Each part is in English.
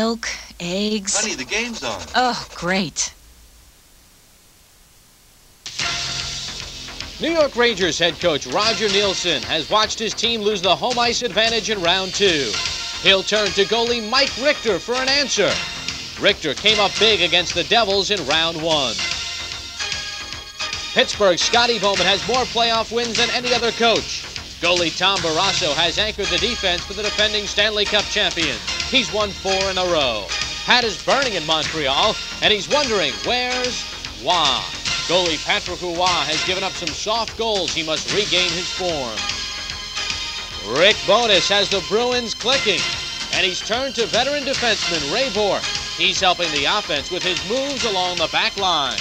milk, eggs. Honey, the game's on. Oh, great. New York Rangers head coach Roger Neilson has watched his team lose the home ice advantage in round 2. He'll turn to goalie Mike Richter for an answer. Richter came up big against the Devils in round 1. Pittsburgh's Scotty Bowman has more playoff wins than any other coach. Goalie Tom Barrasso has anchored the defense for the defending Stanley Cup champions. He's won 4 in a row. Hat is burning in Montreal, and he's wondering, where's Roy? Goalie Patrick Roy has given up some soft goals. He must regain his form. Rick Bowness has the Bruins clicking, and he's turned to veteran defenseman Ray Bourque. He's helping the offense with his moves along the back line.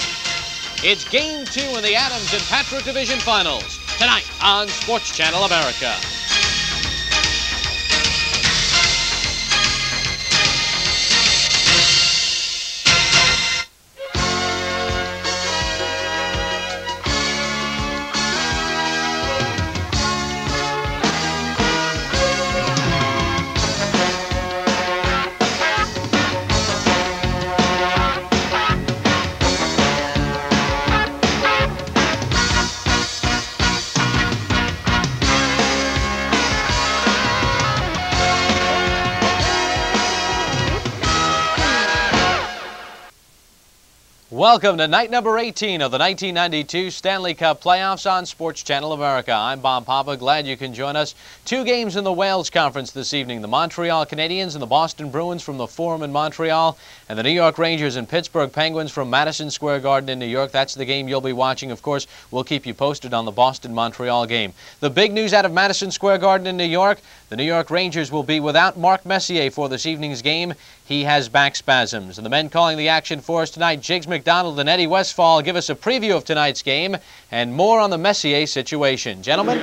It's Game 2 in the Adams and Patrick Division Finals, tonight on Sports Channel America. Welcome to night number 18 of the 1992 Stanley Cup Playoffs on Sports Channel America. I'm Bob Papa. Glad you can join us. 2 games in the Wales Conference this evening. The Montreal Canadiens and the Boston Bruins from the Forum in Montreal, and the New York Rangers and Pittsburgh Penguins from Madison Square Garden in New York. That's the game you'll be watching. Of course, we'll keep you posted on the Boston-Montreal game. The big news out of Madison Square Garden in New York, the New York Rangers will be without Mark Messier for this evening's game. He has back spasms. And the men calling the action for us tonight, Jiggs McDonald and Eddie Westfall, give us a preview of tonight's game and more on the Messier situation. Gentlemen?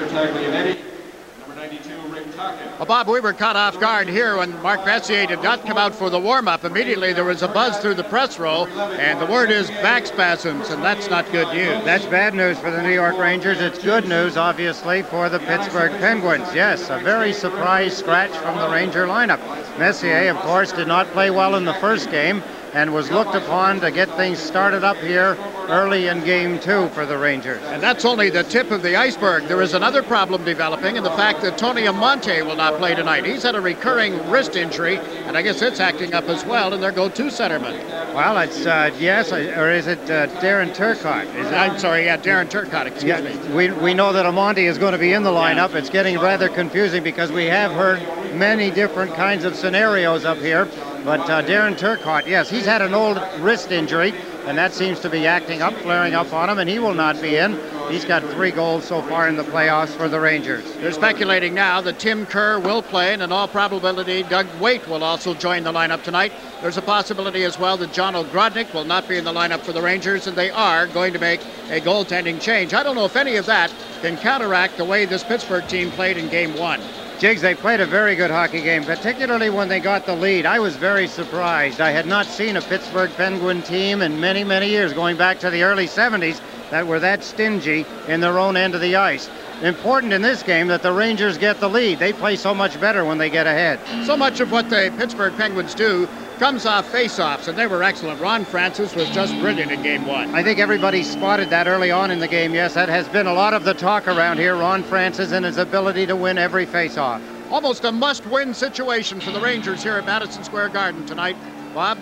Well, Bob, we were caught off guard here when Mark Messier did not come out for the warm-up. Immediately there was a buzz through the press row, and the word is back spasms, and that's not good news. That's bad news for the New York Rangers. It's good news, obviously, for the Pittsburgh Penguins. Yes, a very surprise scratch from the Ranger lineup. Messier, of course, did not play well in the first game and was looked upon to get things started up here early in Game 2 for the Rangers. And that's only the tip of the iceberg. There is another problem developing in the fact that Tony Amonte will not play tonight. He's had a recurring wrist injury, and I guess it's acting up as well, and there go 2 centermen. Well, it's, yes, or is it Darren Turcotte? I'm sorry, yeah, Darren Turcotte, excuse me. We know that Amonte is going to be in the lineup. Yeah. It's getting rather confusing because we have heard many different kinds of scenarios up here. But Darren Turcotte, yes, he's had an old wrist injury, and that seems to be acting up, flaring up on him, and he will not be in. He's got 3 goals so far in the playoffs for the Rangers. They're speculating now that Tim Kerr will play, and in all probability, Doug Weight will also join the lineup tonight. There's a possibility as well that John Ogrodnik will not be in the lineup for the Rangers, and they are going to make a goaltending change. I don't know if any of that can counteract the way this Pittsburgh team played in Game 1. Jiggs, they played a very good hockey game, particularly when they got the lead. I was very surprised. I had not seen a Pittsburgh Penguin team in many, many years, going back to the early 70s, that were that stingy in their own end of the ice. Important in this game that the Rangers get the lead. They play so much better when they get ahead. So much of what the Pittsburgh Penguins do comes off face-offs, and they were excellent. Ron Francis was just brilliant in Game 1. I think everybody spotted that early on in the game. Yes, that has been a lot of the talk around here, Ron Francis and his ability to win every face-off. Almost a must-win situation for the Rangers here at Madison Square Garden tonight. Bob?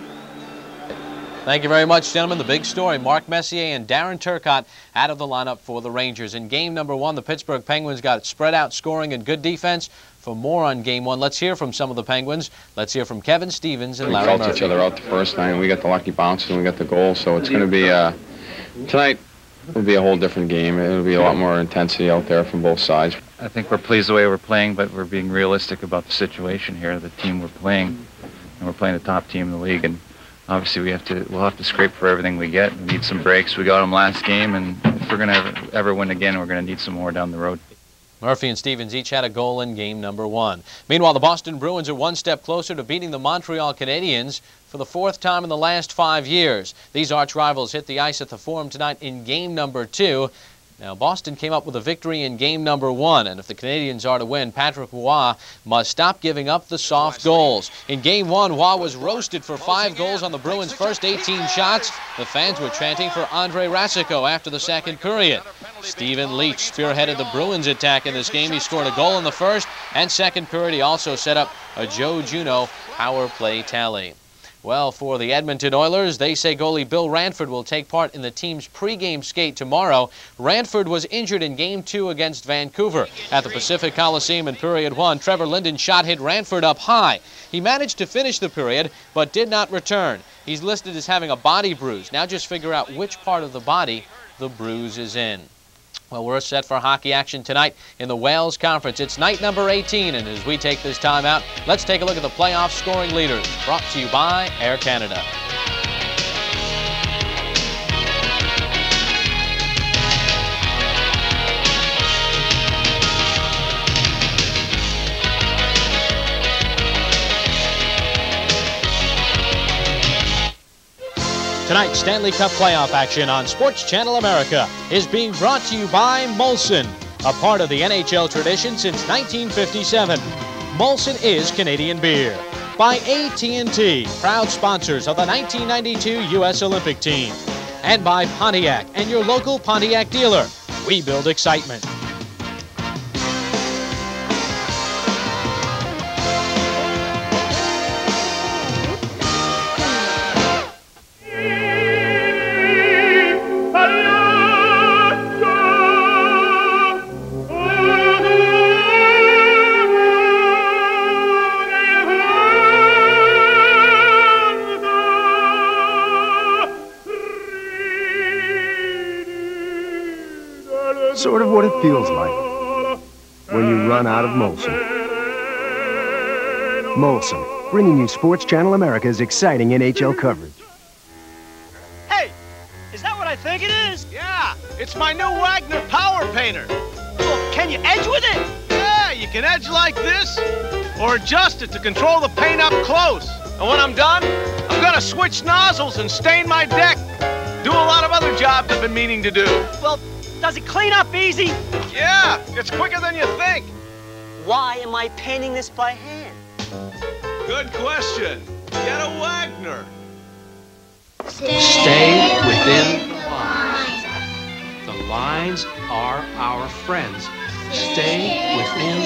Thank you very much, gentlemen. The big story, Mark Messier and Darren Turcotte out of the lineup for the Rangers. In game number 1, the Pittsburgh Penguins got spread out scoring and good defense. For more on Game 1, let's hear from some of the Penguins. Let's hear from Kevin Stevens and Larry Murphy. We felt each other out the first night, and we got the lucky bounce and we got the goal. So it's going to be, tonight will be a whole different game. It'll be a lot more intensity out there from both sides. I think we're pleased the way we're playing, but we're being realistic about the situation here, the team we're playing. And we're playing the top team in the league, and obviously we'll have to scrape for everything we get. We need some breaks. We got them last game, and if we're going to ever win again, we're going to need some more down the road. Murphy and Stevens each had a goal in game number 1. Meanwhile, the Boston Bruins are one step closer to beating the Montreal Canadiens for the 4th time in the last 5 years. These arch rivals hit the ice at the Forum tonight in game number 2. Now, Boston came up with a victory in game number 1, and if the Canadians are to win, Patrick Roy must stop giving up the soft goals. In game 1, Roy was roasted for 5 goals on the Bruins' first 18 shots. The fans were chanting for Andre Rasico after the second period. Stephen Leach spearheaded the Bruins' attack in this game. He scored a goal in the first and second period. He also set up a Joe Juneau power play tally. Well, for the Edmonton Oilers, they say goalie Bill Ranford will take part in the team's pregame skate tomorrow. Ranford was injured in Game 2 against Vancouver. At the Pacific Coliseum in period 1, Trevor Linden's shot hit Ranford up high. He managed to finish the period, but did not return. He's listed as having a body bruise. Now just figure out which part of the body the bruise is in. Well, we're set for hockey action tonight in the Wales Conference. It's night number 18, and as we take this time out, let's take a look at the playoff scoring leaders, brought to you by Air Canada. Tonight's Stanley Cup playoff action on Sports Channel America is being brought to you by Molson, a part of the NHL tradition since 1957. Molson is Canadian beer. By AT&T, proud sponsors of the 1992 U.S. Olympic team. And by Pontiac and your local Pontiac dealer. We build excitement. Sort of what it feels like when you run out of Molson. Molson, bringing you Sports Channel America's exciting NHL coverage. Hey, is that what I think it is? Yeah, it's my new Wagner Power Painter. Well, can you edge with it? Yeah, you can edge like this, or adjust it to control the paint up close. And when I'm done, I'm gonna switch nozzles and stain my deck. Do a lot of other jobs I've been meaning to do. Well, does it clean up easy? Yeah, it's quicker than you think. Why am I painting this by hand? Good question. Get a Wagner. Stay within the lines. The lines are our friends. Stay within.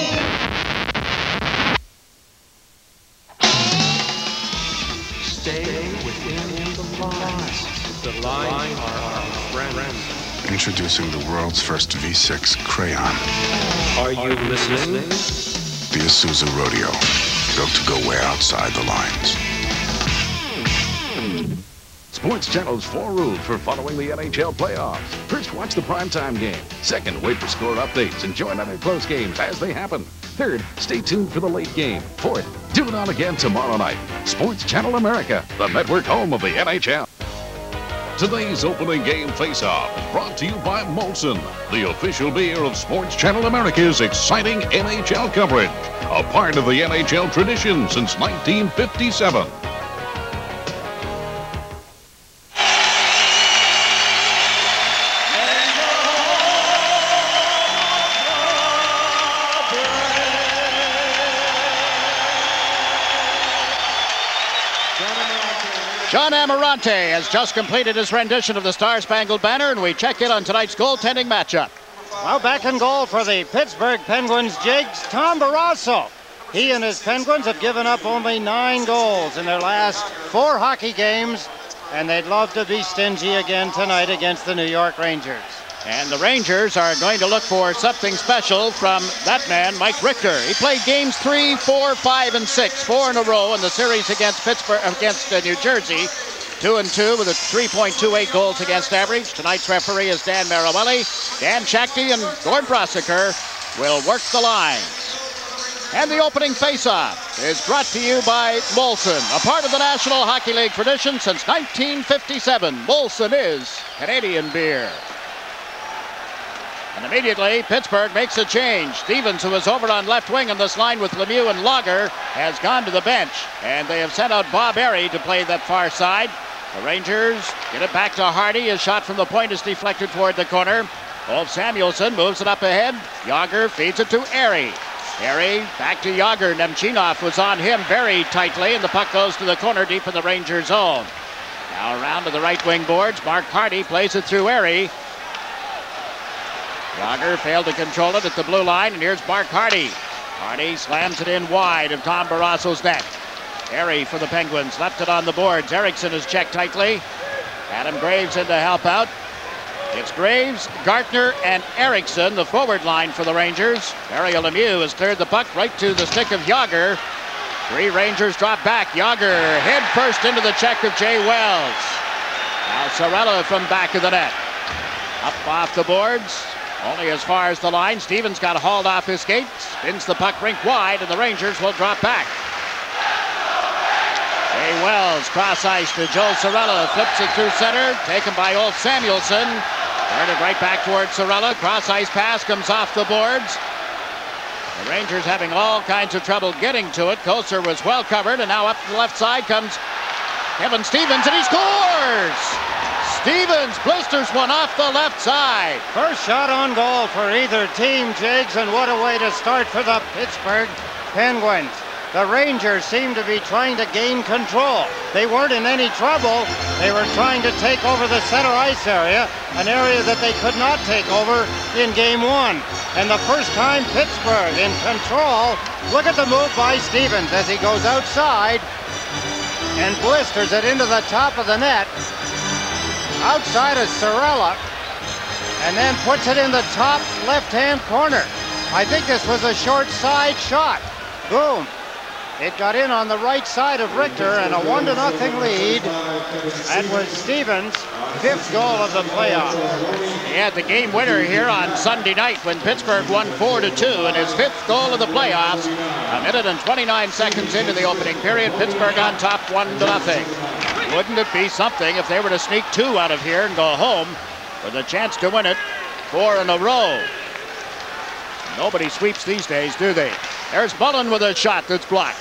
Stay within the lines. The lines are our friends. Introducing the world's first V6 crayon. Are you listening? The Isuzu Rodeo, built to go way outside the lines. Sports Channel's 4 rules for following the NHL playoffs. First, watch the primetime game. Second, wait for score updates and join other close games as they happen. Third, stay tuned for the late game. Fourth, tune on again tomorrow night. Sports Channel America, the network home of the NHL. Today's opening game face-off is brought to you by Molson, the official beer of Sports Channel America's exciting NHL coverage, a part of the NHL tradition since 1957. John Amarante has just completed his rendition of the Star-Spangled Banner, and we check in on tonight's goaltending matchup. Well, back in goal for the Pittsburgh Penguins, Jigs, Tom Barrasso. He and his Penguins have given up only 9 goals in their last 4 hockey games, and they'd love to be stingy again tonight against the New York Rangers. And the Rangers are going to look for something special from that man, Mike Richter. He played games 3, 4, 5, and 6, 4 in a row in the series against New Jersey. 2-2 with a 3.28 goals against average. Tonight's referee is Dan Marawelli. Dan Shakti and Gord Brosiker will work the lines. And the opening faceoff is brought to you by Molson, a part of the National Hockey League tradition since 1957. Molson is Canadian beer. And immediately, Pittsburgh makes a change. Stevens, who is over on left wing on this line with Lemieux and Lager, has gone to the bench. And they have sent out Bob Airy to play that far side. The Rangers get it back to Hardy. His shot from the point is deflected toward the corner. Ulf Samuelsson moves it up ahead. Yager feeds it to Airy. Airy back to Yager. Nemchinov was on him very tightly, and the puck goes to the corner deep in the Ranger zone. Now around to the right wing boards. Mark Hardy plays it through Airy. Yager failed to control it at the blue line, and here's Mark Hardy. Hardy slams it in wide of Tom Barrasso's net. Airy for the Penguins, left it on the boards. Eriksson is checked tightly. Adam Graves in to help out. It's Graves, Gartner, and Eriksson, the forward line for the Rangers. Mario Lemieux has cleared the puck right to the stick of Yager. 3 Rangers drop back. Yager head first into the check of Jay Wells. Now Sorella from back of the net. Up off the boards, only as far as the line. Stevens got hauled off his skate, spins the puck rink wide, and the Rangers will drop back. Jay Wells cross ice to Joe Sorella, flips it through center, taken by Ulf Samuelsson. Turned it right back towards Sorella. Cross ice pass comes off the boards. The Rangers having all kinds of trouble getting to it. Koser was well covered, and now up to the left side comes Kevin Stevens, and he scores! Stevens blisters one off the left side. First shot on goal for either team, Jigs, and what a way to start for the Pittsburgh Penguins. The Rangers seemed to be trying to gain control. They weren't in any trouble. They were trying to take over the center ice area, an area that they could not take over in Game 1. And the first time Pittsburgh in control. Look at the move by Stevens as he goes outside and blisters it into the top of the net, outside of Sorella, and then puts it in the top left-hand corner. I think this was a short side shot. Boom. It got in on the right side of Richter, and a 1-0 lead. That was Stevens' 5th goal of the playoffs. He had the game winner here on Sunday night when Pittsburgh won 4-2, and his 5th goal of the playoffs. A minute and 29 seconds into the opening period, Pittsburgh on top 1-0. Wouldn't it be something if they were to sneak 2 out of here and go home with a chance to win it 4 in a row? Nobody sweeps these days, do they? There's Mullen with a shot that's blocked.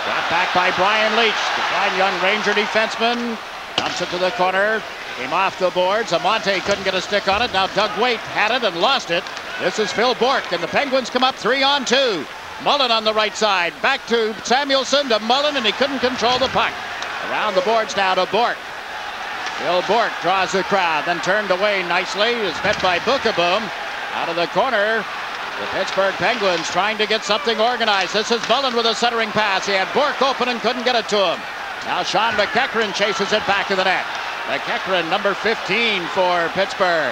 Got back by Brian Leach, the fine young Ranger defenseman. Dumps it to the corner. Came off the boards. Amante couldn't get a stick on it. Now Doug Waite had it and lost it. This is Phil Bourque, and the Penguins come up 3-on-2. Mullen on the right side. Back to Samuelsson to Mullen, and he couldn't control the puck. Around the boards now to Bourque. Phil Bourque draws the crowd, then turned away nicely. Is met by Bookeboom. Out of the corner. The Pittsburgh Penguins trying to get something organized. This is Mullen with a centering pass. He had Bourque open and couldn't get it to him. Now Sean McEachran chases it back to the net. McEachran, number 15 for Pittsburgh.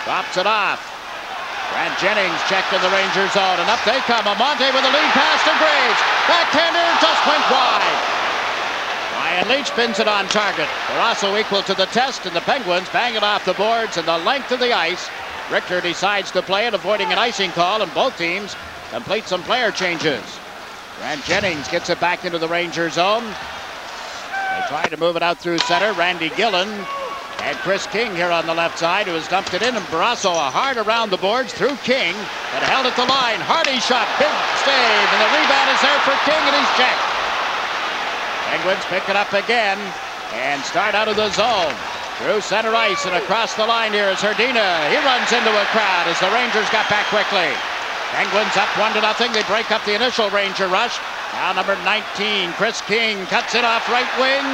Drops it off. Grant Jennings checked in the Ranger zone, and up they come. Amante with a lead pass to Graves. Backhander just went wide. Ryan Leach pins it on target. Barrasso equal to the test, and the Penguins bang it off the boards and the length of the ice. Richter decides to play it, avoiding an icing call, and both teams complete some player changes. Grant Jennings gets it back into the Ranger zone. They try to move it out through center. Randy Gillen and Chris King here on the left side, who has dumped it in, and Barrasso a hard around the boards through King, but held at the line. Hardy shot, big save, and the rebound is there for King, and he's checked. Penguins pick it up again and start out of the zone. Through center ice and across the line here is Hrdina. He runs into a crowd as the Rangers got back quickly. Penguins up 1-0. They break up the initial Ranger rush. Now number 19, Chris King, cuts it off right wing.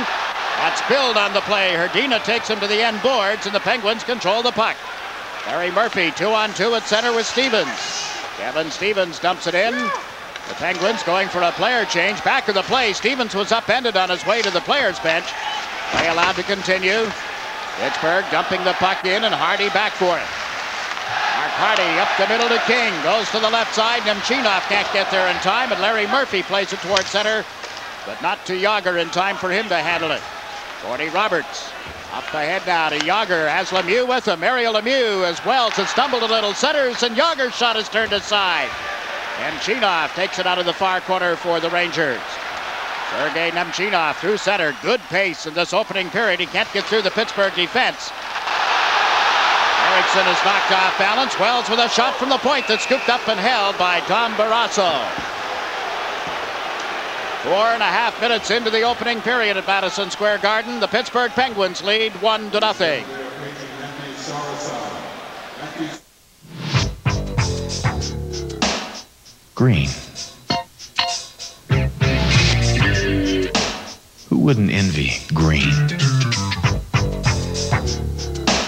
That's Billed on the play. Hrdina takes him to the end boards, and the Penguins control the puck. Larry Murphy 2-on-2 at center with Stevens. Kevin Stevens dumps it in. The Penguins going for a player change. Back of the play. Stevens was upended on his way to the players' bench. Play allowed to continue. Pittsburgh dumping the puck in, and Hardy back for it. Mark Hardy up the middle to King. Goes to the left side. Nemchinov can't get there in time, and Larry Murphy plays it towards center, but not to Yager in time for him to handle it. Gordy Roberts up ahead now to Yager. Has Lemieux with him. Mario Lemieux as Wells has stumbled a little. Centers, and Yager's shot is turned aside. Nemchinov takes it out of the far corner for the Rangers. Sergei Nemchinov through center. Good pace in this opening period. He can't get through the Pittsburgh defense. Eriksson is knocked off balance. Wells with a shot from the point that's scooped up and held by Tom Barrasso. 4.5 minutes into the opening period at Madison Square Garden. The Pittsburgh Penguins lead 1-0. Green. Who wouldn't envy green?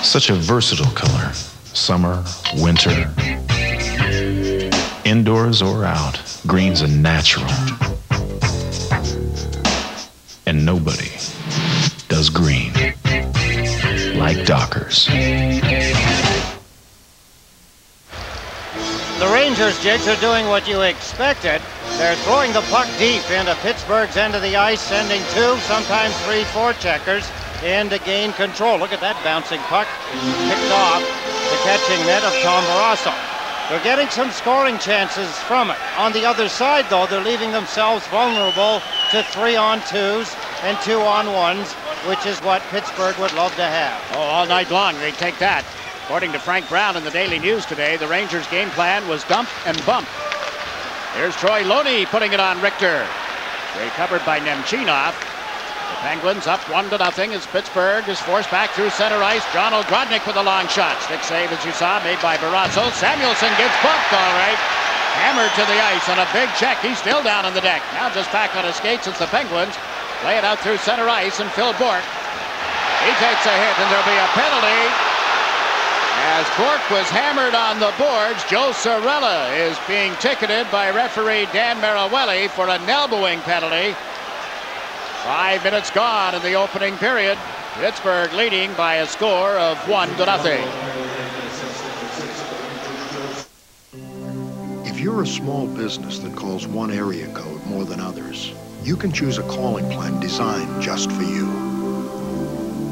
Such a versatile color. Summer, winter, indoors or out, green's a natural. And nobody does green like Dockers. The Rangers, Jigs, are doing what you expected. They're throwing the puck deep into Pittsburgh's end of the ice, sending 2, sometimes 3, 4 checkers in to gain control. Look at that bouncing puck, picked off the catching net of Tom Barrasso. They're getting some scoring chances from it. On the other side, though, they're leaving themselves vulnerable to 3-on-2s and 2-on-1s, which is what Pittsburgh would love to have. Oh, all night long, they take that. According to Frank Brown in the Daily News today, the Rangers' game plan was dump and bump. Here's Troy Loney putting it on Richter. Recovered by Nemchinov. The Penguins up 1-0 as Pittsburgh is forced back through center ice. John O'Grodnik with a long shot. Stick save, as you saw, made by Barrasso. Samuelson gets bumped, all right. Hammered to the ice on a big check. He's still down on the deck. Now just back on his skates as the Penguins play it out through center ice, and Phil Bourque. He takes a hit, and there'll be a penalty. As Bourque was hammered on the boards, Joe Cirella is being ticketed by referee Dan Marawelli for an elbowing penalty. 5 minutes gone in the opening period. Pittsburgh leading by a score of 1-0. If you're a small business that calls one area code more than others, you can choose a calling plan designed just for you.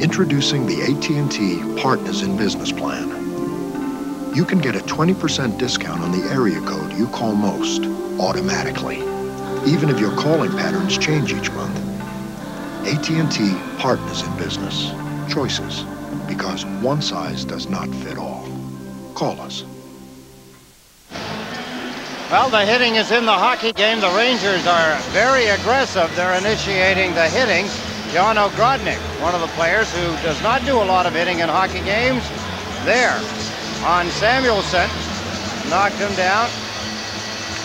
Introducing the AT&T Partners in Business Plan. You can get a 20% discount on the area code you call most, automatically, even if your calling patterns change each month. AT&T Partners in Business. Choices, because one size does not fit all. Call us. Well, the hitting is in the hockey game. The Rangers are very aggressive. They're initiating the hitting. John O'Grodnik, one of the players who does not do a lot of hitting in hockey games, there on Samuelson, knocked him down.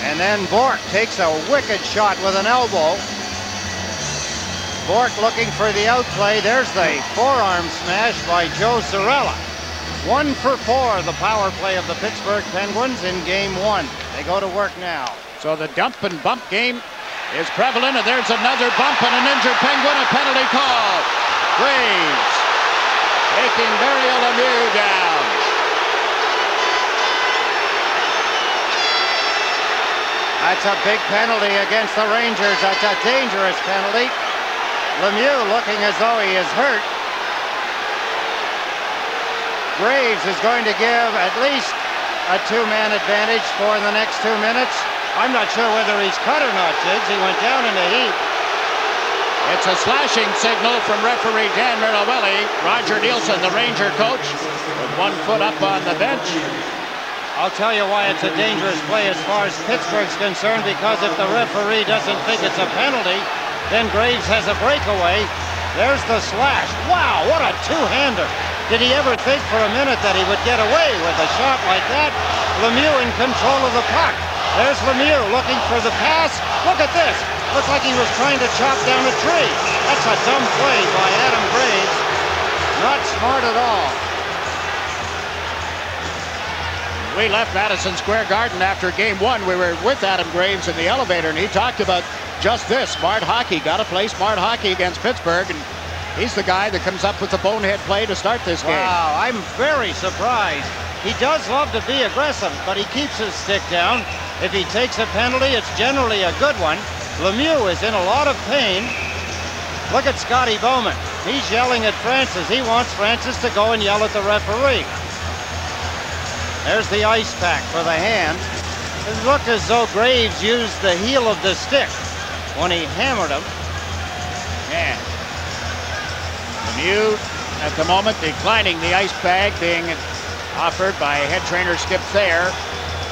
And then Bourque takes a wicked shot with an elbow. Bourque looking for the outplay. There's the forearm smash by Joe Cirella. 1 for 4, the power play of the Pittsburgh Penguins in Game 1. They go to work now. So the dump and bump game is prevalent, and there's another bump and an injured Penguin, a penalty call. Graves taking Mario Lemieux down. That's a big penalty against the Rangers. That's a dangerous penalty. Lemieux looking as though he is hurt. Graves is going to give at least a 2-man advantage for the next 2 minutes. I'm not sure whether he's cut or not, Jigs. He went down in a heap. It's a slashing signal from referee Dan Marawelli. Roger Nielsen, the Ranger coach, with 1 foot up on the bench. I'll tell you why it's a dangerous play as far as Pittsburgh's concerned, because if the referee doesn't think it's a penalty, then Graves has a breakaway. There's the slash. Wow, what a two-hander. Did he ever think for a minute that he would get away with a shot like that? Lemieux in control of the puck. There's Lemieux looking for the pass. Look at this. Looks like he was trying to chop down a tree. That's a dumb play by Adam Graves. Not smart at all. We left Madison Square Garden after Game 1. We were with Adam Graves in the elevator, and he talked about just this, smart hockey. Got to play smart hockey against Pittsburgh, and he's the guy that comes up with the bonehead play to start this game. Wow, I'm very surprised. He does love to be aggressive, but he keeps his stick down. If he takes a penalty, it's generally a good one. Lemieux is in a lot of pain. Look at Scotty Bowman. He's yelling at Francis. He wants Francis to go and yell at the referee. There's the ice pack for the hand. It looked as though Graves used the heel of the stick when he hammered him. Yeah. Lemieux at the moment declining the ice bag being offered by head trainer Skip Thayer.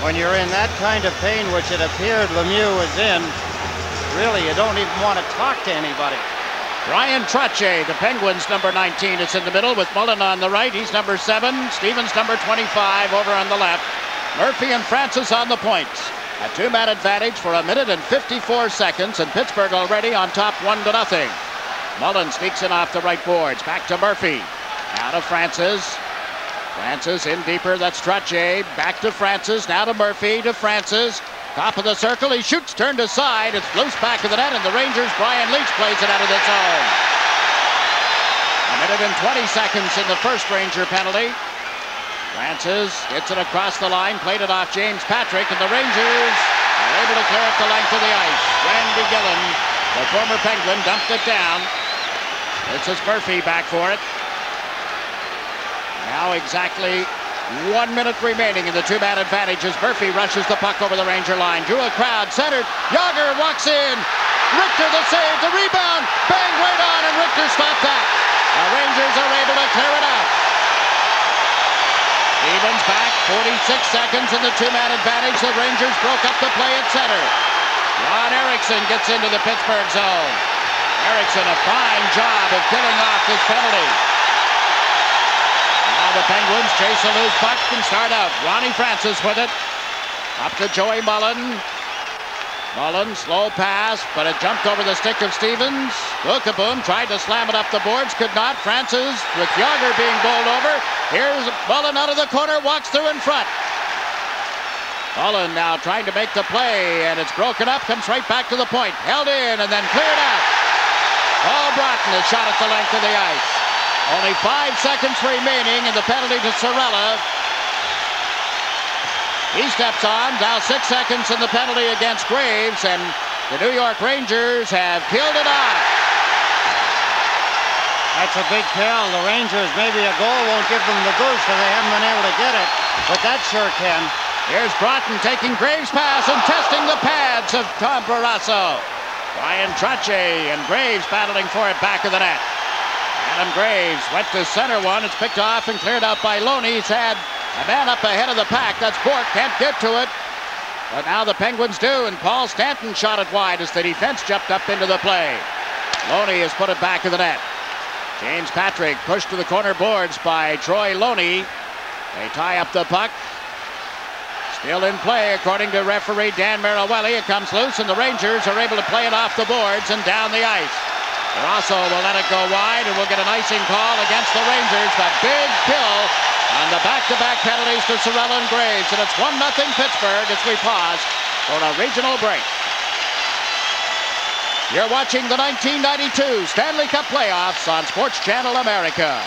When you're in that kind of pain, which it appeared Lemieux was in, really you don't even want to talk to anybody. Brian Trottier, the Penguins' number 19, is in the middle with Mullen on the right. He's number 7. Stevens, number 25, over on the left. Murphy and Francis on the points. A 2-man advantage for 1 minute and 54 seconds, and Pittsburgh already on top 1-0. Mullen sneaks in off the right boards. Back to Murphy. Now to Francis. Francis in deeper. That's Trottier. Back to Francis. Now to Murphy. To Francis. Top of the circle. He shoots. Turned aside. It's loose back of the net, and the Rangers' Brian Leetch plays it out of the zone. 1 minute and 20 seconds in the first Ranger penalty. Francis gets it across the line. Played it off James Patrick, and the Rangers are able to clear it the length of the ice. Randy Gillen, the former Penguin, dumped it down. This is Murphy back for it. Now exactly 1 minute remaining in the 2-man advantage as Murphy rushes the puck over the Ranger line. Drew a crowd, centered. Yager walks in. Richter the save, the rebound. Bang right on, and Richter stopped that. The Rangers are able to clear it out. Stevens back, 46 seconds in the 2-man advantage. The Rangers broke up the play at center. Ron Erickson gets into the Pittsburgh zone. Erickson, a fine job of killing off this penalty. Now the Penguins chase a loose puck and start out. Ronnie Francis with it. Up to Joey Mullen. Mullen, slow pass, but it jumped over the stick of Stevens. Lukaboom tried to slam it up the boards, could not. Francis with Yager being bowled over. Here's Mullen out of the corner, walks through in front. Mullen now trying to make the play, and it's broken up, comes right back to the point. Held in and then cleared out. Paul Broughton is shot at the length of the ice. Only 5 seconds remaining, and the penalty to Cirella. He steps on, now 6 seconds in the penalty against Graves, and the New York Rangers have killed it off. That's a big kill. The Rangers, maybe a goal won't give them the boost, so they haven't been able to get it, but that sure can. Here's Broughton taking Graves' pass and testing the pads of Tom Barrasso. Brian Trottier and Graves battling for it back of the net. Adam Graves went to center one. It's picked off and cleared out by Loney. He's had a man up ahead of the pack. That's Bourque. Can't get to it. But now the Penguins do, and Paul Stanton shot it wide as the defense jumped up into the play. Loney has put it back of the net. James Patrick pushed to the corner boards by Troy Loney. They tie up the puck. Still in play, according to referee Dan Marawelli. It comes loose, and the Rangers are able to play it off the boards and down the ice. Barrasso will let it go wide, and we'll get an icing call against the Rangers. The big kill on the back-to-back penalties to Cirella and Graves, and it's 1-0 Pittsburgh as we pause for a regional break. You're watching the 1992 Stanley Cup playoffs on Sports Channel America.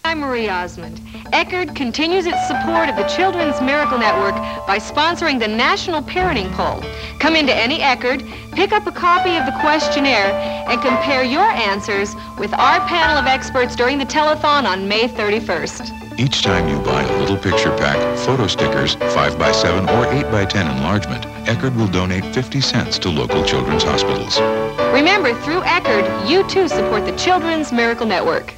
I'm Marie Osmond. Eckerd continues its support of the Children's Miracle Network by sponsoring the National Parenting Poll. Come into any Eckerd, pick up a copy of the questionnaire, and compare your answers with our panel of experts during the telethon on May 31st. Each time you buy a little picture pack, photo stickers, 5x7 or 8x10 enlargement, Eckerd will donate 50 cents to local children's hospitals. Remember, through Eckerd, you too support the Children's Miracle Network.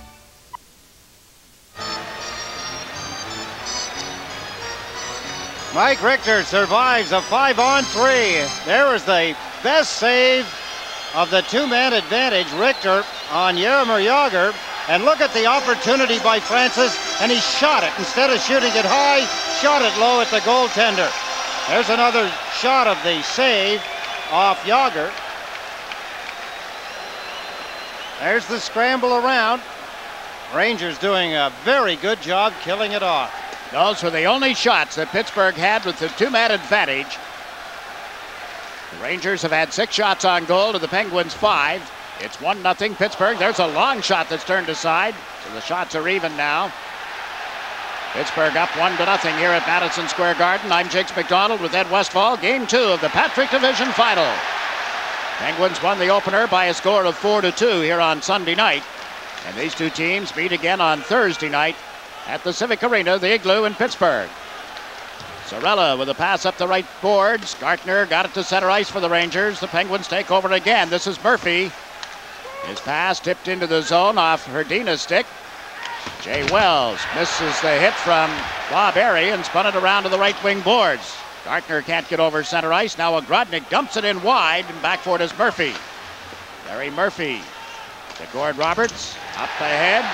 Mike Richter survives a 5-on-3. There was the best save of the 2-man advantage. Richter on Jaromir Jagr. And look at the opportunity by Francis, and he shot it. Instead of shooting it high, shot it low at the goaltender. There's another shot of the save off Jagr. There's the scramble around. Rangers doing a very good job killing it off. Those were the only shots that Pittsburgh had with the 2-man advantage. The Rangers have had 6 shots on goal to the Penguins 5. It's 1-0 Pittsburgh. There's a long shot that's turned aside, so the shots are even now. Pittsburgh up 1-0 here at Madison Square Garden. I'm Jakes McDonald with Ed Westfall. Game 2 of the Patrick Division Final. Penguins won the opener by a score of 4-2 here on Sunday night. And these two teams meet again on Thursday night at the Civic Arena, the Igloo in Pittsburgh. Cirella with a pass up the right boards. Gartner got it to center ice for the Rangers. The Penguins take over again. This is Murphy. His pass tipped into the zone off Herdina's stick. Jay Wells misses the hit from Bob Airy and spun it around to the right wing boards. Gartner can't get over center ice. Now Ogrodnik dumps it in wide, and back for it is Murphy. Larry Murphy to Gord Roberts. Up ahead.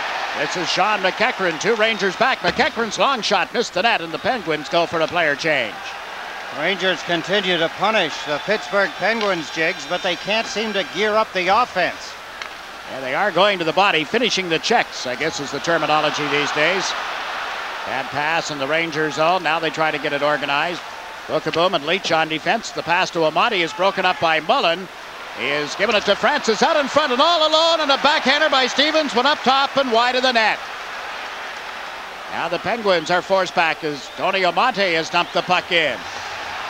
This is Sean McEachran. 2 Rangers back. McEachran's long shot missed the net, and the Penguins go for a player change. Rangers continue to punish the Pittsburgh Penguins, Jigs, but they can't seem to gear up the offense. Yeah, they are going to the body, finishing the checks, I guess is the terminology these days. Bad pass in the Rangers zone. Now they try to get it organized. Bookeboom and Leach on defense. The pass to Amati is broken up by Mullen. He is giving it to Francis out in front and all alone, and a backhander by Stevens went up top and wide of the net. Now the Penguins are forced back as Tony Amati has dumped the puck in.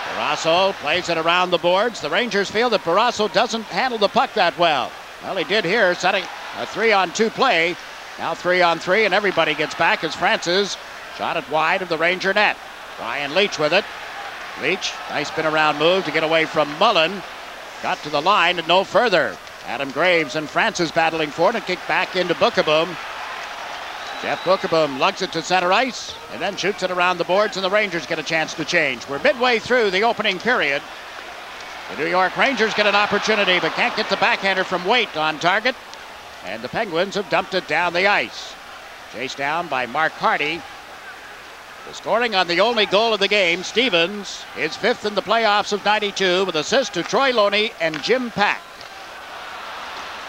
Barrasso plays it around the boards. The Rangers feel that Barrasso doesn't handle the puck that well. Well, he did here, setting a 3-on-2 play. Now 3-on-3, and everybody gets back as Francis shot it wide of the Ranger net. Brian Leach with it. Leach, nice spin around move to get away from Mullen. Got to the line and no further. Adam Graves and Francis battling for it and kicked back into Bookeboom. Jeff Bookeboom lugs it to center ice and then shoots it around the boards, and the Rangers get a chance to change. We're midway through the opening period. The New York Rangers get an opportunity but can't get the backhander from Waite on target, and the Penguins have dumped it down the ice. Chased down by Mark Hardy. The scoring on the only goal of the game, Stevens, is 5th in the playoffs of '92 with assists to Troy Loney and Jim Pack.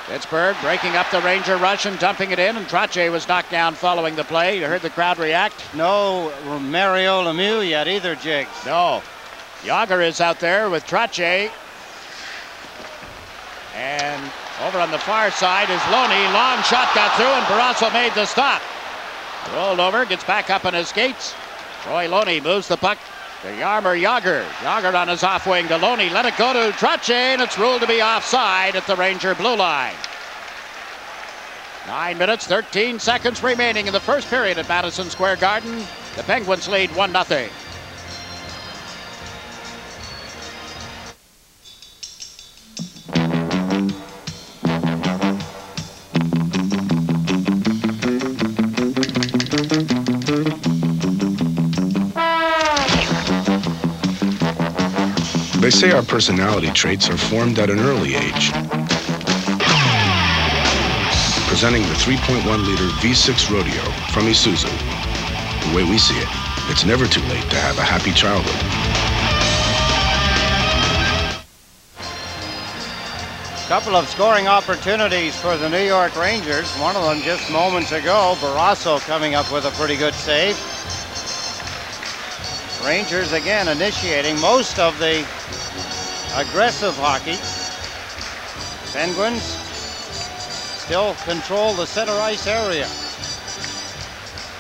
Pittsburgh breaking up the Ranger rush and dumping it in, and Trottier was knocked down following the play. You heard the crowd react. No Mario Lemieux yet either, Jigs. No. Yager is out there with Trottier. And over on the far side is Loney. Long shot got through, and Barrasso made the stop. Rolled over, gets back up on his skates. Troy Loney moves the puck to Jaromir Jagr. Jagr on his off wing to Loney. Let it go to Trottier, and it's ruled to be offside at the Ranger blue line. 9 minutes, 13 seconds remaining in the first period at Madison Square Garden. The Penguins lead 1-0. They say our personality traits are formed at an early age. Presenting the 3.1-liter V6 Rodeo from Isuzu. The way we see it, it's never too late to have a happy childhood. Couple of scoring opportunities for the New York Rangers. One of them just moments ago. Barrasso coming up with a pretty good save. Rangers again initiating most of the aggressive hockey. Penguins still control the center ice area.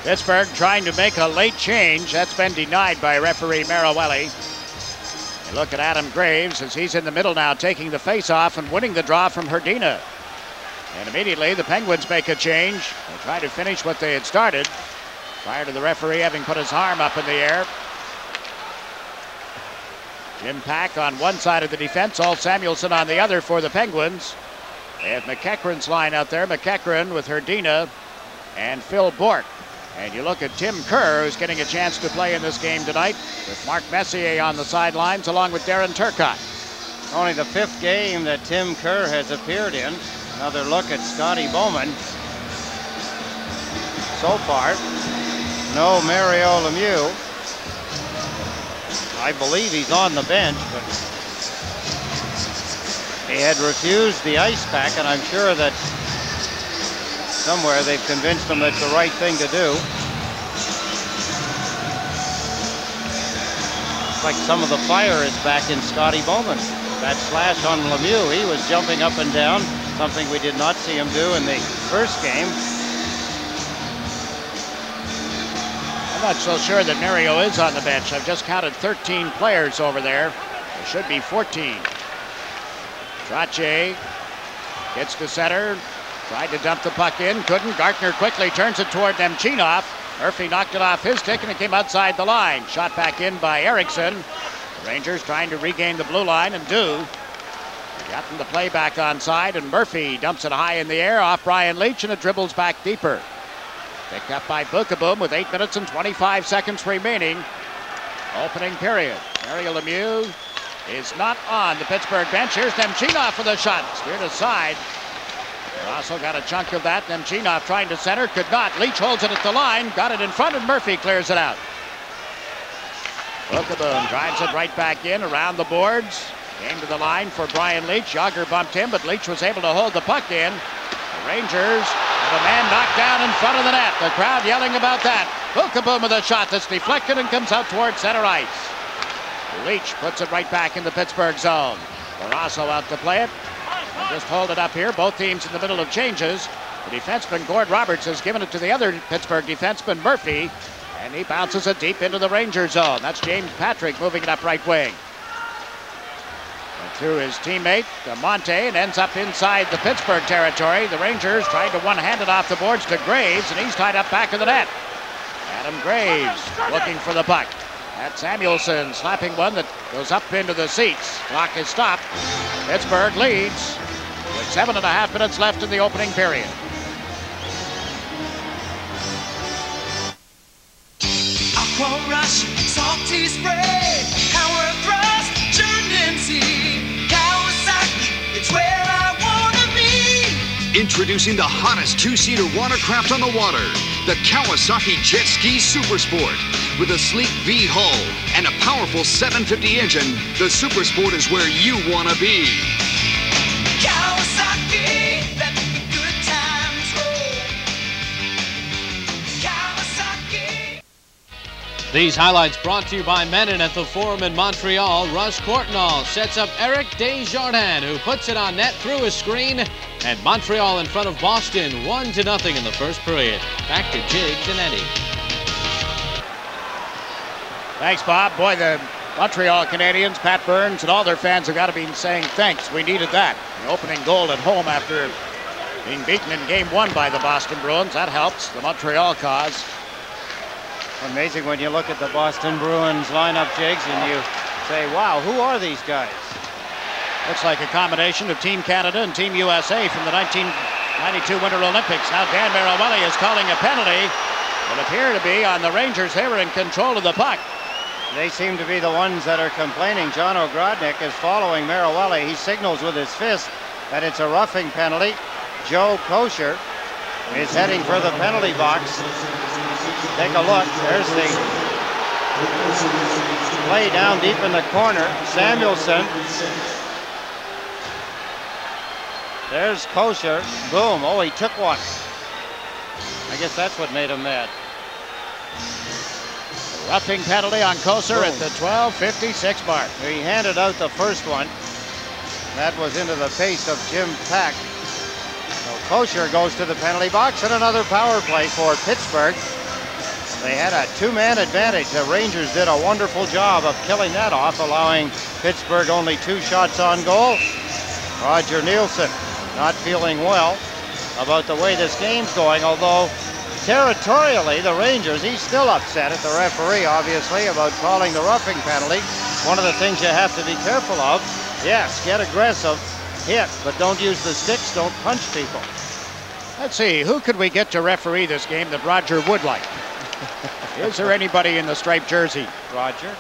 Pittsburgh trying to make a late change. That's been denied by referee Marawelli. You look at Adam Graves as he's in the middle now, taking the face-off and winning the draw from Herdina. And immediately the Penguins make a change. They try to finish what they had started prior to the referee having put his arm up in the air. Jim Pack on one side of the defense, Al Samuelson on the other for the Penguins. They have McEachran's line out there. McEachran with Herdina and Phil Bourque. And you look at Tim Kerr, who's getting a chance to play in this game tonight, with Mark Messier on the sidelines along with Darren Turcotte. Only the 5th game that Tim Kerr has appeared in. Another look at Scotty Bowman. So far, no Mario Lemieux. I believe he's on the bench, but he had refused the ice pack, and I'm sure that somewhere they've convinced him that's the right thing to do. Looks like some of the fire is back in Scotty Bowman. That slash on Lemieux, he was jumping up and down, something we did not see him do in the first game. I'm not so sure that Mario is on the bench. I've just counted 13 players over there. There should be 14. Trottier gets to center. Tried to dump the puck in. Couldn't. Gartner quickly turns it toward Nemchinov. Murphy knocked it off his stick and it came outside the line. Shot back in by Eriksson. The Rangers trying to regain the blue line and do. Gotten the play back onside, and Murphy dumps it high in the air off Brian Leach, and it dribbles back deeper. Picked up by Bookeboom with 8 minutes and 25 seconds remaining. Opening period. Mario Lemieux is not on the Pittsburgh bench. Here's Nemchinov for the shot. Steered aside. Also got a chunk of that. Nemchinov trying to center, could not. Leach holds it at the line, got it in front, and Murphy clears it out. Wilkaboom drives it right back in, around the boards. Came to the line for Brian Leach. Yager bumped him, but Leach was able to hold the puck in. The Rangers have a man knocked down in front of the net. The crowd yelling about that. Wilkaboom with a shot that's deflected and comes out towards center ice. Leach puts it right back in the Pittsburgh zone. Barrasso out to play it. And just hold it up here. Both teams in the middle of changes. The defenseman, Gord Roberts, has given it to the other Pittsburgh defenseman, Murphy. And he bounces it deep into the Ranger zone. That's James Patrick moving it up right wing. And through his teammate, Monte, and ends up inside the Pittsburgh territory. The Rangers trying to one-hand it off the boards to Graves, and he's tied up back of the net. Adam Graves looking for the puck. That's Samuelson slapping one that goes up into the seats. Clock is stopped. Pittsburgh leads with 7.5 minutes left in the opening period. Aqua Rush, salty spray, power thrust, churning sea, Kawasaki, it's where I wanna be. Introducing the hottest two-seater watercraft on the water, the Kawasaki Jet Ski Super Sport. With a sleek V hull and a powerful 750 engine, the Super Sport is where you want to be. Kawasaki, let the good times roll. Kawasaki. These highlights brought to you by Menon at the Forum in Montreal. Russ Courtnall sets up Eric Desjardins, who puts it on net through a screen. And Montreal in front of Boston, 1-0 in the first period. Back to Jiggs and Eddie. Thanks, Bob. Boy, the Montreal Canadiens, Pat Burns, and all their fans have got to be saying thanks. We needed that. The opening goal at home after being beaten in Game 1 by the Boston Bruins. That helps the Montreal cause. Amazing when you look at the Boston Bruins lineup, Jiggs, and you say, wow, who are these guys? Looks like a combination of Team Canada and Team USA from the 1992 Winter Olympics. Now Dan Marawali is calling a penalty. It appear to be on the Rangers. They were in control of the puck. They seem to be the ones that are complaining. John Ogrodnik is following Marawali. He signals with his fist that it's a roughing penalty. Joe Kocur is heading for the penalty box. Take a look. There's the play down deep in the corner. Samuelson. There's Kocur. Boom. Oh, he took one. I guess that's what made him mad. Roughing penalty on Kocur at the 12:56 mark. He handed out the first one. That was into the face of Jim Pack. So Kocur goes to the penalty box, and another power play for Pittsburgh. They had a two-man advantage. The Rangers did a wonderful job of killing that off, allowing Pittsburgh only 2 shots on goal. Roger Nielsen not feeling well about the way this game's going, although territorially, the Rangers, he's still upset at the referee, obviously, about calling the roughing penalty. One of the things you have to be careful of, yes, get aggressive, hit, but don't use the sticks, don't punch people. Let's see, who could we get to referee this game that Roger would like? Is there anybody in the striped jersey? Roger?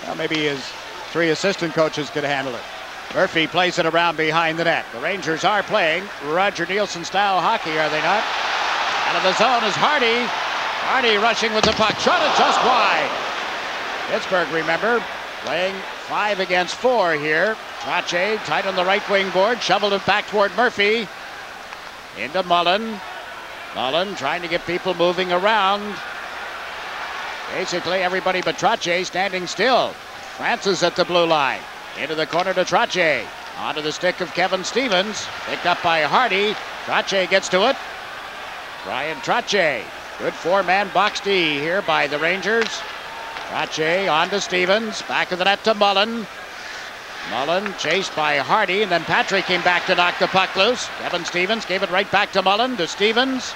Well, maybe his 3 assistant coaches could handle it. Murphy plays it around behind the net. The Rangers are playing Roger Nielsen style hockey, are they not? Out of the zone is Hardy. Hardy rushing with the puck. Shot it just wide. Pittsburgh, remember, playing 5 against 4 here. Trache tight on the right wing board. Shoveled it back toward Murphy. Into Mullen. Mullen trying to get people moving around. Basically everybody but Trache standing still. Francis at the blue line. Into the corner to Trache. Onto the stick of Kevin Stevens. Picked up by Hardy. Trache gets to it. Brian Trache. Good 4-man box D here by the Rangers. Trache on to Stevens. Back of the net to Mullen. Mullen chased by Hardy, and then Patrick came back to knock the puck loose. Kevin Stevens gave it right back to Mullen, to Stevens.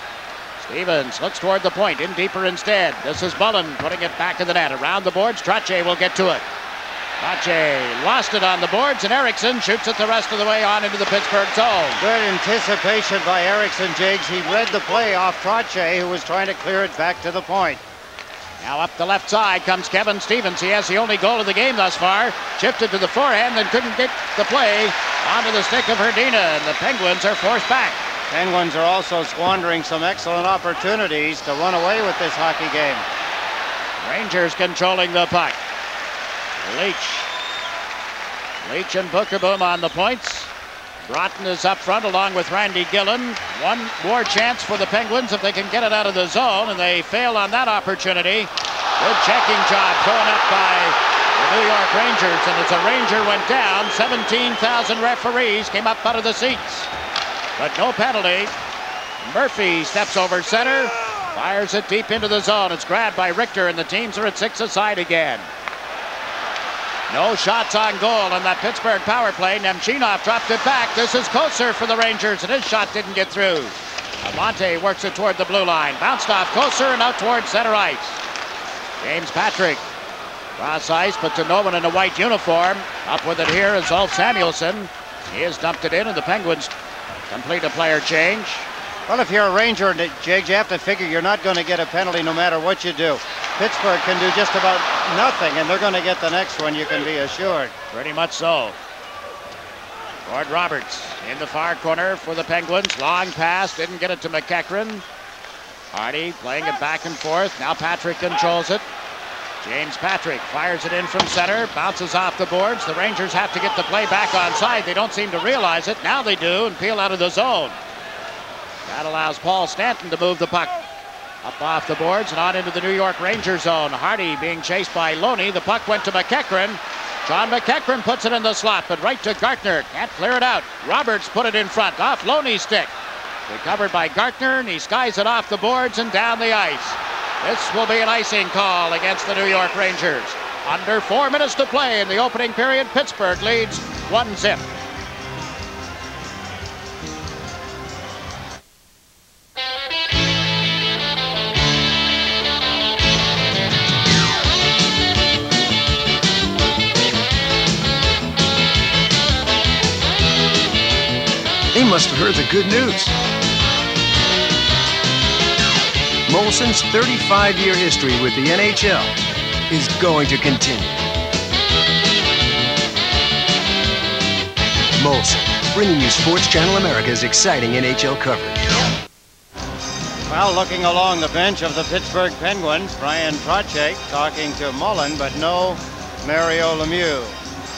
Stevens looks toward the point, in deeper instead. This is Mullen putting it back in the net. Around the boards, Trache will get to it. Trache lost it on the boards, and Erickson shoots it the rest of the way on into the Pittsburgh zone. Good anticipation by Erickson, Jiggs. He read the play off Trache, who was trying to clear it back to the point. Now up the left side comes Kevin Stevens. He has the only goal of the game thus far. Shifted to the forehand, then couldn't get the play onto the stick of Herdina, and the Penguins are forced back. Penguins are also squandering some excellent opportunities to run away with this hockey game. Rangers controlling the puck. Leach and Bookerboom on the points. Broughton is up front along with Randy Gillen. One more chance for the Penguins if they can get it out of the zone, and they fail on that opportunity. Good checking job thrown up by the New York Rangers, and as a Ranger went down, 17,000 referees came up out of the seats. But no penalty. Murphy steps over center, fires it deep into the zone. It's grabbed by Richter, and the teams are at 6 aside again. No shots on goal on that Pittsburgh power play. Nemchinov dropped it back. This is Kosar for the Rangers, and his shot didn't get through. Amante works it toward the blue line. Bounced off Kosar and out towards center ice. James Patrick cross ice, but to no one in a white uniform. Up with it here is Ulf Samuelsson. He has dumped it in, and the Penguins complete a player change. Well, if you're a Ranger, Jake, you have to figure you're not going to get a penalty no matter what you do. Pittsburgh can do just about nothing, and they're going to get the next one, you can be assured. Pretty much so. Gord Roberts in the far corner for the Penguins. Long pass, didn't get it to McEachran. Hardy playing it back and forth. Now Patrick controls it. James Patrick fires it in from center, bounces off the boards. The Rangers have to get the play back onside. They don't seem to realize it. Now they do, and peel out of the zone. That allows Paul Stanton to move the puck up off the boards and on into the New York Rangers zone. Hardy being chased by Loney. The puck went to McEachran. John McEachran puts it in the slot, but right to Gartner. Can't clear it out. Roberts put it in front, off Loney's stick. Recovered by Gartner, and he skies it off the boards and down the ice. This will be an icing call against the New York Rangers. Under 4 minutes to play in the opening period, Pittsburgh leads 1-0. They must have heard the good news. Molson's 35-year history with the NHL is going to continue. Molson, bringing you Sports Channel America's exciting NHL coverage. Well, looking along the bench of the Pittsburgh Penguins, Brian Trottier talking to Mullen, but no Mario Lemieux.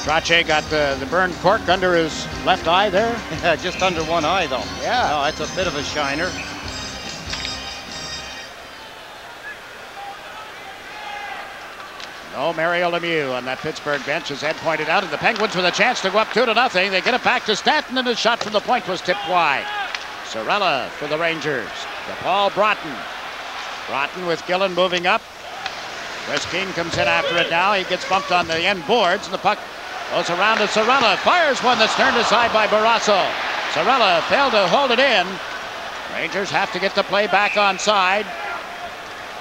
Trottier got the burned cork under his left eye there. Yeah, just under one eye, though. Yeah. No, that's a bit of a shiner. No Mario Lemieux on that Pittsburgh bench, as Ed pointed out, and the Penguins with a chance to go up 2-0. They get it back to Stanton, and his shot from the point was tipped wide. Sorella for the Rangers. To Paul Broughton. Broughton with Gillen moving up. Chris King comes in after it now. He gets bumped on the end boards, and the puck goes around to Sorella. Fires one that's turned aside by Barrasso. Sorella failed to hold it in. Rangers have to get the play back onside.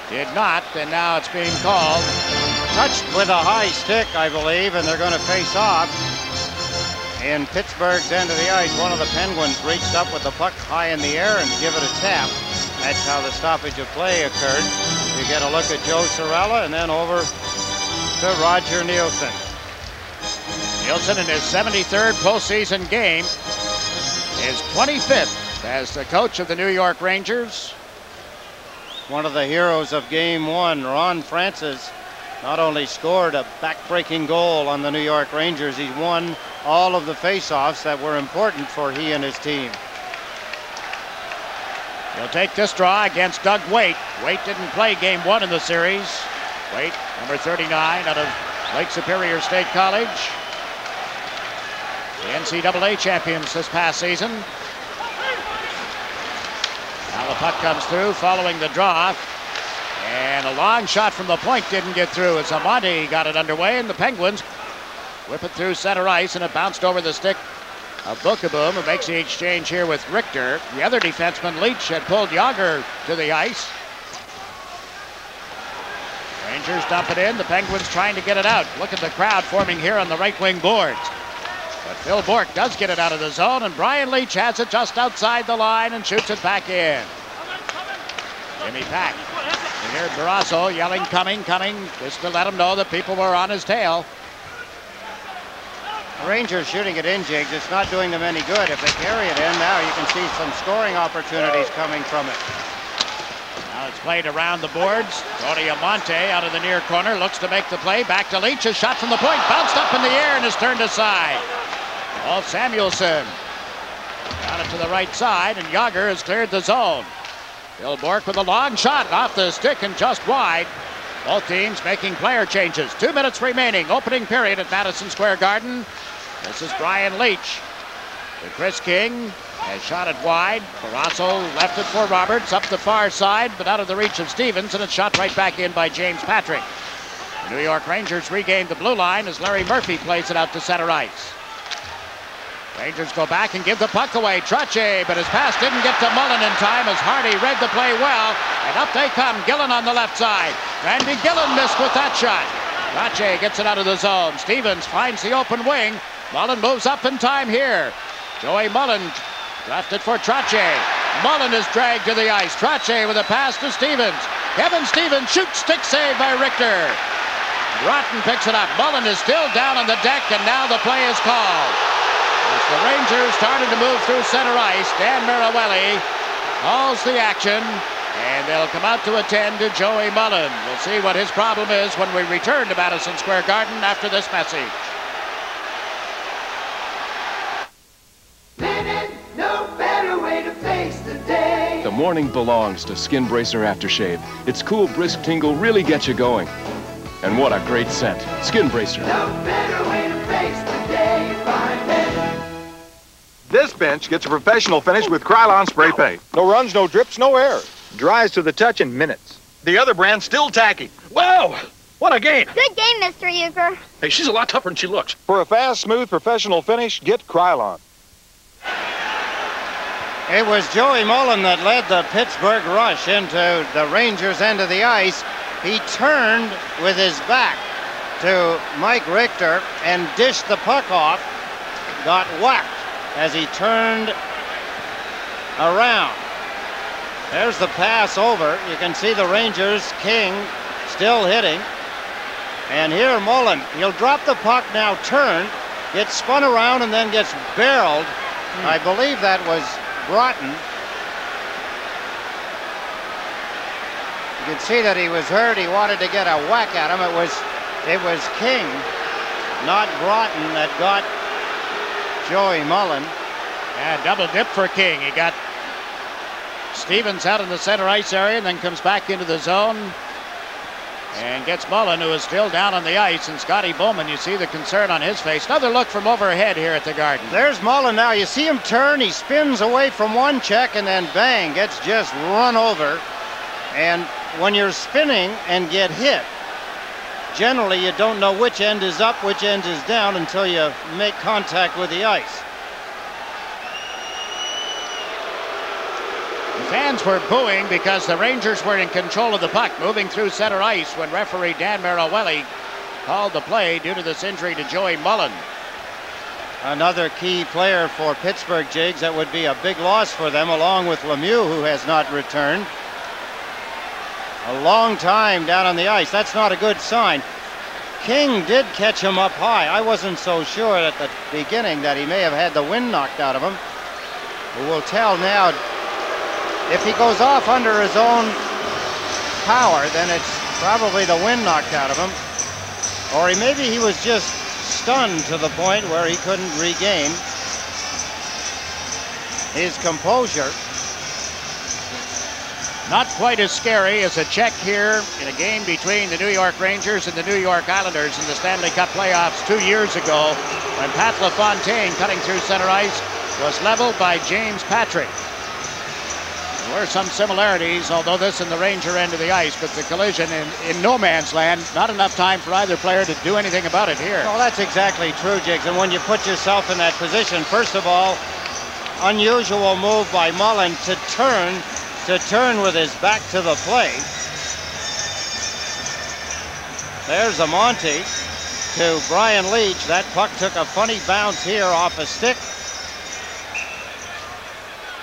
Did not, and now it's being called. Touched with a high stick, I believe, and they're going to face off. In Pittsburgh's end of the ice, one of the Penguins reached up with the puck high in the air and give it a tap. That's how the stoppage of play occurred. You get a look at Joe Sorella and then over to Roger Nielsen. Nielsen in his 73rd postseason game, his 25th as the coach of the New York Rangers. One of the heroes of Game 1, Ron Francis, not only scored a back-breaking goal on the New York Rangers, he won all of the face-offs that were important for he and his team. He'll take this draw against Doug Waite. Waite didn't play Game 1 in the series. Waite, number 39 out of Lake Superior State College. The NCAA champions this past season. Now the puck comes through following the draw. And a long shot from the point didn't get through as Amante got it underway, and the Penguins whip it through center ice, and it bounced over the stick of Bookaboom, who makes the exchange here with Richter. The other defenseman, Leach, had pulled Yager to the ice. Rangers dump it in. The Penguins trying to get it out. Look at the crowd forming here on the right wing boards. But Phil Bourque does get it out of the zone, and Brian Leach has it just outside the line and shoots it back in. Jimmy Pack You heard Barrasso yelling, coming, just to let him know that people were on his tail. The Rangers shooting it in, Jigs. It's not doing them any good. If they carry it in, now you can see some scoring opportunities coming from it. Now it's played around the boards. Tony Amonte out of the near corner looks to make the play. Back to Leach. A shot from the point. Bounced up in the air and is turned aside. Paul Samuelson got it to the right side, and Yager has cleared the zone. Bill Bork with a long shot off the stick and just wide. Both teams making player changes. 2 minutes remaining. Opening period at Madison Square Garden. This is Brian Leach. To Chris King. Has shot it wide. Barrasso left it for Roberts up the far side, but out of the reach of Stevens, and it's shot right back in by James Patrick. The New York Rangers regained the blue line as Larry Murphy plays it out to center ice. Rangers go back and give the puck away. Trottier, but his pass didn't get to Mullen in time as Hardy read the play well, and up they come. Gillen on the left side. Randy Gillen missed with that shot. Trottier gets it out of the zone. Stevens finds the open wing. Mullen moves up in time here. Joey Mullen left it for Trottier. Mullen is dragged to the ice. Trottier with a pass to Stevens. Kevin Stevens shoots, stick save by Richter. Rotten picks it up. Mullen is still down on the deck, and now the play is called. As the Rangers started to move through center ice, Dan Mirabelli calls the action, and they'll come out to attend to Joey Mullen. We'll see what his problem is when we return to Madison Square Garden after this message. The morning belongs to Skin Bracer Aftershave. Its cool, brisk tingle really gets you going. And what a great scent. Skin Bracer. This bench gets a professional finish with Krylon spray paint. No runs, no drips, no air. Dries to the touch in minutes. The other brand's still tacky. Wow! What a game! Good game, Mr. Euchre. Hey, she's a lot tougher than she looks. For a fast, smooth, professional finish, get Krylon. It was Joey Mullen that led the Pittsburgh rush into the Rangers' end of the ice. He turned with his back to Mike Richter and dished the puck off. Got whacked as he turned around. There's the pass over. You can see the Rangers, King still hitting. And here Mullen, he'll drop the puck now, turn, gets spun around and then gets barreled. I believe that was Broughton. You can see that he was hurt. He wanted to get a whack at him. It was King, not Broughton, that got Joey Mullen. Yeah, double dip for King. He got Stevens out in the center ice area and then comes back into the zone and gets Mullen, who is still down on the ice. And Scotty Bowman, you see the concern on his face. Another look from overhead here at the Garden. There's Mullen now. You see him turn. He spins away from one check and then bang, gets just run over. And when you're spinning and get hit, generally you don't know which end is up, which end is down until you make contact with the ice. The fans were booing because the Rangers were in control of the puck, moving through center ice when referee Dan Mirabelli called the play due to this injury to Joey Mullen. Another key player for Pittsburgh, Jigs. That would be a big loss for them, along with Lemieux, who has not returned. A long time down on the ice. That's not a good sign. King did catch him up high. I wasn't so sure at the beginning that he may have had the wind knocked out of him. We will tell now. If he goes off under his own power, then it's probably the wind knocked out of him. Or maybe he was just stunned to the point where he couldn't regain his composure. Not quite as scary as a check here in a game between the New York Rangers and the New York Islanders in the Stanley Cup playoffs 2 years ago, when Pat LaFontaine, cutting through center ice, was leveled by James Patrick. There were some similarities, although this in the Ranger end of the ice, but the collision in no man's land, not enough time for either player to do anything about it here. Well, that's exactly true, Jigs. And when you put yourself in that position, first of all, unusual move by Mullen to turn with his back to the play. There's Amonte to Brian Leach. That puck took a funny bounce here off a stick.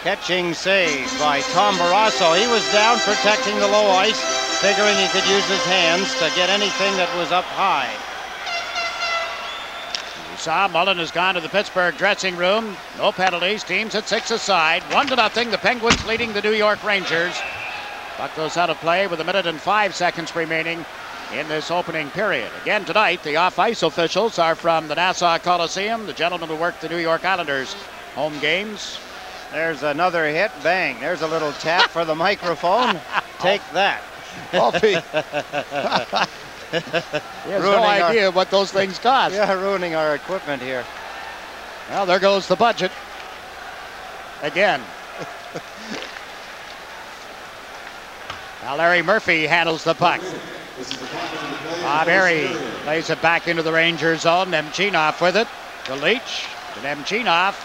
Catching save by Tom Barrasso. He was down protecting the low ice. figuring he could use his hands to get anything that was up high. You saw Mullen has gone to the Pittsburgh dressing room. No penalties. Teams at 6 aside. 1-0. The Penguins leading the New York Rangers. Puck goes out of play with 1 minute and 5 seconds remaining in this opening period. Again tonight, the off-ice officials are from the Nassau Coliseum, the gentlemen who work the New York Islanders home games. There's another hit. Bang. There's a little tap for the microphone. Take that. He has no idea what those things cost. Yeah, ruining our equipment here. Well, there goes the budget. Again. Now Larry Murphy handles the puck. Bob Harry plays it back into the Rangers zone. Nemchinov with it to Leach. To Nemchinov.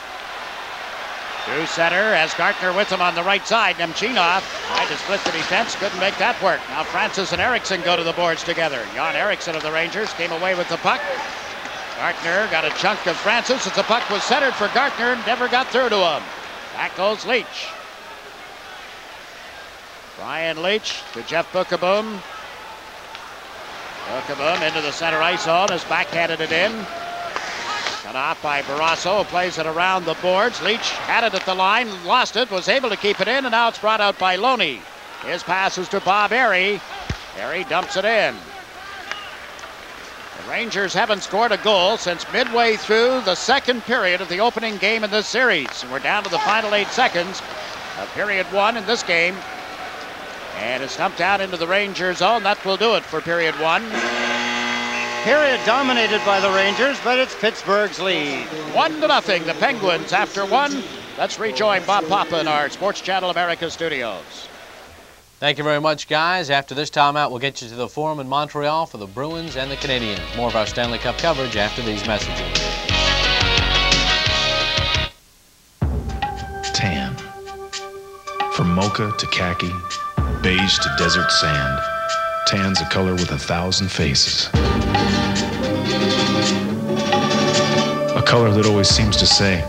To center as Gartner with him on the right side. Nemchinov tried to split the defense. Couldn't make that work. Now Francis and Eriksson go to the boards together. Jan Eriksson of the Rangers came away with the puck. Gartner got a chunk of Francis as the puck was centered for Gartner. Never got through to him. Back goes Leach. Brian Leach to Jeff Bukaboom. Bukaboom into the center ice zone has backhanded it in. Cut off by Barrasso, who plays it around the boards. Leach had it at the line, lost it, was able to keep it in, and now it's brought out by Loney. His pass is to Bob Harry. Harry dumps it in. The Rangers haven't scored a goal since midway through the second period of the opening game in this series. And we're down to the final 8 seconds of period 1 in this game. And it's dumped out into the Rangers zone. That will do it for period 1. Period dominated by the Rangers, but it's Pittsburgh's lead. 1-0. The Penguins after 1. Let's rejoin Bob Papa in our Sports Channel America studios. Thank you very much, guys. After this timeout, we'll get you to the Forum in Montreal for the Bruins and the Canadiens. More of our Stanley Cup coverage after these messages. Tan. From mocha to khaki, beige to desert sand, tan's a color with 1,000 faces. A color that always seems to say,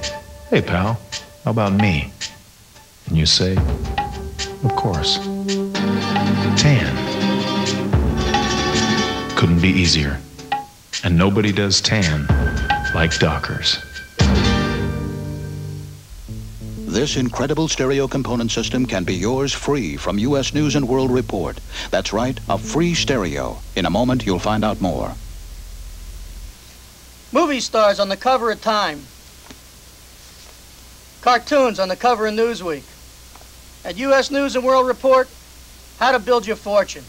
"Hey pal, how about me?" And you say, "Of course." Tan. Couldn't be easier. And nobody does tan like Dockers. This incredible stereo component system can be yours free from U.S. News and World Report. That's right, a free stereo. In a moment, you'll find out more. Movie stars on the cover of Time. Cartoons on the cover of Newsweek. At U.S. News and World Report, how to build your fortune.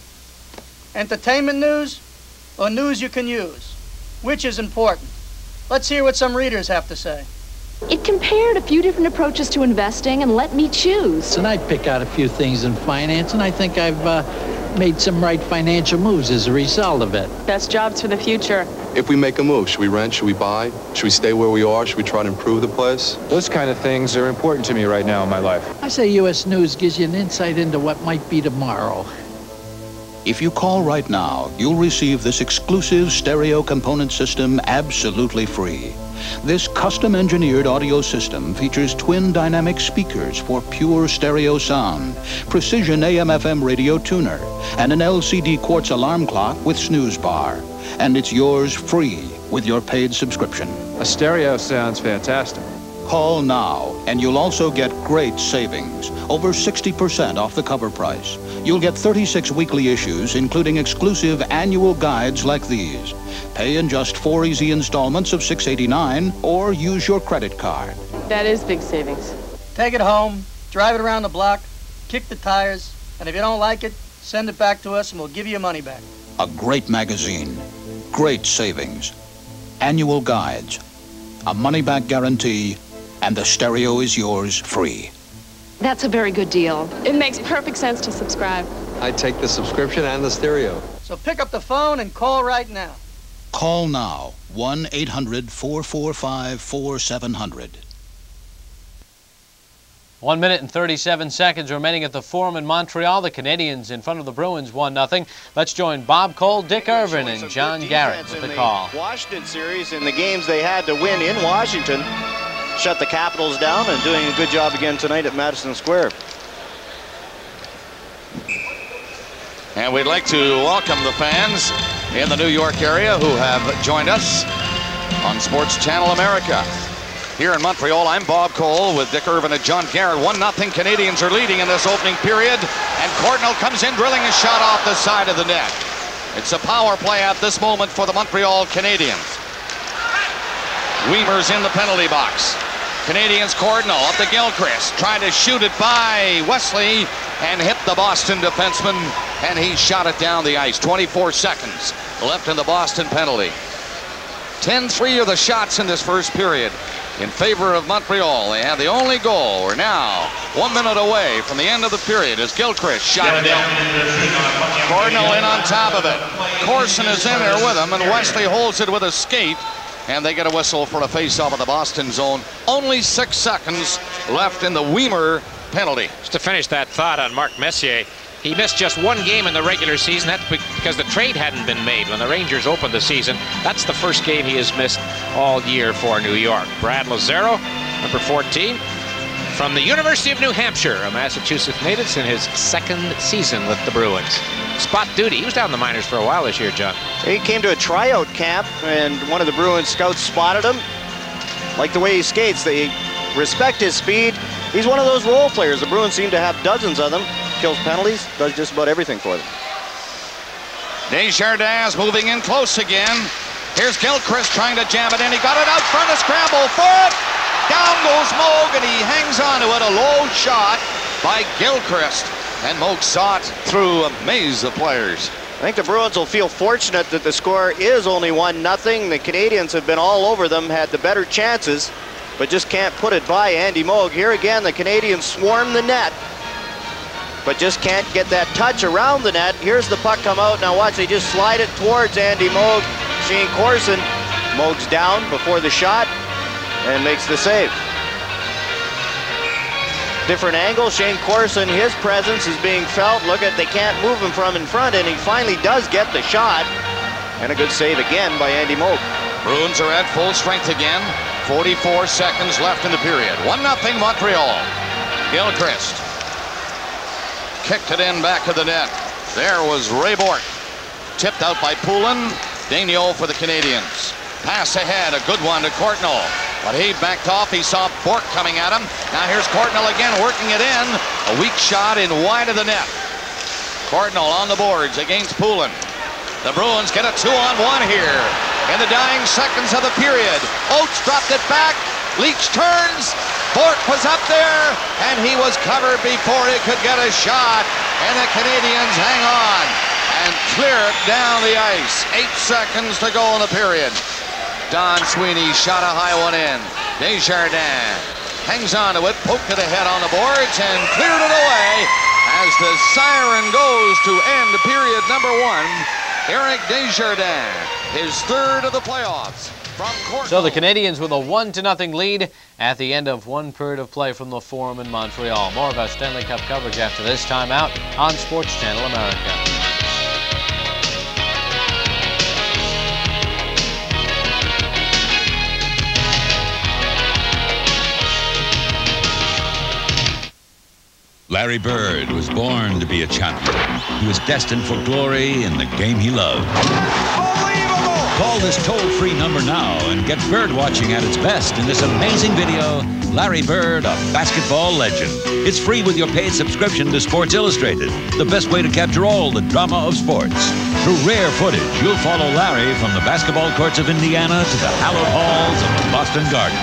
Entertainment news or news you can use? Which is important? Let's hear what some readers have to say. It compared a few different approaches to investing and let me choose. And I pick out a few things in finance, and I think I've made some right financial moves as a result of it. Best jobs for the future. If we make a move, should we rent, should we buy? Should we stay where we are? Should we try to improve the place? Those kind of things are important to me right now in my life. I say U.S. News gives you an insight into what might be tomorrow. If you call right now, you'll receive this exclusive stereo component system absolutely free. This custom-engineered audio system features twin dynamic speakers for pure stereo sound, precision AM/FM radio tuner, and an LCD quartz alarm clock with snooze bar. And it's yours free with your paid subscription. A stereo sounds fantastic. Call now, and you'll also get great savings, over 60% off the cover price. You'll get 36 weekly issues, including exclusive annual guides like these. Pay in just 4 easy installments of $6.89, or use your credit card. That is big savings. Take it home, drive it around the block, kick the tires, and if you don't like it, send it back to us and we'll give you your money back. A great magazine, great savings, annual guides, a money-back guarantee, and the stereo is yours free. That's a very good deal. It makes perfect sense to subscribe. I'd take the subscription and the stereo. So pick up the phone and call right now. Call now, 1-800-445-4700. 1 minute and 37 seconds remaining at the Forum in Montreal. The Canadiens in front of the Bruins 1-0. Let's join Bob Cole, Dick Irvin, and John Garrett with the call. Washington series in the games they had to win in Washington. Shut the Capitals down and doing a good job again tonight at Madison Square. And we'd like to welcome the fans in the New York area who have joined us on Sports Channel America. Here in Montreal, I'm Bob Cole with Dick Irvin and John Garrett. 1-0 Canadians are leading in this opening period. And Courtnall comes in, drilling a shot off the side of the net. It's a power play at this moment for the Montreal Canadiens. Weimer's in the penalty box. Canadians Courtnall up to Gilchrist, trying to shoot it by Wesley and hit the Boston defenseman, and he shot it down the ice. 24 seconds left in the Boston penalty. 10-3 are the shots in this first period in favor of Montreal. They have the only goal. We're now 1 minute away from the end of the period as Gilchrist shot it down. Courtnall in on top of it. Corson is in there with him, and Wesley holds it with a skate. And they get a whistle for a face-off in the Boston zone. Only 6 seconds left in the Weimer penalty. Just to finish that thought on Mark Messier, he missed just 1 game in the regular season. That's because the trade hadn't been made when the Rangers opened the season. That's the first game he has missed all year for New York. Brad Lazaro, number 14, from the University of New Hampshire, a Massachusetts native, in his 2nd season with the Bruins. Spot duty. He was down in the minors for a while this year, John. He came to a tryout camp, and one of the Bruins scouts spotted him. Like the way he skates, they respect his speed. He's one of those role players. The Bruins seem to have dozens of them. Kills penalties, does just about everything for them. Desjardins moving in close again. Here's Gilchrist trying to jam it in. He got it out front, a scramble for it. Down goes Moog, and he hangs on to it. A low shot by Gilchrist. And Moog saw it through a maze of players. I think the Bruins will feel fortunate that the score is only 1-0. The Canadians have been all over them, had the better chances, but just can't put it by Andy Moog. Here again, the Canadians swarm the net, but just can't get that touch around the net. Here's the puck come out. Now watch, they just slide it towards Andy Moog. Shane Corson. Moog's down before the shot and makes the save. Different angle. Shane Corson, his presence is being felt. Look at, they can't move him from in front, and he finally does get the shot. And a good save again by Andy Moog. Bruins are at full strength again. 44 seconds left in the period. 1-0 Montreal. Gilchrist kicked it in back of the net. There was Ray Bourque. Tipped out by Poulin. Daigneault for the Canadians. Pass ahead, a good one to Courtnall. But he backed off. He saw Bourque coming at him. Now here's Courtnall again, working it in. A weak shot in wide of the net. Courtnall on the boards against Poulin. The Bruins get a 2-on-1 here in the dying seconds of the period. Oates dropped it back. Leach turns. Bourque was up there, and he was covered before he could get a shot. And the Canadians hang on and clear it down the ice. 8 seconds to go in the period. Don Sweeney shot a high one in. Desjardins hangs on to it, poked to the head on the boards, and cleared it away as the siren goes to end period number 1. Eric Desjardins, his 3rd of the playoffs. So the Canadians with a 1-0 lead at the end of 1 period of play from the Forum in Montreal. More of our Stanley Cup coverage after this timeout on Sports Channel America. Larry Bird was born to be a champion. He was destined for glory in the game he loved. Call this toll-free number now and get bird watching at its best in this amazing video, Larry Bird, a basketball legend. It's free with your paid subscription to Sports Illustrated, the best way to capture all the drama of sports. Through rare footage, you'll follow Larry from the basketball courts of Indiana to the hallowed halls of the Boston Garden.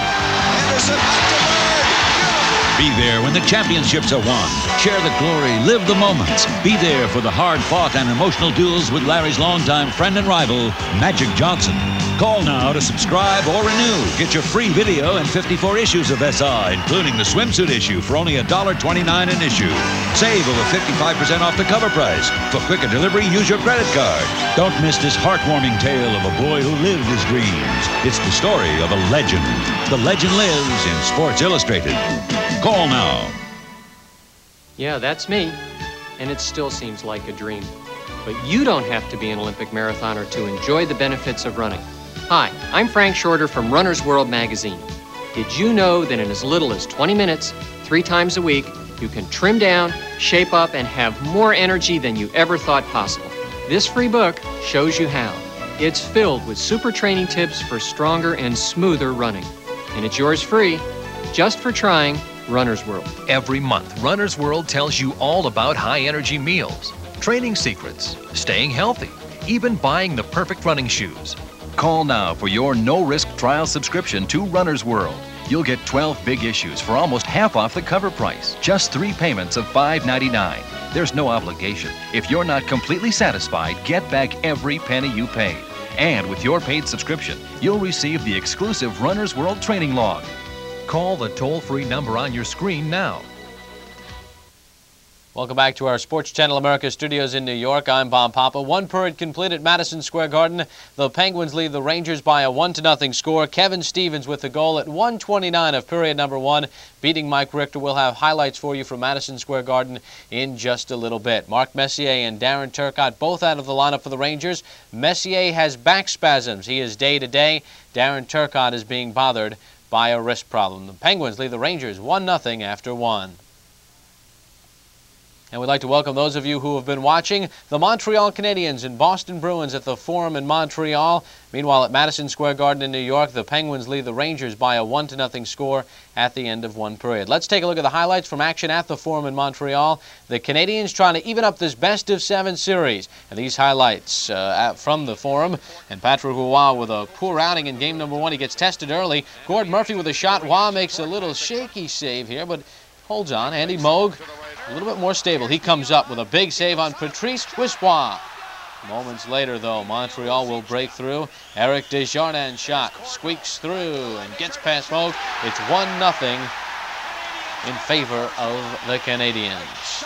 Be there when the championships are won. Share the glory, live the moments. Be there for the hard-fought and emotional duels with Larry's longtime friend and rival, Magic Johnson. Call now to subscribe or renew. Get your free video and 54 issues of SI, including the swimsuit issue for only $1.29 an issue. Save over 55% off the cover price. For quicker delivery, use your credit card. Don't miss this heartwarming tale of a boy who lived his dreams. It's the story of a legend. The legend lives in Sports Illustrated. Call now. Yeah, that's me. And it still seems like a dream. But you don't have to be an Olympic marathoner to enjoy the benefits of running. Hi, I'm Frank Shorter from Runner's World magazine. Did you know that in as little as 20 minutes, 3 times a week, you can trim down, shape up, and have more energy than you ever thought possible. This free book shows you how. It's filled with super training tips for stronger and smoother running. And it's yours free, just for trying Runner's World. Every month, Runner's World tells you all about high-energy meals, training secrets, staying healthy, even buying the perfect running shoes. Call now for your no-risk trial subscription to Runner's World. You'll get 12 big issues for almost half off the cover price. Just 3 payments of $5.99. There's no obligation. If you're not completely satisfied, get back every penny you paid. And with your paid subscription, you'll receive the exclusive Runner's World training log. Call the toll-free number on your screen now. Welcome back to our Sports Channel America studios in New York. I'm Bob Papa. 1 period complete at Madison Square Garden. The Penguins lead the Rangers by a 1-0 score. Kevin Stevens with the goal at 1:29 of period number 1, beating Mike Richter. We'll have highlights for you from Madison Square Garden in just a little bit. Mark Messier and Darren Turcotte both out of the lineup for the Rangers. Messier has back spasms. He is day-to-day. Darren Turcotte is being bothered by a wrist problem. The Penguins lead the Rangers 1-0 after 1. And we'd like to welcome those of you who have been watching the Montreal Canadiens and Boston Bruins at the Forum in Montreal. Meanwhile, at Madison Square Garden in New York, the Penguins lead the Rangers by a 1-0 score at the end of 1 period. Let's take a look at the highlights from action at the Forum in Montreal. The Canadiens trying to even up this best-of-7 series. And these highlights from the Forum. And Patrick Roy with a poor outing in game number 1. He gets tested early. Gord Murphy with a shot. Roy makes a little shaky save here, but holds on. Andy Moog a little bit more stable. He comes up with a big save on Patrice Brisebois. Moments later, though, Montreal will break through. Eric Desjardins' shot squeaks through and gets past Moog. It's 1-0 in favor of the Canadiens.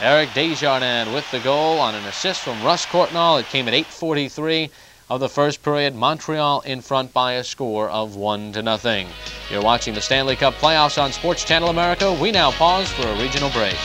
Eric Desjardins with the goal on an assist from Russ Courtnall. It came at 8:43 of the first period. Montreal in front by a score of 1-0. You're watching the Stanley Cup playoffs on Sports Channel America. We now pause for a regional break.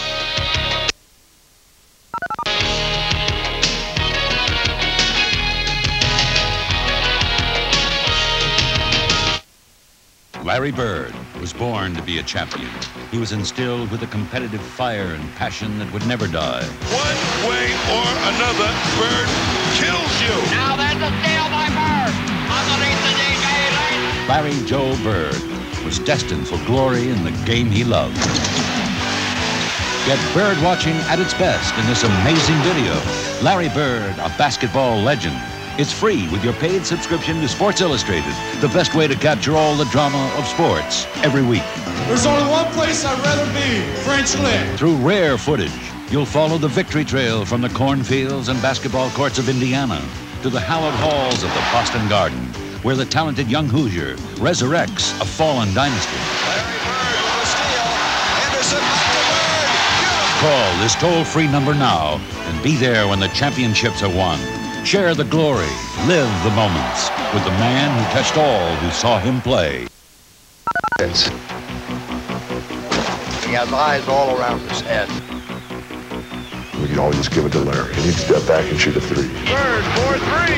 Larry Bird was born to be a champion. He was instilled with a competitive fire and passion that would never die. One way or another, Bird kills you. Now there's a steal by Bird. Underneath the DJ line. Larry Joe Bird was destined for glory in the game he loved. Get Bird watching at its best in this amazing video. Larry Bird, a basketball legend. It's free with your paid subscription to Sports Illustrated, the best way to capture all the drama of sports every week. There's only one place I'd rather be, French Lick. Through rare footage, you'll follow the victory trail from the cornfields and basketball courts of Indiana to the hallowed halls of the Boston Garden, where the talented young Hoosier resurrects a fallen dynasty. Call this toll-free number now and be there when the championships are won. Share the glory, live the moments with the man who touched all who saw him play. He has eyes all around his head. We can always just give it to Larry. He needs to step back and shoot a 3. Bird for 3.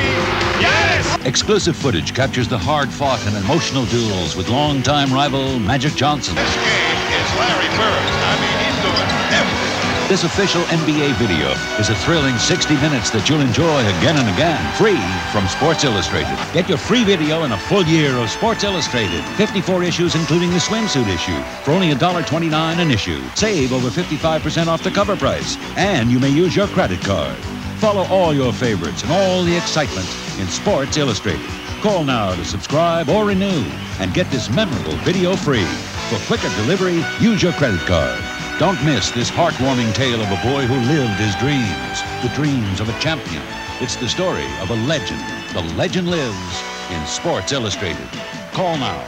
Yes! Exclusive footage captures the hard-fought and emotional duels with longtime rival Magic Johnson. This game is Larry Bird. I mean, he's doing everything. This official NBA video is a thrilling 60 minutes that you'll enjoy again and again, free from Sports Illustrated. Get your free video and a full year of Sports Illustrated. 54 issues, including the swimsuit issue, for only $1.29 an issue. Save over 55% off the cover price, and you may use your credit card. Follow all your favorites and all the excitement in Sports Illustrated. Call now to subscribe or renew and get this memorable video free. For quicker delivery, use your credit card. Don't miss this heartwarming tale of a boy who lived his dreams, the dreams of a champion. It's the story of a legend. The legend lives in Sports Illustrated. Call now.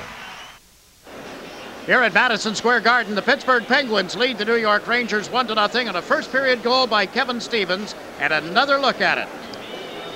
Here at Madison Square Garden, the Pittsburgh Penguins lead the New York Rangers 1-0 on a first-period goal by Kevin Stevens. And another look at it.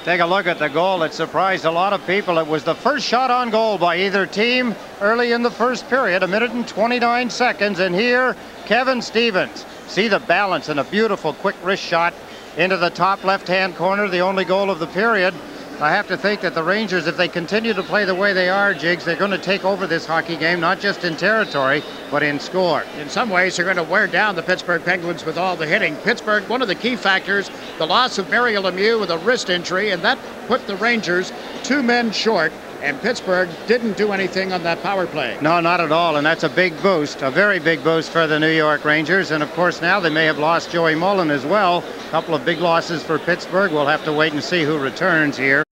Take a look at the goal. It surprised a lot of people. It was the first shot on goal by either team early in the first period, 1 minute and 29 seconds. And here, Kevin Stevens. See the balance and a beautiful quick wrist shot into the top left-hand corner, the only goal of the period. I have to think that the Rangers, if they continue to play the way they are, Jiggs, they're going to take over this hockey game, not just in territory, but in score. In some ways, they're going to wear down the Pittsburgh Penguins with all the hitting. Pittsburgh, one of the key factors, the loss of Mario Lemieux with a wrist injury, and that put the Rangers 2 men short, and Pittsburgh didn't do anything on that power play. No, not at all, and that's a big boost, a very big boost for the New York Rangers. And of course now they may have lost Joey Mullen as well. A couple of big losses for Pittsburgh. We'll have to wait and see who returns here.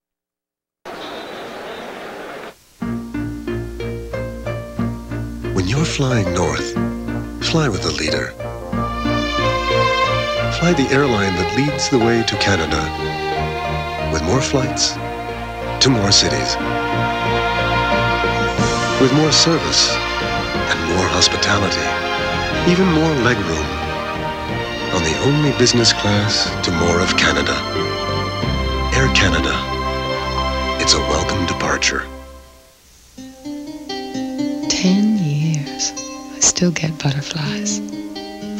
When you're flying north, fly with a leader. Fly the airline that leads the way to Canada, with more flights to more cities, with more service and more hospitality, even more legroom, on the only business class to more of Canada. Air Canada. It's a welcome departure. 10 years. I still get butterflies.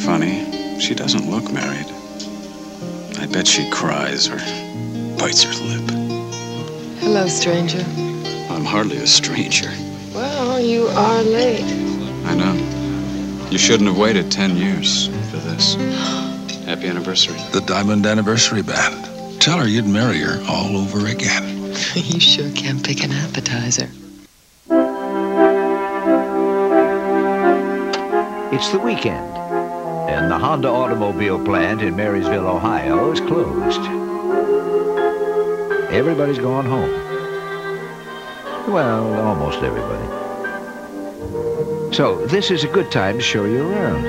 Funny, she doesn't look married. I bet she cries or bites her lip. Hello, stranger. I'm hardly a stranger. Well, you are late. I know. You shouldn't have waited 10 years for this. Happy anniversary. The Diamond Anniversary Band. Tell her you'd marry her all over again. You sure can pick an appetizer. It's the weekend, and the Honda automobile plant in Marysville, Ohio is closed. Everybody's gone home. Well, almost everybody. So this is a good time to show you around.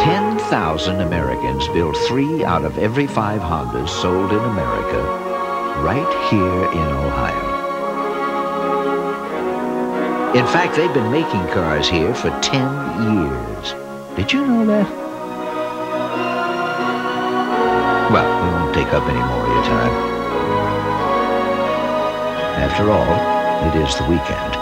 10,000 Americans build 3 out of every 5 Hondas sold in America right here in Ohio. In fact, they've been making cars here for 10 years. Did you know that? Well, we won't take up any more of your time. After all, it is the weekend.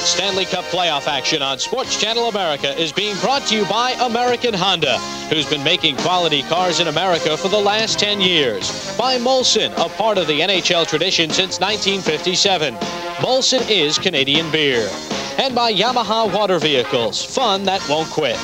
Stanley Cup playoff action on Sports Channel America is being brought to you by American Honda, who's been making quality cars in America for the last 10 years. By Molson, a part of the NHL tradition since 1957. Molson is Canadian beer. And by Yamaha Water Vehicles, fun that won't quit.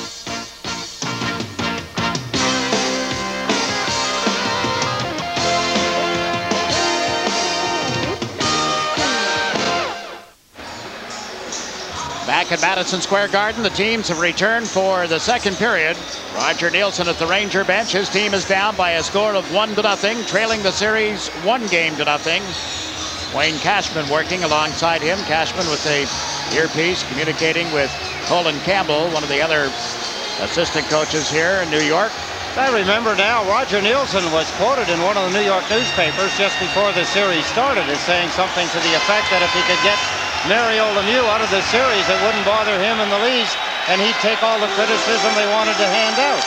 Back at Madison Square Garden, the teams have returned for the second period. Roger Nielsen at the Ranger bench. His team is down by a score of 1-0, trailing the series 1-0. Wayne Cashman working alongside him. Cashman with the earpiece communicating with Colin Campbell, one of the other assistant coaches here in New York. I remember now, Roger Nielsen was quoted in one of the New York newspapers just before the series started as saying something to the effect that if he could get Mario Lemieux out of the series, it wouldn't bother him in the least, and he'd take all the criticism they wanted to hand out.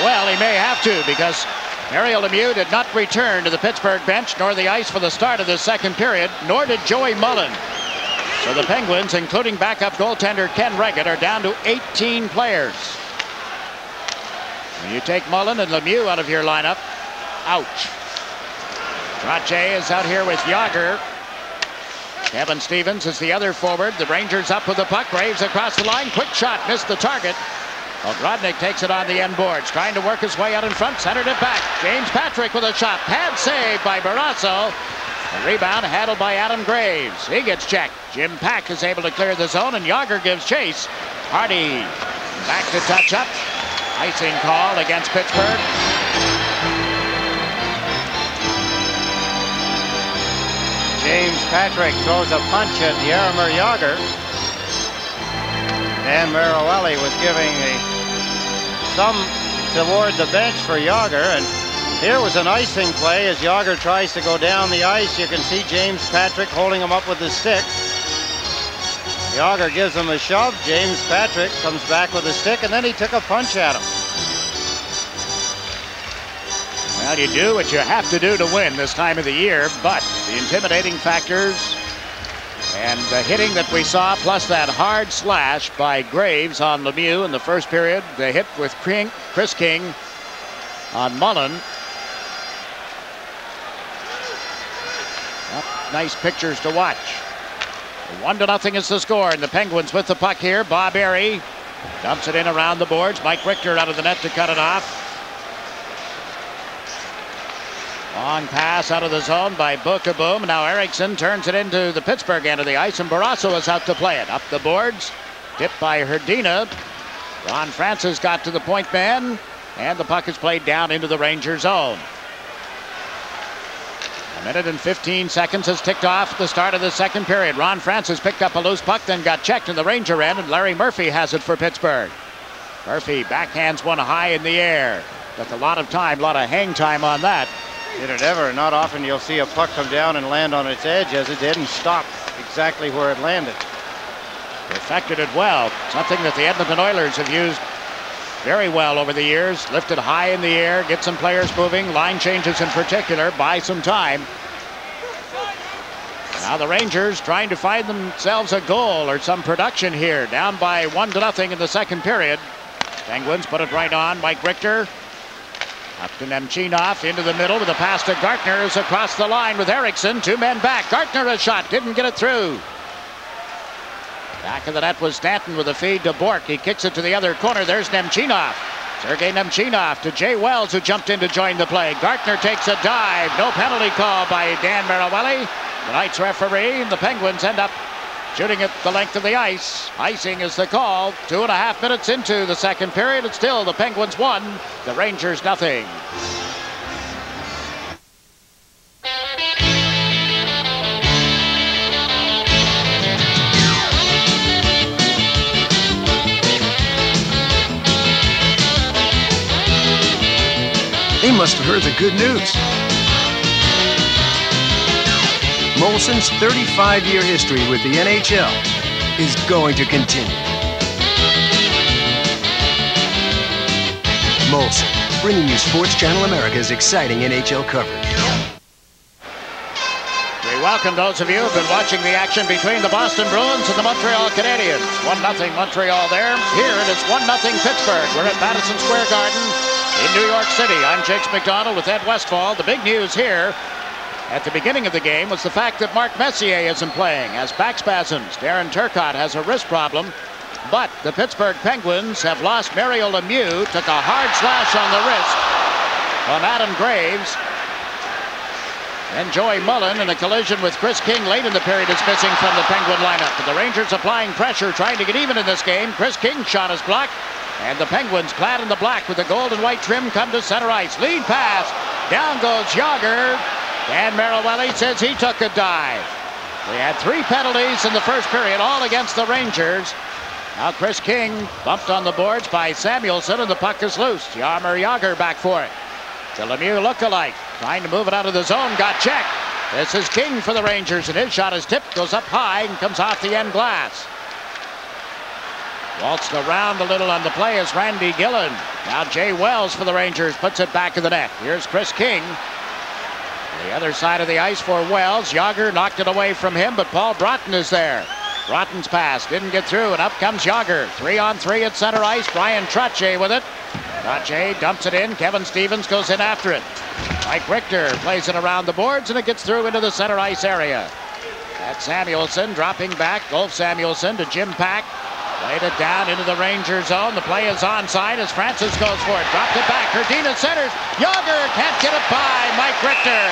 Well, he may have to, because Mario Lemieux did not return to the Pittsburgh bench nor the ice for the start of the second period, nor did Joey Mullen. So the Penguins, including backup goaltender Ken Reggett, are down to 18 players. When you take Mullen and Lemieux out of your lineup, ouch. Trache is out here with Yager. Kevin Stevens is the other forward. The Rangers up with the puck. Graves across the line. Quick shot. Missed the target. Grodnik takes it on the end boards. Trying to work his way out in front. Centered it back. James Patrick with a shot. Pad save by Barrasso. The rebound handled by Adam Graves. He gets checked. Jim Pack is able to clear the zone, and Yager gives chase. Hardy back to touch up. Icing call against Pittsburgh. James Patrick throws a punch at Jaromir Jagr. Dan Maroelli was giving a thumb toward the bench for Jagr, and here was an icing play as Jagr tries to go down the ice. You can see James Patrick holding him up with the stick. Jagr gives him a shove. James Patrick comes back with a stick, and then he took a punch at him. Well, you do what you have to do to win this time of the year, but the intimidating factors and the hitting that we saw, plus that hard slash by Graves on Lemieux in the first period, the hit with Chris King on Mullen. Nice pictures to watch. 1-0 is the score, and the Penguins with the puck here. Bob Airey dumps it in around the boards. Mike Richter out of the net to cut it off. Long pass out of the zone by Boom. Now Eriksson turns it into the Pittsburgh end of the ice, and Barrasso is out to play it. Up the boards, tipped by Hrdina. Ron Francis got to the point man, and the puck is played down into the Ranger zone. 1 minute and 15 seconds has ticked off at the start of the second period. Ron Francis picked up a loose puck, then got checked in the Ranger end, and Larry Murphy has it for Pittsburgh. Murphy backhands one high in the air. Took a lot of time, a lot of hang time on that. Did it ever? Not often you'll see a puck come down and land on its edge as it did and stop exactly where it landed. Perfected it well. Something that the Edmonton Oilers have used very well over the years. Lifted high in the air, get some players moving, line changes in particular, buy some time. Now the Rangers trying to find themselves a goal or some production here. Down by 1-0 in the second period. Penguins put it right on. Mike Richter up to Nemchinov into the middle with a pass to Gartner, is across the line with Eriksson. 2 men back. Gartner a shot, didn't get it through. Back of the net was Stanton with a feed to Bork. He kicks it to the other corner. There's Nemchinov. Sergei Nemchinov to Jay Wells, who jumped in to join the play. Gartner takes a dive. No penalty call by Dan Marawali, tonight's referee. The Penguins end up shooting at the length of the ice. Icing is the call. 2.5 minutes into the second period. It's still the Penguins 1, the Rangers nothing. They must have heard the good news. Molson's 35-year history with the NHL is going to continue. Molson, bringing you Sports Channel America's exciting NHL coverage. We welcome those of you who have been watching the action between the Boston Bruins and the Montreal Canadiens. 1-0 Montreal there. Here it is 1-0 Pittsburgh. We're at Madison Square Garden in New York City. I'm Jakes McDonald with Ed Westfall. The big news here at the beginning of the game was the fact that Mark Messier isn't playing, has back spasms. Darren Turcotte has a wrist problem, but the Pittsburgh Penguins have lost Mario Lemieux, took a hard slash on the wrist on Adam Graves. And Joey Mullen in a collision with Chris King late in the period is missing from the Penguin lineup. But the Rangers applying pressure, trying to get even in this game. Chris King's shot is blocked, and the Penguins, clad in the black with the gold and white trim, come to center ice. Lead pass, down goes Jagr. Dan Marawali says he took a dive. We had 3 penalties in the first period, all against the Rangers. Now Chris King bumped on the boards by Samuelsson, and the puck is loose. Jaromir Jagr back for it. The Lemieux look-alike, trying to move it out of the zone, got checked. This is King for the Rangers, and his shot is tipped, goes up high, and comes off the end glass. Waltzed around a little on the play is Randy Gillen. Now Jay Wells for the Rangers puts it back in the net. Here's Chris King. The other side of the ice for Wells. Jagr knocked it away from him, but Paul Broughton is there. Broughton's pass didn't get through, and up comes Jagr. 3-on-3 at center ice. Brian Trottier with it. Trottier dumps it in. Kevin Stevens goes in after it. Mike Richter plays it around the boards, and it gets through into the center ice area. That's Samuelsson dropping back. Ulf Samuelsson to Jim Pack. Played it down into the Ranger zone. The play is onside as Francis goes for it. Dropped it back. Hrdina centers. Jagr can't get it by Mike Richter.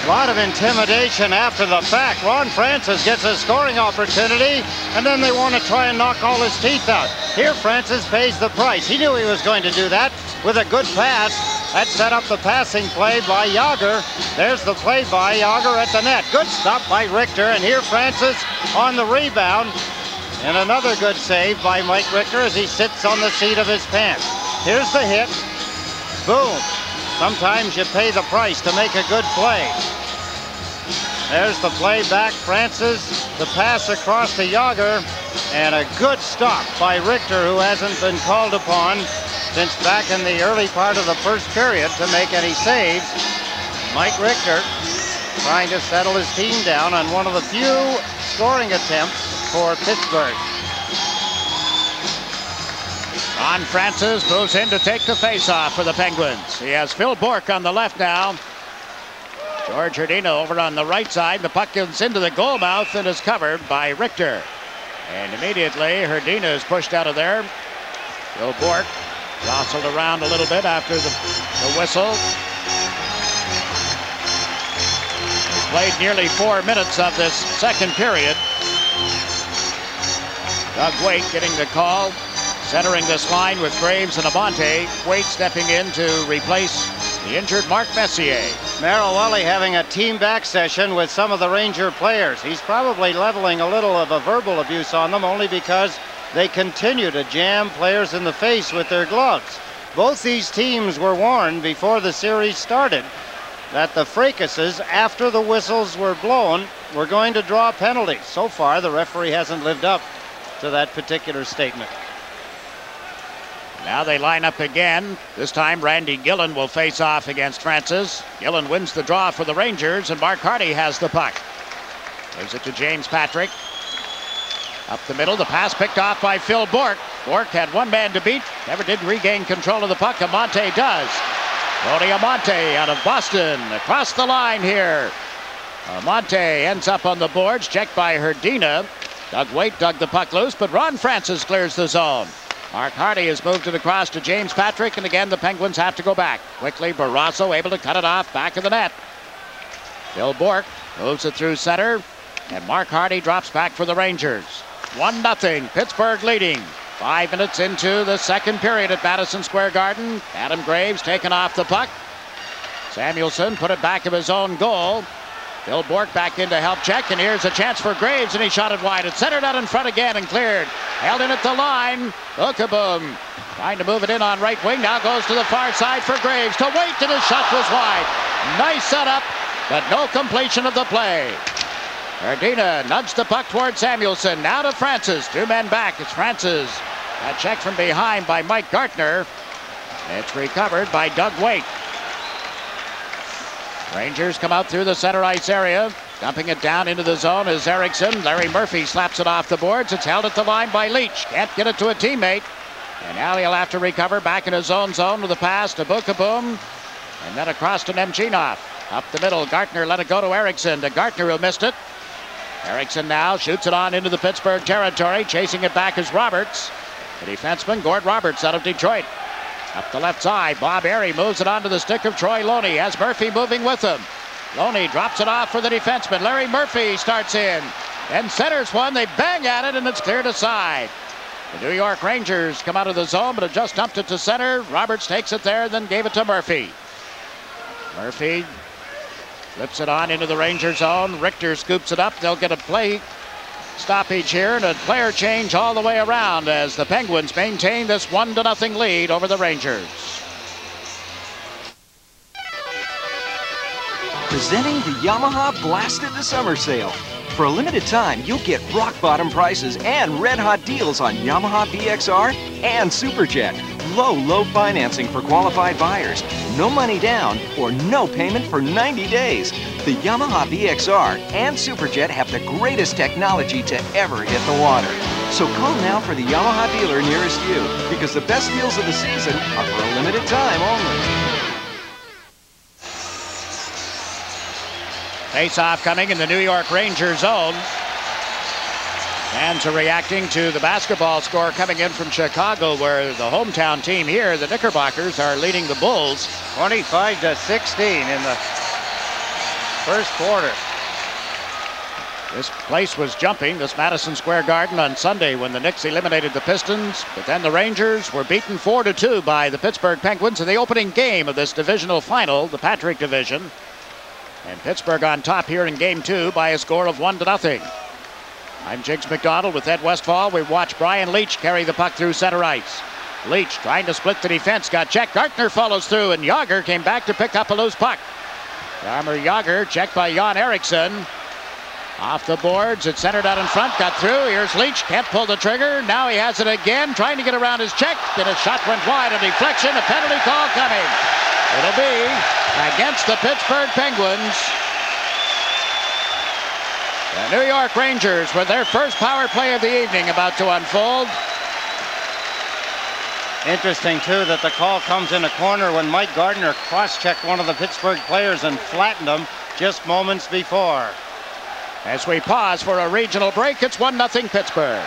A lot of intimidation after the fact. Ron Francis gets a scoring opportunity, and then they want to try and knock all his teeth out. Here Francis pays the price. He knew he was going to do that with a good pass. That set up the passing play by Jagr. There's the play by Jagr at the net. Good stop by Richter, and here Francis on the rebound. And another good save by Mike Richter as he sits on the seat of his pants. Here's the hit. Boom. Sometimes you pay the price to make a good play. There's the play back. Francis, the pass across to Yager, and a good stop by Richter, who hasn't been called upon since back in the early part of the first period to make any saves. Mike Richter trying to settle his team down on one of the few scoring attempts for Pittsburgh. Ron Francis moves in to take the face-off for the Penguins. He has Phil Bourque on the left now. George Hrdina over on the right side. The puck gets into the goal mouth and is covered by Richter. And immediately Hrdina is pushed out of there. Phil Bourque jostled around a little bit after the whistle. He's played nearly 4 minutes of this second period. Doug Weight getting the call, centering this line with Graves and Amonte. Weight stepping in to replace the injured Mark Messier. Merrill Wally having a team back session with some of the Ranger players. He's probably leveling a little of a verbal abuse on them only because they continue to jam players in the face with their gloves. Both these teams were warned before the series started that the fracases, after the whistles were blown, were going to draw penalties. So far, the referee hasn't lived up to that particular statement. Now they line up again. This time Randy Gillen will face off against Francis. Gillen wins the draw for the Rangers, and Mark Hardy has the puck. Gives it to James Patrick. Up the middle, the pass picked off by Phil Bourque. Bourque had one man to beat, never did regain control of the puck. Amonte does. Tony Amonte out of Boston, across the line here. Amonte ends up on the boards, checked by Hrdina. Doug Weight dug the puck loose, but Ron Francis clears the zone. Mark Hardy has moved it across to James Patrick, and again the Penguins have to go back. Quickly, Barrasso able to cut it off, back of the net. Phil Bourque moves it through center, and Mark Hardy drops back for the Rangers. 1-0, Pittsburgh leading. 5 minutes into the second period at Madison Square Garden. Adam Graves taken off the puck. Samuelson put it back of his own goal. Phil Bourque back in to help check, and here's a chance for Graves, and he shot it wide. It's centered out in front again and cleared. Held in at the line. Okaboom trying to move it in on right wing. Now goes to the far side for Graves to Weight, and his shot was wide. Nice setup, but no completion of the play. Hrdina nudged the puck toward Samuelson. Now to Francis. 2 men back. It's Francis. A check from behind by Mike Gartner. It's recovered by Doug Weight. Rangers come out through the center ice area. Dumping it down into the zone is Eriksson. Larry Murphy slaps it off the boards. It's held at the line by Leach. Can't get it to a teammate. And now he'll have to recover back in his own zone with a pass to Bukaboom. And then across to Nemchinov. Up the middle, Gartner let it go to Eriksson. To Gartner, who missed it. Eriksson now shoots it on into the Pittsburgh territory. Chasing it back is Roberts. The defenseman, Gord Roberts out of Detroit. Up the left side, Bob Airey moves it onto the stick of Troy Loney. Has Murphy moving with him. Loney drops it off for the defenseman. Larry Murphy starts in. And centers one. They bang at it, and it's cleared aside. The New York Rangers come out of the zone, but have just dumped it to center. Roberts takes it there, then gave it to Murphy. Murphy flips it on into the Ranger zone. Richter scoops it up. They'll get a play stoppage here and a player change all the way around as the Penguins maintain this 1-0 lead over the Rangers. Presenting the Yamaha Blast It to Summer Sale. For a limited time, you'll get rock-bottom prices and red-hot deals on Yamaha BXR and Superjet. Low financing for qualified buyers. No money down or no payment for 90 days. The Yamaha BXR and Superjet have the greatest technology to ever hit the water. So call now for the Yamaha dealer nearest you, because the best deals of the season are for a limited time only. Face-off coming in the New York Rangers zone. Fans are reacting to the basketball score coming in from Chicago, where the hometown team here, the Knickerbockers, are leading the Bulls 25-16 in the first quarter. This place was jumping, this Madison Square Garden, on Sunday when the Knicks eliminated the Pistons, but then the Rangers were beaten 4-2 by the Pittsburgh Penguins in the opening game of this divisional final, the Patrick Division. And Pittsburgh on top here in Game 2 by a score of 1-0. I'm Jiggs McDonald with Ed Westfall. We watch Brian Leach carry the puck through center ice. Leach trying to split the defense, got checked. Gartner follows through, and Yager came back to pick up a loose puck. Jaromir Jagr checked by Jan Eriksson. Off the boards, it's centered out in front, got through. Here's Leach, can't pull the trigger. Now he has it again, trying to get around his check. And his shot went wide, a deflection, a penalty call coming. It'll be against the Pittsburgh Penguins. The New York Rangers with their first power play of the evening about to unfold. Interesting, too, that the call comes in a corner when Mike Gardner cross-checked one of the Pittsburgh players and flattened him just moments before. As we pause for a regional break, it's 1-0 Pittsburgh.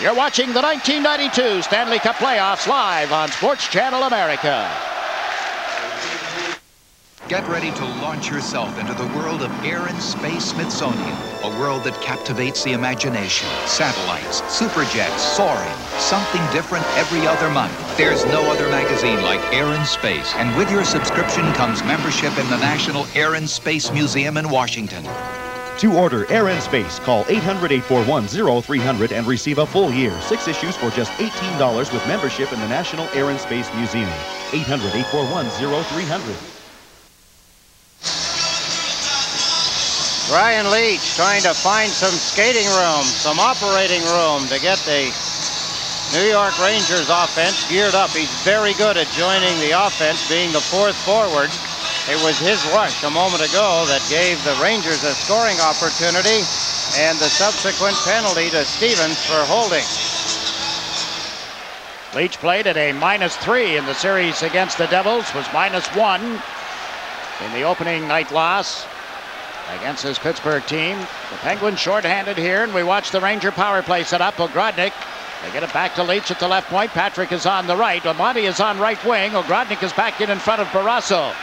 You're watching the 1992 Stanley Cup Playoffs live on Sports Channel America. Get ready to launch yourself into the world of Air and Space Smithsonian, a world that captivates the imagination. Satellites, superjets, soaring, something different every other month. There's no other magazine like Air and Space, and with your subscription comes membership in the National Air and Space Museum in Washington. To order Air and Space, call 800-841-0300 and receive a full year. 6 issues for just $18 with membership in the National Air and Space Museum. 800-841-0300. Brian Leach trying to find some skating room, some operating room to get the New York Rangers offense geared up. He's very good at joining the offense, being the fourth forward. It was his rush a moment ago that gave the Rangers a scoring opportunity and the subsequent penalty to Stevens for holding. Leach played at a -3 in the series against the Devils, was -1 in the opening night loss against this Pittsburgh team. The Penguins shorthanded here, and we watch the Ranger power play set up. Ogrodnik, they get it back to Leach at the left point. Patrick is on the right. Amonte is on right wing. Ogrodnik is back in front of Barrasso.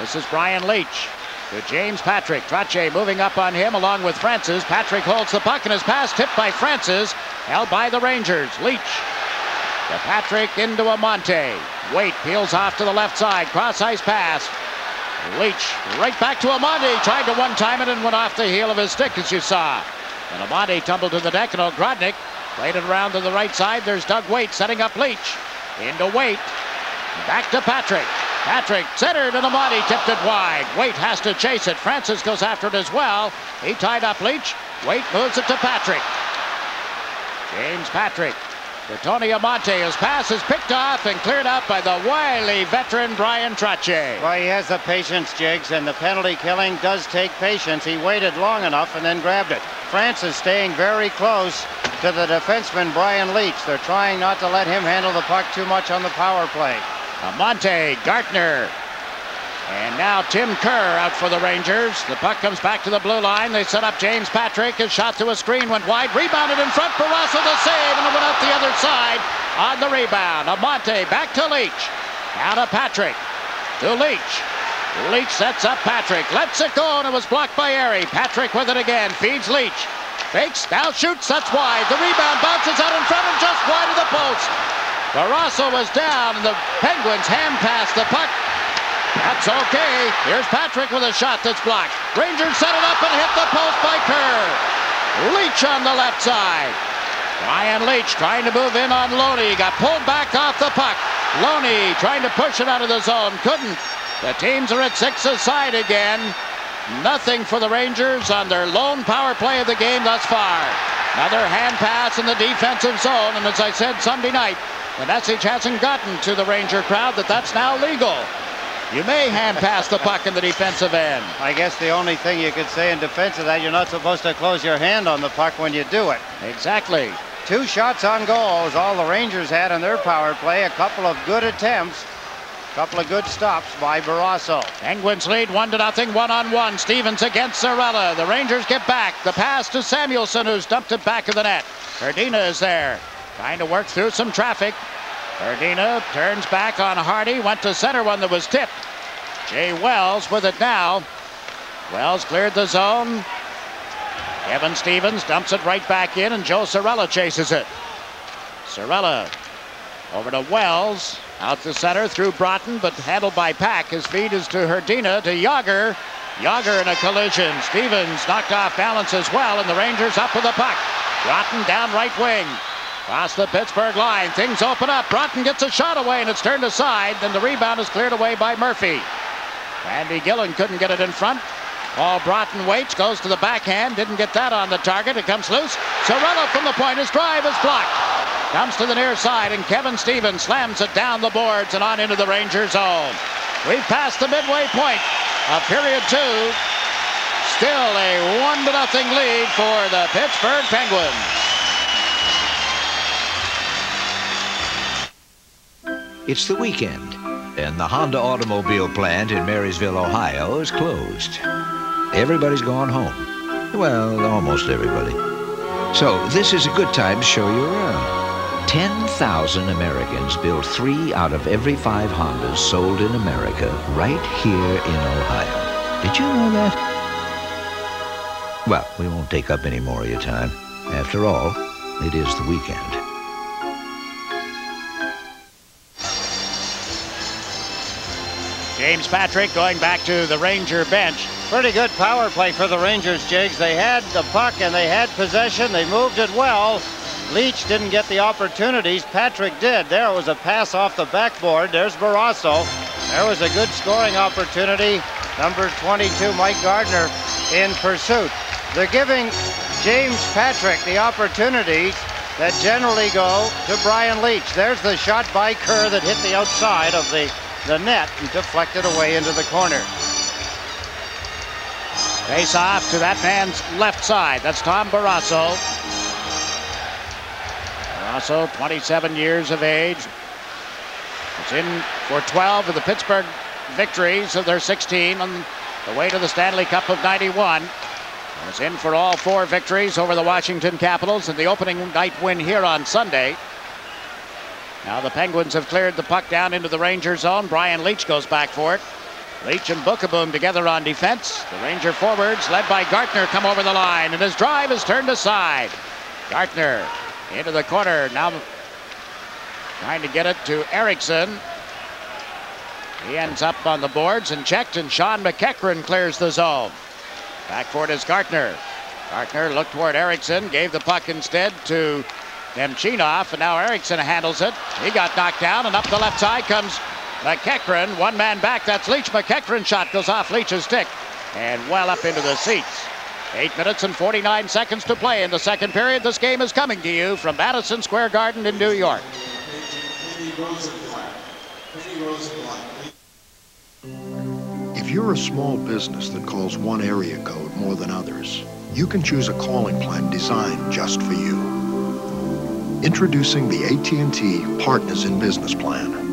This is Brian Leach to James Patrick. Trottier moving up on him along with Francis. Patrick holds the puck, and his pass tipped by Francis, held by the Rangers. Leach to Patrick into Amonte. Waite peels off to the left side. Cross-ice pass. Leach right back to Amonte. Tried to one-time it and went off the heel of his stick, as you saw. And Amonte tumbled to the deck, and Ogrodnik played it around to the right side. There's Doug Waite setting up Leach. Into Waite. Back to Patrick. Patrick centered, and Amonte tipped it wide. Waite has to chase it. Francis goes after it as well. He tied up Leach. Waite moves it to Patrick. James Patrick. To Tony Amonte. His pass is picked off and cleared up by the wily veteran Bryan Trottier. Well, he has the patience, Jiggs, and the penalty killing does take patience. He waited long enough and then grabbed it. Francis staying very close to the defenseman Brian Leach. They're trying not to let him handle the puck too much on the power play. Amonte, Gartner, and now Tim Kerr out for the Rangers. The puck comes back to the blue line. They set up James Patrick. His shot to a screen went wide. Rebounded in front. Barrasso the save, and it went out the other side on the rebound. Amonte back to Leach. Now to Patrick. To Leach. Leach sets up Patrick. Lets it go, and it was blocked by Erie. Patrick with it again. Feeds Leach. Fakes. Now shoots. That's wide. The rebound bounces out in front and just wide of the post. Barrasso was down, and the Penguins hand passed the puck. That's okay. Here's Patrick with a shot that's blocked. Rangers set it up and hit the post by Kerr. Leach on the left side. Brian Leach trying to move in on Loney. Got pulled back off the puck. Loney trying to push it out of the zone. Couldn't. The teams are at 6 aside again. Nothing for the Rangers on their lone power play of the game thus far. Another hand pass in the defensive zone. And as I said Sunday night, the message hasn't gotten to the Ranger crowd that that's now legal. You may hand pass the puck in the defensive end. I guess the only thing you could say in defense of that, you're not supposed to close your hand on the puck when you do it. Exactly. 2 shots on goal is all the Rangers had in their power play. A couple of good attempts. A couple of good stops by Barrasso. Penguins lead 1-0, 1-on-1. Stevens against Zarella. The Rangers get back. The pass to Samuelson, who's dumped it back of the net. Herdina is there, trying to work through some traffic. Herdina turns back on Hardy. Went to center, one that was tipped. Jay Wells with it now. Wells cleared the zone. Kevin Stevens dumps it right back in, and Joe Cirella chases it. Cirella over to Wells. Out the center through Broughton, but handled by Pack. His feed is to Herdina, to Yager. Yager in a collision. Stevens knocked off balance as well, and the Rangers up with the puck. Broughton down right wing. Across the Pittsburgh line. Things open up. Broughton gets a shot away, and it's turned aside. Then the rebound is cleared away by Murphy. Randy Gillen couldn't get it in front. Paul Broughton waits, goes to the backhand, didn't get that on the target. It comes loose. Cirella from the point. His drive is blocked. Comes to the near side, and Kevin Stevens slams it down the boards and on into the Ranger zone. We've passed the midway point of period 2. Still a 1-0 lead for the Pittsburgh Penguins. It's the weekend, and the Honda automobile plant in Marysville, Ohio is closed. Everybody's gone home. Well, almost everybody. So this is a good time to show you around. 10,000 Americans build 3 out of every 5 Hondas sold in America right here in Ohio. Did you know that? Well, we won't take up any more of your time. After all, it is the weekend. James Patrick going back to the Ranger bench. Pretty good power play for the Rangers, Jigs. They had the puck and they had possession. They moved it well. Leach didn't get the opportunities. Patrick did. There was a pass off the backboard. There's Barrasso. There was a good scoring opportunity. Number 22, Mike Gardner, in pursuit. They're giving James Patrick the opportunities that generally go to Brian Leach. There's the shot by Kerr that hit the outside of the net and deflected away into the corner. Face off to that man's left side. That's Tom Barrasso. Barrasso, 27 years of age. It's in for 12 of the Pittsburgh victories of their 16 on the way to the Stanley Cup of 91. Was in for all 4 victories over the Washington Capitals in the opening night win here on Sunday. Now the Penguins have cleared the puck down into the Ranger zone. Brian Leach goes back for it. Leach and Bookeboom together on defense. The Ranger forwards, led by Gartner, come over the line, and his drive is turned aside. Gartner into the corner, now trying to get it to Eriksson. He ends up on the boards and checked, and Sean McEachran clears the zone. Back for it is Gartner. Gartner looked toward Eriksson, gave the puck instead to Nemchinov, and now Eriksson handles it. He got knocked down, and up the left side comes McEachran. One man back, that's Leach. McEachran's shot goes off Leach's stick and well up into the seats. 8 minutes and 49 seconds to play in the second period. This game is coming to you from Madison Square Garden in New York. If you're a small business that calls one area code more than others, you can choose a calling plan designed just for you. Introducing the AT&T Partners in Business Plan.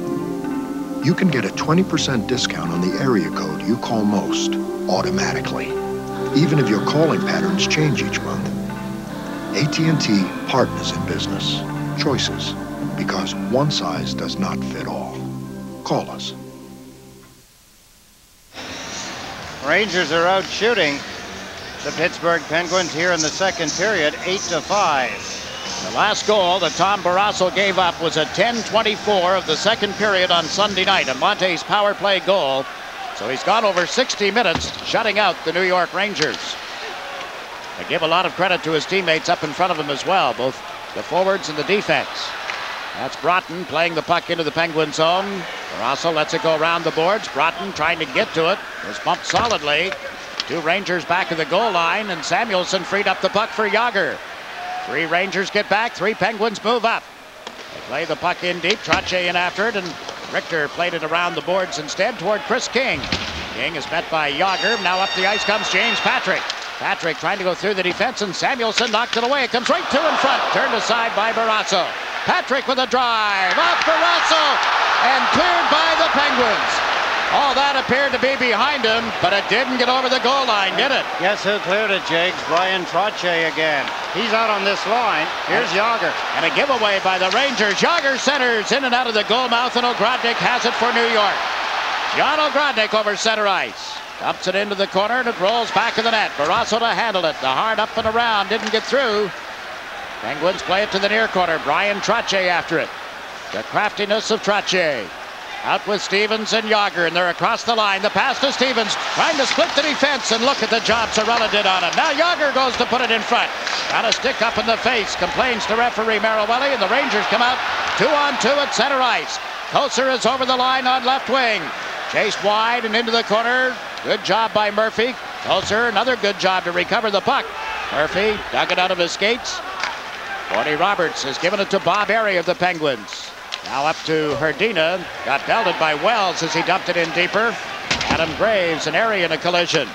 You can get a 20% discount on the area code you call most, automatically, even if your calling patterns change each month. AT&T Partners in Business. Choices, because one size does not fit all. Call us. Rangers are out shooting the Pittsburgh Penguins here in the second period, 8-5. The last goal that Tom Barrasso gave up was at 10:24 of the second period on Sunday night, a Monte's power play goal. So he's gone over 60 minutes shutting out the New York Rangers. I give a lot of credit to his teammates up in front of him as well, both the forwards and the defense. That's Broughton playing the puck into the Penguin zone. Barrasso lets it go around the boards. Broughton trying to get to it. Was bumped solidly. 2 Rangers back of the goal line, and Samuelsson freed up the puck for Jágr. 3 Rangers get back, 3 Penguins move up. They play the puck in deep, Trottier in after it, and Richter played it around the boards instead toward Chris King. King is met by Jágr. Now up the ice comes James Patrick. Patrick trying to go through the defense, and Samuelsson knocked it away. It comes right to in front, turned aside by Barrasso. Patrick with a drive, off Barrasso, and cleared by the Penguins. All that appeared to be behind him, but it didn't get over the goal line, did it? Guess who cleared it, Jakes? Brian Trottier again. He's out on this line. Here's Jágr. And a giveaway by the Rangers. Jágr centers in and out of the goal mouth, and Ogrodnik has it for New York. John Ogrodnik over center ice. Dumps it into the corner, and it rolls back of the net. Barrasso to handle it. The hard up and around, didn't get through. Penguins play it to the near corner. Brian Trottier after it. The craftiness of Trottier. Out with Stevens and Jágr, and they're across the line. The pass to Stevens, trying to split the defense, and look at the job Cirella did on it. Now Jágr goes to put it in front. Got a stick up in the face, complains to referee Marawelli, and the Rangers come out 2-on-2 at center ice. Koser is over the line on left wing. Chased wide and into the corner. Good job by Murphy. Closer, another good job to recover the puck. Murphy dug it out of his skates. Gordy Roberts has given it to Bob Airy of the Penguins. Now up to Herdina. Got belted by Wells as he dumped it in deeper. Adam Graves and Airy in a collision.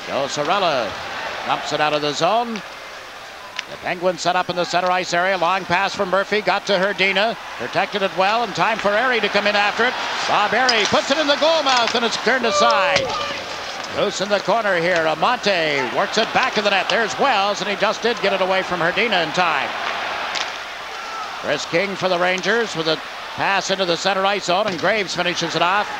Joe Sorella dumps it out of the zone. The Penguins set up in the center ice area. Long pass from Murphy. Got to Herdina. Protected it well. And time for Airy to come in after it. Bob Airy puts it in the goal mouth and it's turned aside. Loose in the corner here. Amante works it back to the net. There's Wells, and he just did get it away from Herdina in time. Chris King for the Rangers with a pass into the center ice zone, and Graves finishes it off.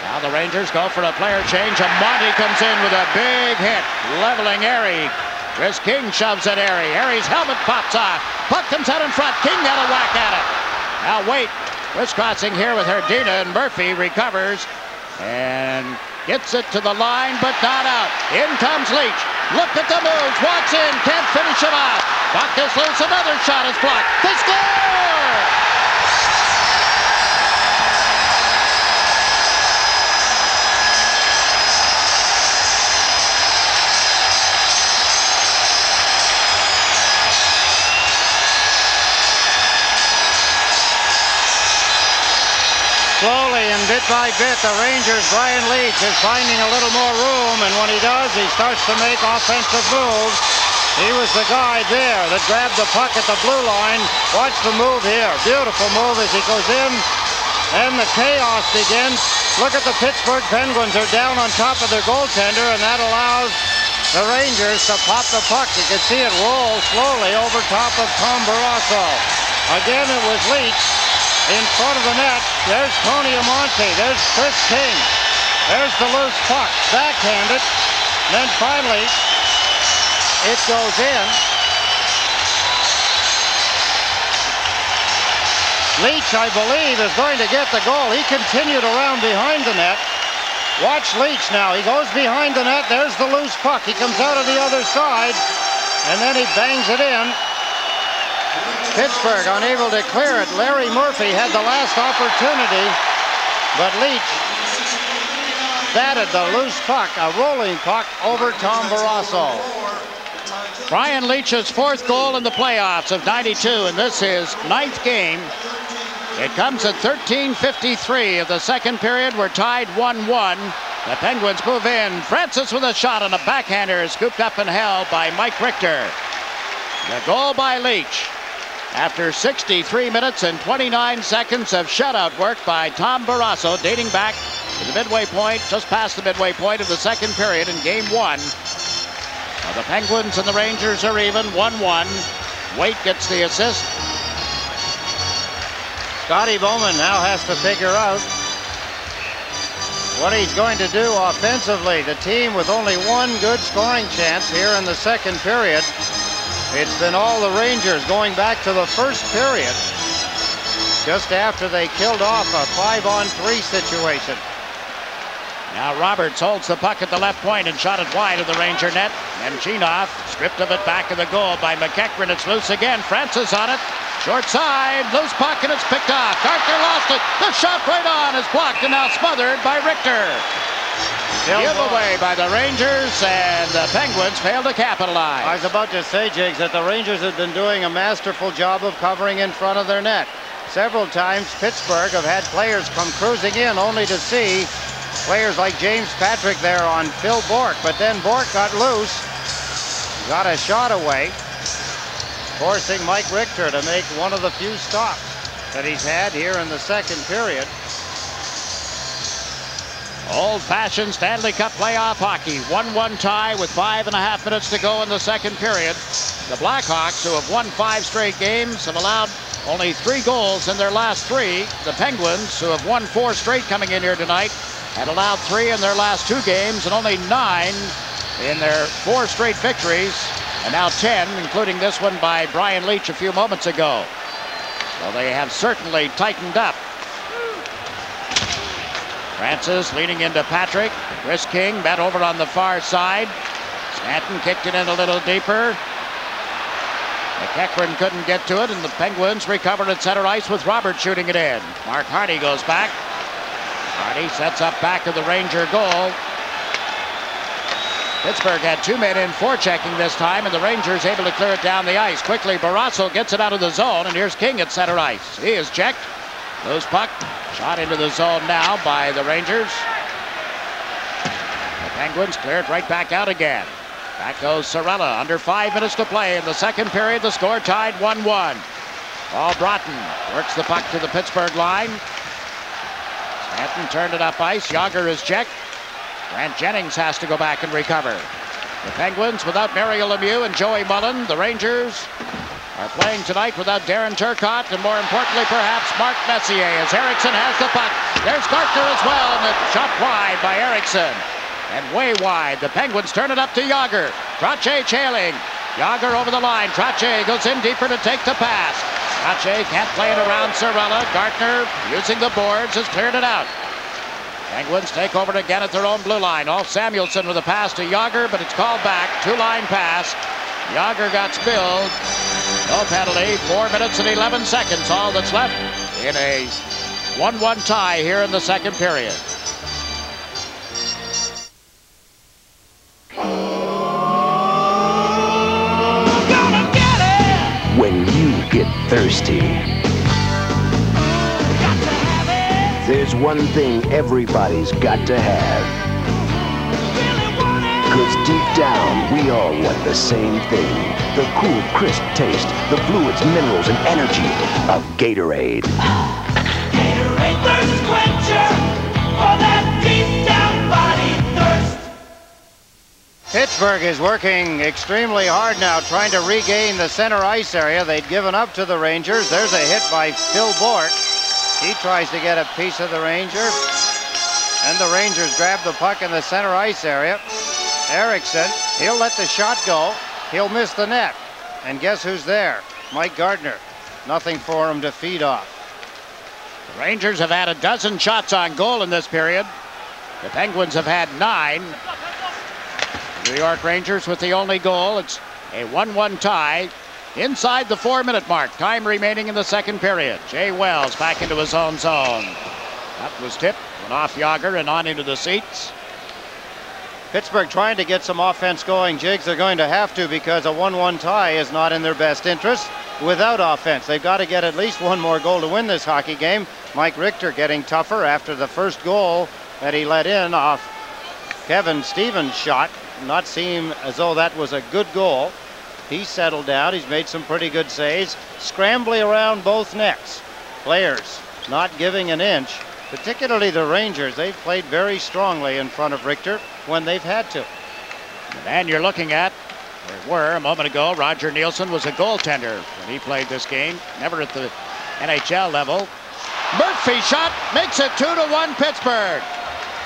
Now the Rangers go for a player change. Amante comes in with a big hit, leveling Airy. Chris King shoves at Airy. Airy's helmet pops off. Puck comes out in front. King got a whack at it. Now wait. Crisscrossing here with Herdina, and Murphy recovers and gets it to the line, but not out. In comes Leach. Look at the moves. Walks in. Can't finish it off. Puck is loose. Another shot is blocked. They score! Slowly and bit by bit, the Rangers' Brian Leach is finding a little more room, and when he does, he starts to make offensive moves. He was the guy there that grabbed the puck at the blue line. Watch the move here. Beautiful move as he goes in, and the chaos begins. Look at the Pittsburgh Penguins. They're down on top of their goaltender, and that allows the Rangers to pop the puck. You can see it roll slowly over top of Tom Barrasso. Again, it was Leach. In front of the net, there's Tony Amante, there's Chris King, there's the loose puck, backhanded, then finally it goes in. Leach, I believe, is going to get the goal. He continued around behind the net. Watch Leach now, he goes behind the net, there's the loose puck, he comes out of the other side, and then he bangs it in. Pittsburgh unable to clear it. Larry Murphy had the last opportunity, but Leach batted the loose puck, a rolling puck, over Tom Barrasso. Brian Leach's fourth goal in the playoffs of '92, and this is ninth game. It comes at 13:53 of the second period. We're tied 1-1. The Penguins move in. Francis with a shot on a backhander, scooped up and held by Mike Richter. The goal by Leach. After 63 minutes and 29 seconds of shutout work by Tom Barrasso, dating back to the midway point, just past the midway point of the second period in game one. Now the Penguins and the Rangers are even, 1-1. Waite gets the assist. Scotty Bowman now has to figure out what he's going to do offensively. The team with only one good scoring chance here in the second period. It's been all the Rangers going back to the first period, just after they killed off a 5-on-3 situation. Now Roberts holds the puck at the left point and shot it wide of the Ranger net. And Chinoff stripped of it back of the goal by McEachran. It's loose again. Francis on it. Short side. Loose puck and it's picked off. Gartner lost it. The shot right on is blocked and now smothered by Richter. Giveaway by the Rangers, and the Penguins fail to capitalize. I was about to say, Jiggs, that the Rangers have been doing a masterful job of covering in front of their net. Several times Pittsburgh have had players come cruising in only to see players like James Patrick there on Phil Bourque, but then Bourque got loose, got a shot away, forcing Mike Richter to make one of the few stops that he's had here in the second period. Old-fashioned Stanley Cup playoff hockey. 1-1 tie with 5.5 minutes to go in the second period. The Blackhawks, who have won 5 straight games, have allowed only 3 goals in their last 3. The Penguins, who have won 4 straight coming in here tonight, had allowed 3 in their last 2 games and only 9 in their 4 straight victories, and now 10, including this one by Brian Leach a few moments ago. So they have certainly tightened up. Francis leading into Patrick. Chris King bent over on the far side. Stanton kicked it in a little deeper. McEachran couldn't get to it, and the Penguins recovered at center ice with Roberts shooting it in. Mark Hardy goes back. Hardy sets up back of the Ranger goal. Pittsburgh had 2 men in forechecking this time, and the Rangers able to clear it down the ice. Quickly, Barrasso gets it out of the zone, and here's King at center ice. He is checked. Loose puck. Shot into the zone now by the Rangers. The Penguins clear it right back out again. Back goes Sorella. Under 5 minutes to play in the second period. The score tied 1-1. Paul Broughton works the puck to the Pittsburgh line. Stanton turned it up ice. Yager is checked. Grant Jennings has to go back and recover. The Penguins without Mario Lemieux and Joey Mullen. The Rangers are playing tonight without Darren Turcotte and, more importantly, perhaps Mark Messier, as Eriksson has the puck. There's Gartner as well, and it's shot wide by Eriksson. And way wide. The Penguins turn it up to Yager. Trottier trailing. Yager over the line. Trottier goes in deeper to take the pass. Trottier can't play it around Sorella. Gartner, using the boards, has cleared it out. Penguins take over it again at their own blue line. Ulf Samuelsson with a pass to Yager, but it's called back. 2-line pass. Yager got spilled. No penalty. 4 minutes and 11 seconds. All that's left in a 1-1 tie here in the second period. When you get thirsty, there's one thing everybody's got to have. 'Cause deep down, we all want the same thing. The cool, crisp taste, the fluids, minerals, and energy of Gatorade. Gatorade Thirst Quencher for that deep down body thirst. Pittsburgh is working extremely hard now, trying to regain the center ice area. They'd given up to the Rangers. There's a hit by Phil Bourque. He tries to get a piece of the Ranger. And the Rangers grab the puck in the center ice area. Eriksson, he'll let the shot go. He'll miss the net. And guess who's there? Mike Gartner. Nothing for him to feed off. The Rangers have had a dozen shots on goal in this period. The Penguins have had 9. New York Rangers with the only goal. It's a 1-1 tie inside the 4-minute mark. Time remaining in the second period. Jay Wells back into his own zone. That was tipped, went off Yager and on into the seats. Pittsburgh trying to get some offense going. Jigs, they're going to have to, because a 1-1 tie is not in their best interest without offense. They've got to get at least one more goal to win this hockey game. Mike Richter getting tougher after the first goal that he let in off Kevin Stevens' shot. Not seem as though that was a good goal. He's settled down. He's made some pretty good saves. Scrambling around both nets. Players not giving an inch. Particularly the Rangers. They've played very strongly in front of Richter when they've had to. The man you're looking at, or were a moment ago, Roger Nielsen, was a goaltender when he played this game. Never at the NHL level. Murphy shot makes it 2-1 Pittsburgh.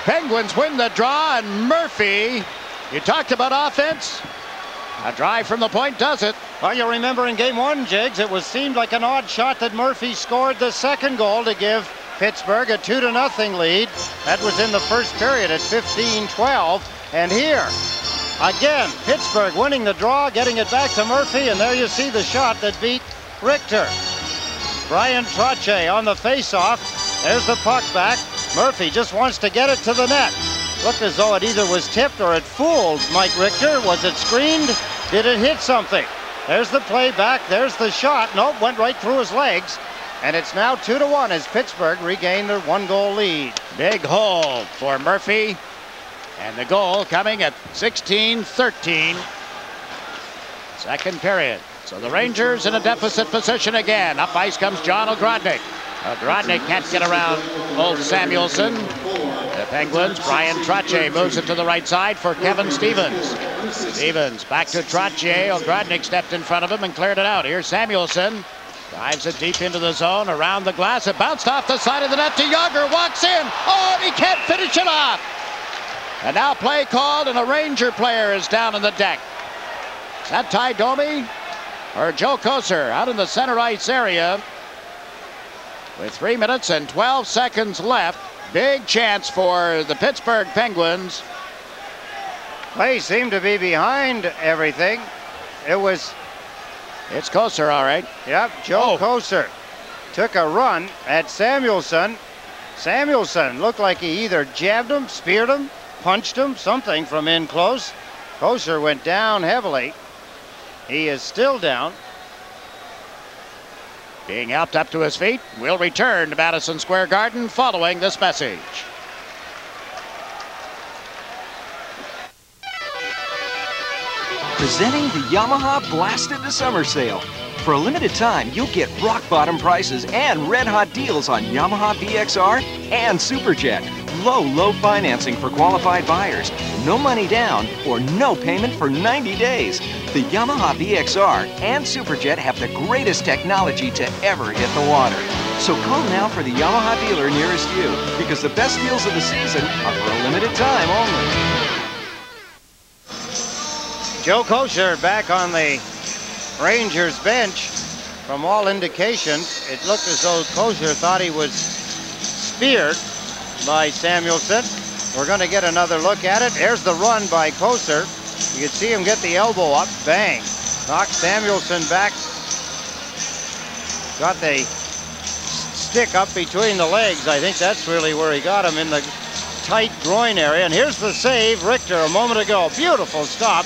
Penguins win the draw, and Murphy, you talked about offense. A drive from the point does it. Well, you remember in game 1, Jigs, it seemed like an odd shot that Murphy scored the second goal to give Pittsburgh a 2-0 lead. That was in the first period at 15-12. And here, again, Pittsburgh winning the draw, getting it back to Murphy, and there you see the shot that beat Richter. Brian Trottier on the face-off. There's the puck back. Murphy just wants to get it to the net. Looked as though it either was tipped or it fooled Mike Richter. Was it screened? Did it hit something? There's the play back. There's the shot. Nope, went right through his legs. And it's now 2-1 as Pittsburgh regained their 1-goal lead. Big hole for Murphy. And the goal coming at 16-13. Second period. So the Rangers in a deficit position again. Up ice comes John Ogrodnik. Ogrodnik can't get around old Samuelsson. The Penguins, Brian Trottier moves it to the right side for Kevin Stevens. Stevens back to Trottier. Ogrodnik stepped in front of him and cleared it out. Here's Samuelsson. Drives it deep into the zone, around the glass. It bounced off the side of the net to Yager. Walks in. Oh, and he can't finish it off. And now play called, and a Ranger player is down in the deck. Is that Ty Domi or Joe Kocur out in the center ice area? With 3 minutes and 12 seconds left. Big chance for the Pittsburgh Penguins. Play seemed to be behind everything. It's Kocur, all right. Yep, Joe Kocur took a run at Samuelsson. Samuelsson looked like he either jabbed him, speared him, punched him, something from in close. Kosher went down heavily. He is still down. Being helped up to his feet, will return to Madison Square Garden following this message. Presenting the Yamaha Blast Into Summer Sale. For a limited time, you'll get rock-bottom prices and red-hot deals on Yamaha VXR and Superjet. Low financing for qualified buyers. No money down or no payment for 90 days. The Yamaha VXR and Superjet have the greatest technology to ever hit the water. So call now for the Yamaha dealer nearest you, because the best deals of the season are for a limited time only. Joe Kosher back on the Rangers bench. From all indications, it looked as though Kosher thought he was speared by Samuelson. We're going to get another look at it. There's the run by Kosher. You can see him get the elbow up. Bang. Knocks Samuelson back. Got the stick up between the legs. I think that's really where he got him, in the tight groin area. And here's the save. Richter a moment ago. Beautiful stop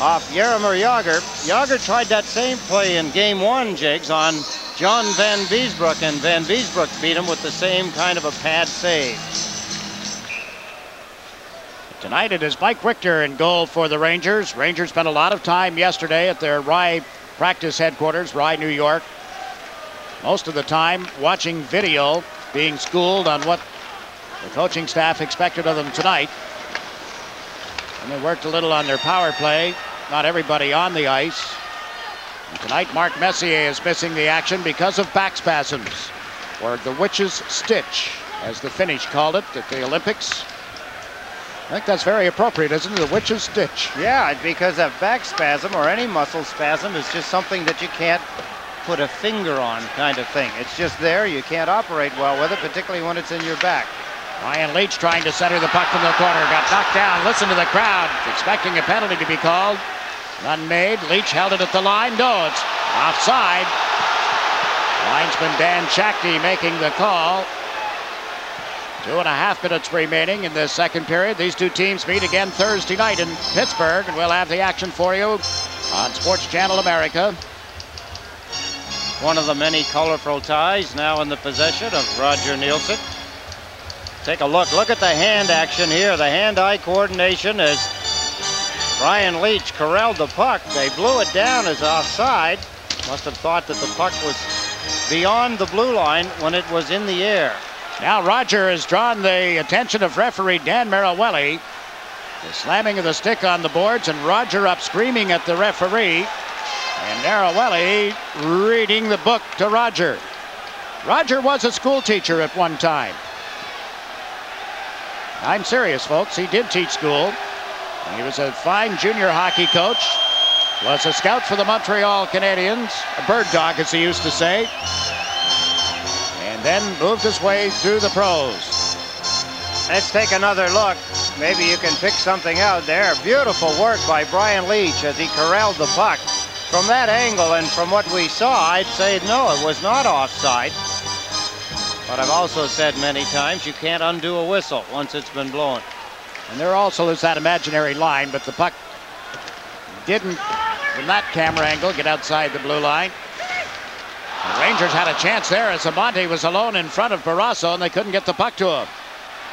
off Jaromir Jagr. Jagr tried that same play in game one, Jigs, on John Van Beesbroek, and Van Beesbroek beat him with the same kind of a pad save. Tonight it is Mike Richter in goal for the Rangers. Rangers spent a lot of time yesterday at their Rye practice headquarters, Rye, New York. Most of the time watching video, being schooled on what the coaching staff expected of them tonight. And they worked a little on their power play. Not everybody on the ice. And tonight, Mark Messier is missing the action because of back spasms, or the witch's stitch, as the Finnish called it at the Olympics. I think that's very appropriate, isn't it? The witch's stitch. Yeah, because a back spasm or any muscle spasm is just something that you can't put a finger on, kind of thing. It's just there. You can't operate well with it, particularly when it's in your back. Ryan Leach trying to center the puck from the corner. Got knocked down. Listen to the crowd expecting a penalty to be called. None made. Leach held it at the line. No, it's offside. Linesman Dan Shakti making the call. 2.5 minutes remaining in the second period. These two teams meet again Thursday night in Pittsburgh, and we'll have the action for you on Sports Channel America. One of the many colorful ties now in the possession of Roger Nielsen. Take a look. Look at the hand action here. The hand-eye coordination as Ryan Leach corralled the puck. They blew it down as offside. Must have thought that the puck was beyond the blue line when it was in the air. Now Roger has drawn the attention of referee Dan Marawelli. The slamming of the stick on the boards, and Roger up screaming at the referee. And Marawelli reading the book to Roger. Roger was a school teacher at one time. I'm serious, folks. He did teach school. He was a fine junior hockey coach. Was a scout for the Montreal Canadiens. A bird dog, as he used to say. And then moved his way through the pros. Let's take another look. Maybe you can pick something out there. Beautiful work by Brian Leach as he corralled the puck. From that angle and from what we saw, I'd say no, it was not offside. But I've also said many times, you can't undo a whistle once it's been blown. And there also is that imaginary line, but the puck didn't, from that camera angle, get outside the blue line. The Rangers had a chance there as Amonte was alone in front of Barrasso, and they couldn't get the puck to him.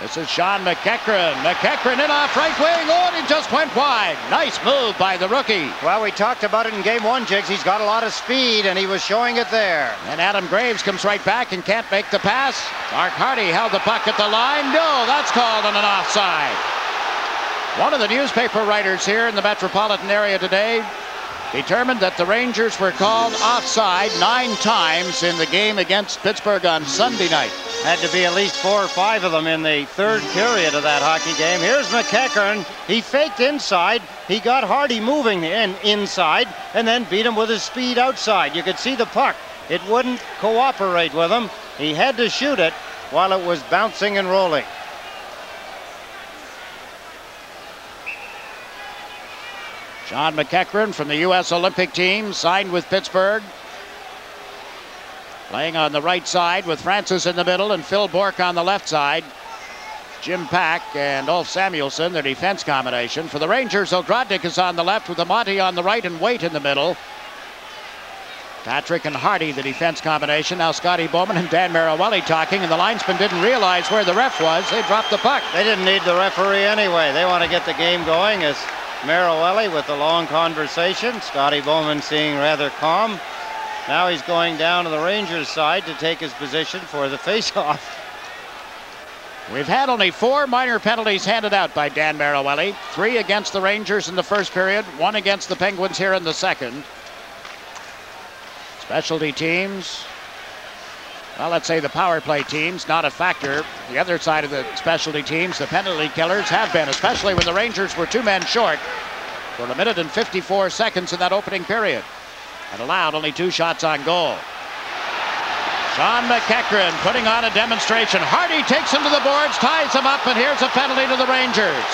This is Sean McEachran. McEachran in off right wing. Oh, and he just went wide. Nice move by the rookie. Well, we talked about it in game one, Jigs. He's got a lot of speed, and he was showing it there. And Adam Graves comes right back and can't make the pass. Mark Hardy held the puck at the line. No, that's called on an offside. One of the newspaper writers here in the metropolitan area today determined that the Rangers were called offside 9 times in the game against Pittsburgh on Sunday night. Had to be at least 4 or 5 of them in the third period of that hockey game. Here's McEachran. He faked inside. He got Hardy moving inside and then beat him with his speed outside. You could see the puck. It wouldn't cooperate with him. He had to shoot it while it was bouncing and rolling. Sean McEachran from the U.S. Olympic team, signed with Pittsburgh. Playing on the right side with Francis in the middle and Phil Bourque on the left side. Jim Pack and Ulf Samuelsson, their defense combination. For the Rangers, Ogrodnik is on the left with Amonte on the right and Waite in the middle. Patrick and Hardy, the defense combination. Now Scotty Bowman and Dan Marawelli talking, and the linesman didn't realize where the ref was. They dropped the puck. They didn't need the referee anyway. They want to get the game going as Marawelli with a long conversation. Scotty Bowman seeming rather calm. Now he's going down to the Rangers side to take his position for the face-off. We've had only 4 minor penalties handed out by Dan Marawelli. 3 against the Rangers in the first period, 1 against the Penguins here in the second. Specialty teams, well, let's say the power play teams, not a factor. The other side of the specialty teams, the penalty killers, have been, especially when the Rangers were 2 men short for 1 minute and 54 seconds in that opening period and allowed only 2 shots on goal. Sean McEachran putting on a demonstration. Hardy takes him to the boards, ties him up, and here's a penalty to the Rangers.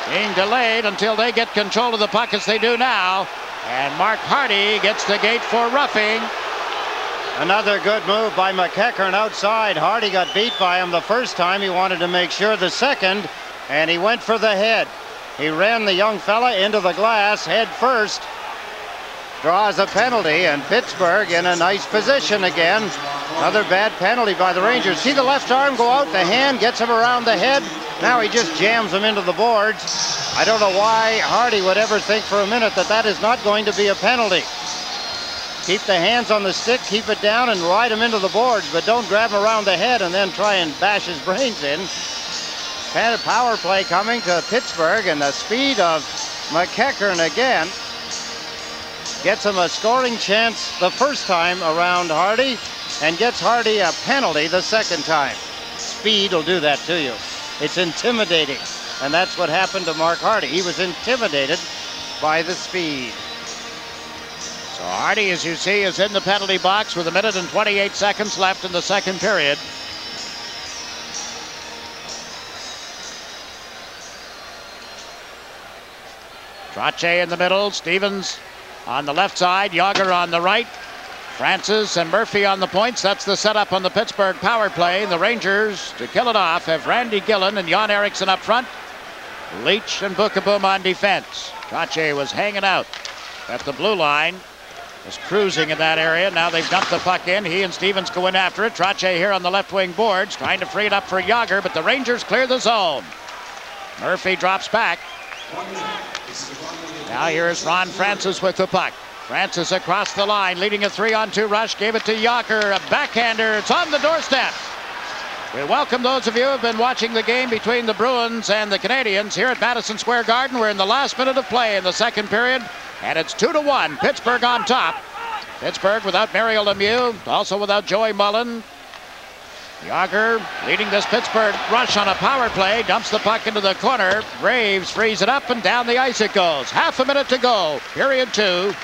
Being delayed until they get control of the puck as they do now. And Mark Hardy gets the gate for roughing. Another good move by McEachran outside. Hardy got beat by him the first time. He wanted to make sure the second, and he went for the head. He ran the young fella into the glass head first. Draws a penalty, and Pittsburgh in a nice position again. Another bad penalty by the Rangers. See the left arm go out, the hand gets him around the head. Now he just jams him into the boards. I don't know why Hardy would ever think for a minute that that is not going to be a penalty. Keep the hands on the stick, keep it down, and ride him into the boards, but don't grab him around the head and then try and bash his brains in. Kind of power play coming to Pittsburgh, and the speed of McEachran again gets him a scoring chance the first time around Hardy and gets Hardy a penalty the second time. Speed will do that to you. It's intimidating, and that's what happened to Mark Hardy. He was intimidated by the speed. So Hardy, as you see, is in the penalty box with 1 minute and 28 seconds left in the second period. Trottier in the middle, Stevens on the left side, Yager on the right. Francis and Murphy on the points. That's the setup on the Pittsburgh power play. The Rangers, to kill it off, have Randy Gillen and Jan Eriksson up front. Leach and Bookabum on defense. Trottier was hanging out at the blue line. Was cruising in that area. Now they've dumped the puck in. He and Stevens go in after it. Trottier here on the left wing boards, trying to free it up for Yager, but the Rangers clear the zone. Murphy drops back. Now here's Ron Francis with the puck. Francis across the line, leading a 3-on-2 rush, gave it to Yager, a backhander. It's on the doorstep. We welcome those of you who have been watching the game between the Bruins and the Canadiens here at Madison Square Garden. We're in the last minute of play in the second period, and it's 2-1. Pittsburgh on top. Pittsburgh without Mario Lemieux, also without Joey Mullen. Yager leading this Pittsburgh rush on a power play, dumps the puck into the corner. Graves frees it up, and down the ice it goes. Half a minute to go, period 2.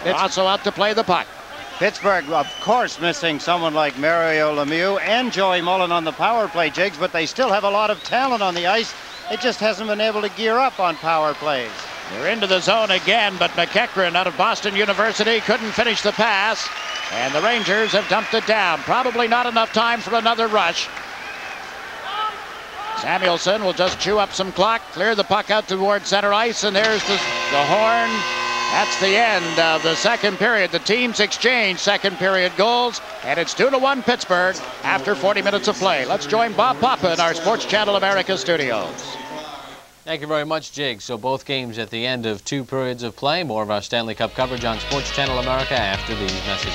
They're also out to play the puck. Pittsburgh, of course, missing someone like Mario Lemieux and Joey Mullen on the power play, Jigs, but they still have a lot of talent on the ice. It just hasn't been able to gear up on power plays. They're into the zone again, but McEachran out of Boston University couldn't finish the pass, and the Rangers have dumped it down. Probably not enough time for another rush. Samuelsson will just chew up some clock, clear the puck out toward center ice, and there's the horn. That's the end of the second period. The teams exchange second period goals, and it's 2-1 Pittsburgh after 40 minutes of play. Let's join Bob Papa in our Sports Channel America studios. Thank you very much, Jake. So both games at the end of 2 periods of play. More of our Stanley Cup coverage on Sports Channel America after these messages.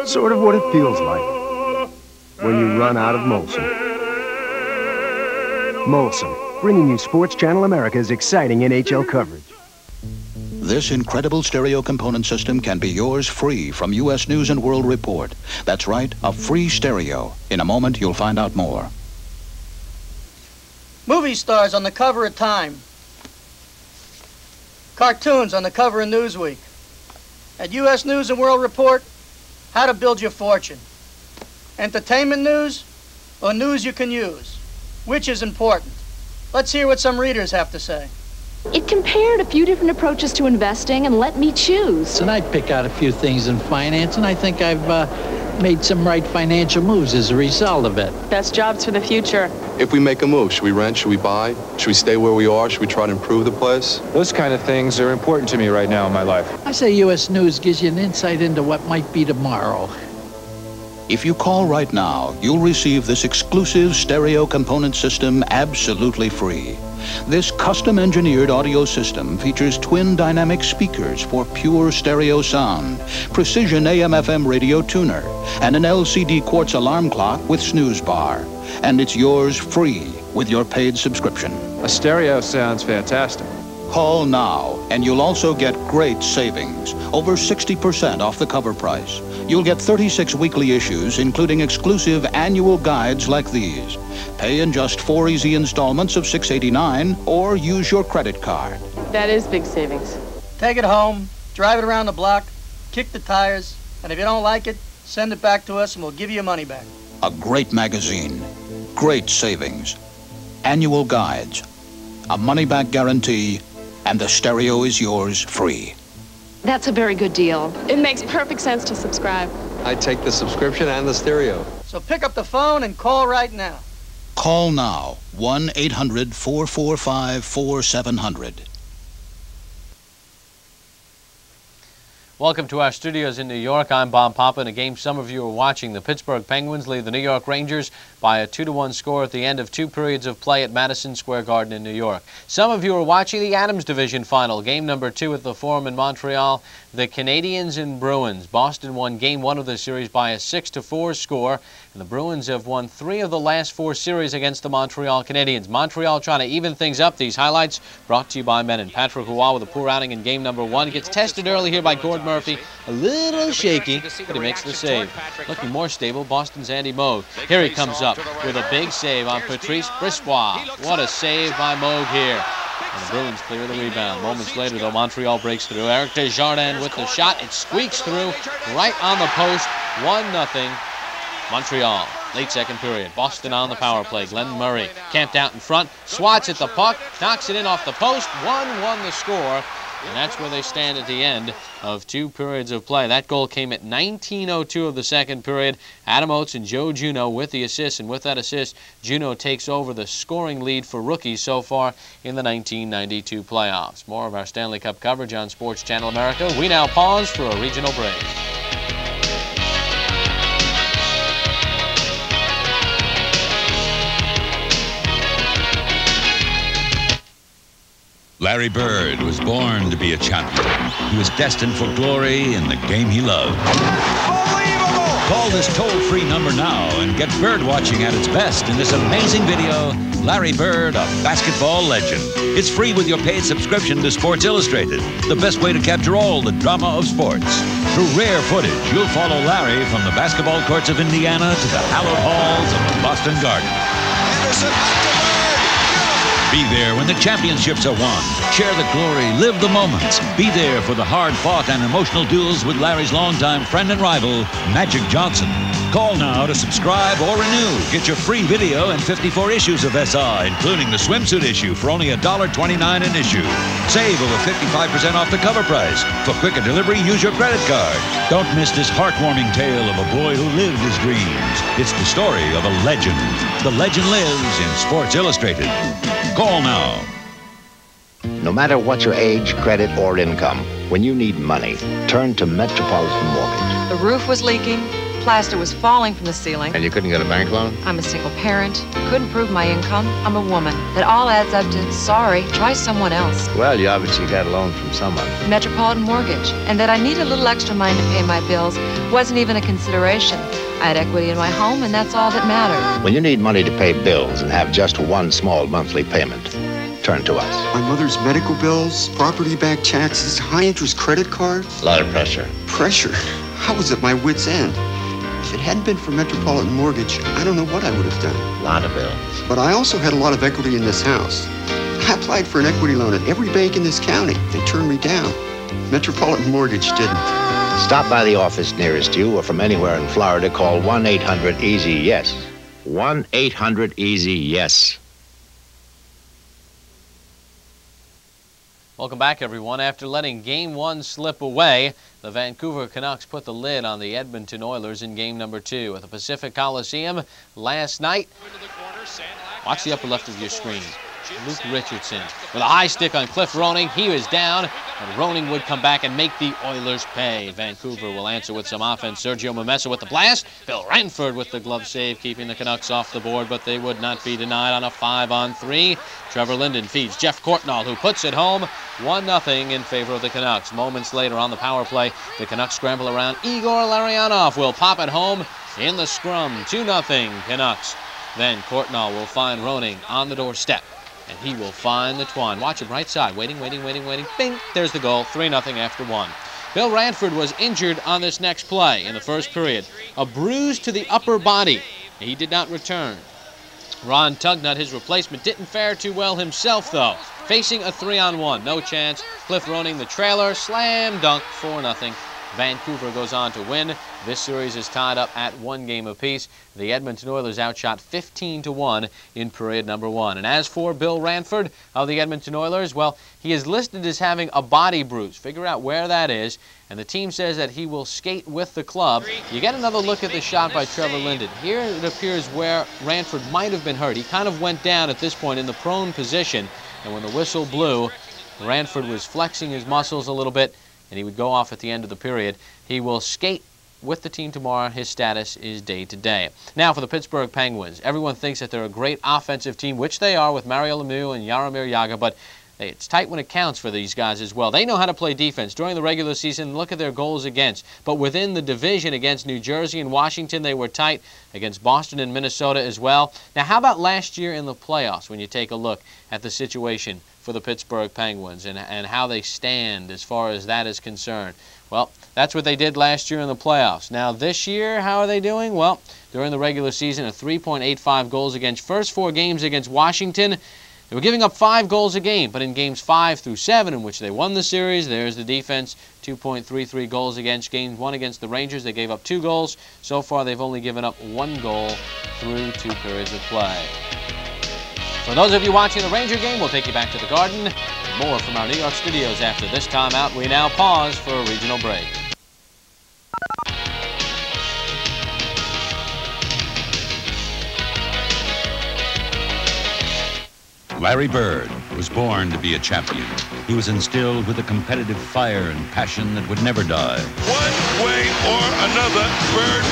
Sort of what it feels like when you run out of Molson. Molson, bringing you Sports Channel America's exciting NHL coverage. This incredible stereo component system can be yours free from U.S. News and World Report. That's right, a free stereo. In a moment, you'll find out more. Movie stars on the cover of Time. Cartoons on the cover of Newsweek. At U.S. News and World Report, how to build your fortune. Entertainment news or news you can use? Which is important? Let's hear what some readers have to say. It compared a few different approaches to investing and let me choose. And I pick out a few things in finance, and I think I've made some right financial moves as a result of it. Best jobs for the future. If we make a move, should we rent? Should we buy? Should we stay where we are? Should we try to improve the place? Those kind of things are important to me right now in my life. I say U.S. News gives you an insight into what might be tomorrow. If you call right now, you'll receive this exclusive stereo component system absolutely free. This custom-engineered audio system features twin dynamic speakers for pure stereo sound, precision AM/FM radio tuner, and an LCD quartz alarm clock with snooze bar. And it's yours free with your paid subscription. A stereo sounds fantastic. Call now, and you'll also get great savings, over 60% off the cover price. You'll get 36 weekly issues, including exclusive annual guides like these. Pay in just 4 easy installments of $6.89, or use your credit card. That is big savings. Take it home, drive it around the block, kick the tires, and if you don't like it, send it back to us and we'll give you your money back. A great magazine, great savings, annual guides, a money-back guarantee, and the stereo is yours free. That's a very good deal. It makes perfect sense to subscribe. I'd take the subscription and the stereo. So pick up the phone and call right now. Call now, 1-800-445-4700. Welcome to our studios in New York. I'm Bob Papa. In a game some of you are watching, the Pittsburgh Penguins lead the New York Rangers by a 2-1 score at the end of 2 periods of play at Madison Square Garden in New York. Some of you are watching the Adams Division final, game number 2 at the Forum in Montreal. The Canadiens and Bruins. Boston won game 1 of the series by a 6-4 score, and the Bruins have won 3 of the last 4 series against the Montreal Canadiens. Montreal trying to even things up. These highlights brought to you by Menon. Patrick Roy with a poor outing in game number 1. Gets tested early here by Gord Murphy. A little shaky, but he makes the save. Looking more stable, Boston's Andy Moog. Here he comes up with a big save on Patrice Brisebois. What a save by Moog here. And the Bruins clear the rebound. Moments later, though, Montreal breaks through. Eric Desjardins with the shot. It squeaks through right on the post. 1-0 Montreal. Late second period. Boston on the power play. Glenn Murray camped out in front. Swats at the puck. Knocks it in off the post. 1-1 the score. And that's where they stand at the end of 2 periods of play. That goal came at 19:02 of the second period. Adam Oates and Joe Juneau with the assist, and with that assist, Juneau takes over the scoring lead for rookies so far in the 1992 playoffs. More of our Stanley Cup coverage on Sports Channel America. We now pause for a regional break. Larry Bird was born to be a champion. He was destined for glory in the game he loved. Call this toll-free number now and get bird watching at its best in this amazing video, Larry Bird, a basketball legend. It's free with your paid subscription to Sports Illustrated, the best way to capture all the drama of sports. Through rare footage, you'll follow Larry from the basketball courts of Indiana to the hallowed halls of the Boston Garden. Anderson. Be there when the championships are won. Share the glory, live the moments. Be there for the hard-fought and emotional duels with Larry's longtime friend and rival, Magic Johnson. Call now to subscribe or renew. Get your free video and 54 issues of SI, including the swimsuit issue for only $1.29 an issue. Save over 55% off the cover price. For quicker delivery, use your credit card. Don't miss this heartwarming tale of a boy who lived his dreams. It's the story of a legend. The legend lives in Sports Illustrated. Call now. No matter what your age, credit, or income, when you need money, turn to Metropolitan Mortgage. The roof was leaking, plaster was falling from the ceiling. And you couldn't get a bank loan? I'm a single parent, couldn't prove my income. I'm a woman. That all adds up to, sorry, try someone else. Well, you obviously got a loan from someone. Metropolitan Mortgage. And that I need a little extra money to pay my bills wasn't even a consideration. I had equity in my home, and that's all that mattered. When you need money to pay bills and have just one small monthly payment, turn to us. My mother's medical bills, property-backed taxes, high-interest credit card. A lot of pressure. Pressure? I was at my wit's end. If it hadn't been for Metropolitan Mortgage, I don't know what I would have done. A lot of bills. But I also had a lot of equity in this house. I I applied for an equity loan at every bank in this county. They turned me down. Metropolitan Mortgage didn't. Stop by the office nearest you or from anywhere in Florida, call 1-800-EASY-YES. 1-800-EASY-YES. Welcome back, everyone. After letting Game 1 slip away, the Vancouver Canucks put the lid on the Edmonton Oilers in Game number 2 at the Pacific Coliseum last night. Watch the upper left of your screen. Luke Richardson with a high stick on Cliff Roning. He was down, and Roning would come back and make the Oilers pay. Vancouver will answer with some offense. Sergio Mamesa with the blast. Bill Ranford with the glove save, keeping the Canucks off the board, but they would not be denied on a 5-on-3. Trevor Linden feeds Jeff Courtnall, who puts it home 1-0 in favor of the Canucks. Moments later on the power play, the Canucks scramble around. Igor Larionov will pop it home in the scrum. 2-0 Canucks. Then Courtnall will find Roning on the doorstep, and he will find the twine. Watch him right side. Waiting. Bing! There's the goal. 3-0 after 1. Bill Ranford was injured on this next play in the first period. A bruise to the upper body. He did not return. Ron Tugnut, his replacement, didn't fare too well himself, though. Facing a 3-on-1. No chance. Cliff Roning, the trailer. Slam dunk. 4-0. Vancouver goes on to win. This series is tied up at 1 game apiece. The Edmonton Oilers outshot 15-1 in period number 1. And as for Bill Ranford of the Edmonton Oilers, well, he is listed as having a body bruise. Figure out where that is. And the team says that he will skate with the club. You get another look at the shot by Trevor Linden. Here it appears where Ranford might have been hurt. He kind of went down at this point in the prone position. And when the whistle blew, Ranford was flexing his muscles a little bit, and he would go off at the end of the period. He will skate with the team tomorrow. His status is day-to-day. Now for the Pittsburgh Penguins. Everyone thinks that they're a great offensive team, which they are with Mario Lemieux and Jaromir Jagr, but it's tight when it counts for these guys as well. They know how to play defense. During the regular season, look at their goals against. But within the division against New Jersey and Washington, they were tight. Against Boston and Minnesota as well. Now, how about last year in the playoffs when you take a look at the situation for the Pittsburgh Penguins and how they stand as far as that is concerned? Well, that's what they did last year in the playoffs. Now, this year, how are they doing? Well, during the regular season, a 3.85 goals against. First 4 games against Washington, they were giving up 5 goals a game, but in games 5 through 7, in which they won the series, there's the defense, 2.33 goals against. Game 1 against the Rangers, they gave up 2 goals. So far, they've only given up 1 goal through 2 periods of play. For those of you watching the Ranger game, we'll take you back to the Garden. More from our New York studios after this timeout. We now pause for a regional break. Larry Bird was born to be a champion. He was instilled with a competitive fire and passion that would never die. One way or another, Bird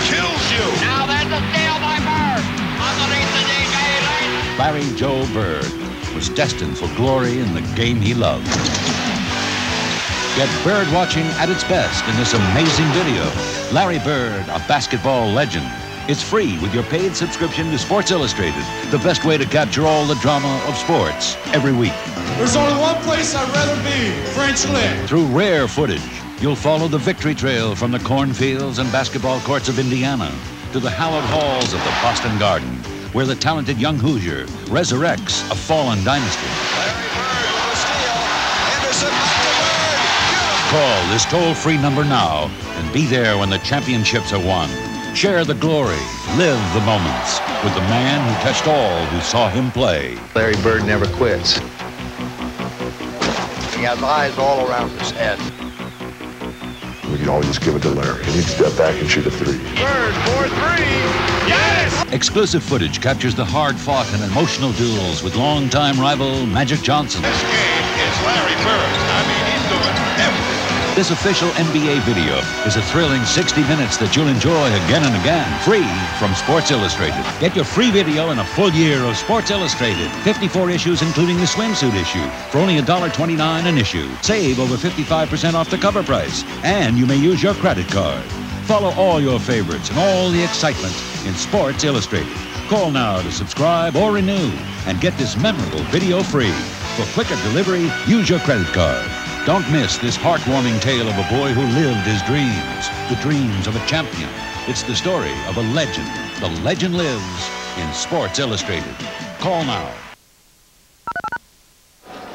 kills you. Now that's a steal by Bird. Underneath the knee, Larry Joe Bird was destined for glory in the game he loved. Get Bird watching at its best in this amazing video. Larry Bird, a basketball legend. It's free with your paid subscription to Sports Illustrated, the best way to capture all the drama of sports every week. There's only one place I'd rather be, French Lick. Through rare footage, you'll follow the victory trail from the cornfields and basketball courts of Indiana to the hallowed halls of the Boston Garden, where the talented young Hoosier resurrects a fallen dynasty. Larry Bird with a steal. Anderson back to Bird. Call this toll-free number now and be there when the championships are won. Share the glory, live the moments with the man who touched all who saw him play. Larry Bird never quits. He has eyes all around his head. We can always give it to Larry, and he'd step back and shoot a 3. Bird for 3. Yes! Exclusive footage captures the hard-fought and emotional duels with longtime rival Magic Johnson. This game is Larry Bird. I mean, he's doing everything. This official NBA video is a thrilling 60 minutes that you'll enjoy again and again, free from Sports Illustrated. Get your free video and a full year of Sports Illustrated. 54 issues, including the swimsuit issue, for only $1.29 an issue. Save over 55% off the cover price, and you may use your credit card. Follow all your favorites and all the excitement in Sports Illustrated. Call now to subscribe or renew and get this memorable video free. For quicker delivery, use your credit card. Don't miss this heartwarming tale of a boy who lived his dreams, the dreams of a champion. It's the story of a legend. The legend lives in Sports Illustrated. Call now.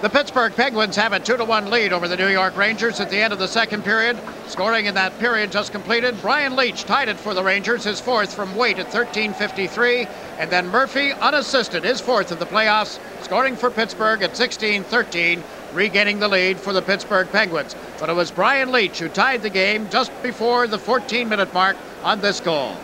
The Pittsburgh Penguins have a 2-1 lead over the New York Rangers at the end of the second period. Scoring in that period just completed, Brian Leetch tied it for the Rangers, his fourth from Waite at 13:53. And then Murphy, unassisted, his fourth of the playoffs, scoring for Pittsburgh at 16:13, regaining the lead for the Pittsburgh Penguins. But it was Brian Leetch who tied the game just before the 14-minute mark on this goal.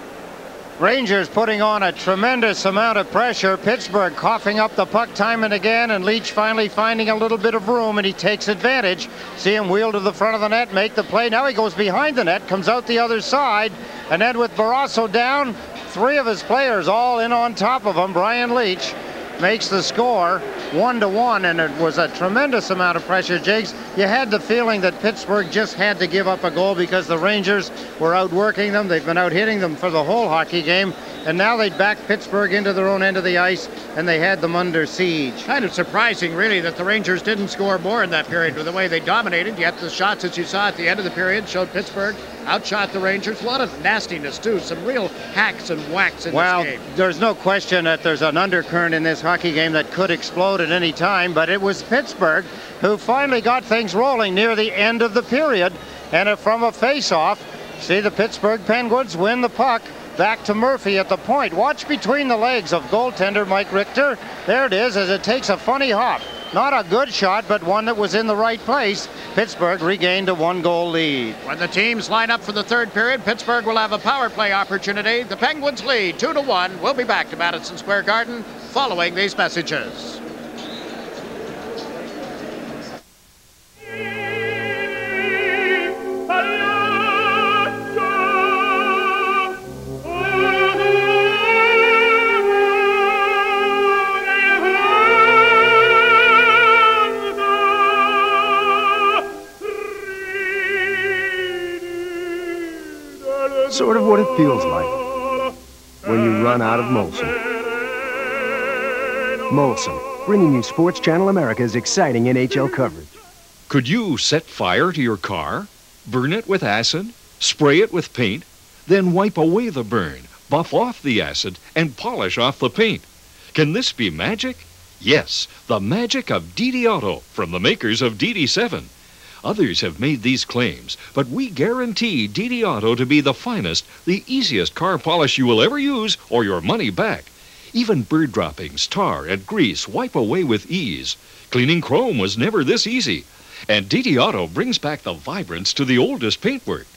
Rangers putting on a tremendous amount of pressure. Pittsburgh coughing up the puck time and again, and Leetch finally finding a little bit of room, and he takes advantage. See him wheel to the front of the net, make the play. Now he goes behind the net, comes out the other side, and then with Barrasso down, three of his players all in on top of him. Brian Leetch makes the score 1-1, and it was a tremendous amount of pressure, Jakes. You had the feeling that Pittsburgh just had to give up a goal because the Rangers were outworking them. They've been out hitting them for the whole hockey game, and now they'd back Pittsburgh into their own end of the ice, and they had them under siege. Kind of surprising, really, that the Rangers didn't score more in that period with the way they dominated, yet the shots that you saw at the end of the period showed Pittsburgh outshot the Rangers. A lot of nastiness, too. Some real hacks and whacks in this game. There's no question that there's an undercurrent in this hockey game that could explode at any time, but it was Pittsburgh who finally got things rolling near the end of the period. And from a face-off, see the Pittsburgh Penguins win the puck back to Murphy at the point. Watch between the legs of goaltender Mike Richter. There it is, as it takes a funny hop. Not a good shot, but one that was in the right place. Pittsburgh regained a 1-goal lead. When the teams line up for the third period, Pittsburgh will have a power play opportunity. The Penguins lead 2-1. We'll be back to Madison Square Garden following these messages. Sort of what it feels like when you run out of Molson. Molson, bringing you Sports Channel America's exciting NHL coverage. Could you set fire to your car, burn it with acid, spray it with paint, then wipe away the burn, buff off the acid, and polish off the paint? Can this be magic? Yes, the magic of DD Auto from the makers of DD7. Others have made these claims, but we guarantee DD Auto to be the finest, the easiest car polish you will ever use or your money back. Even bird droppings, tar, and grease wipe away with ease. Cleaning chrome was never this easy. And DD Auto brings back the vibrance to the oldest paintwork.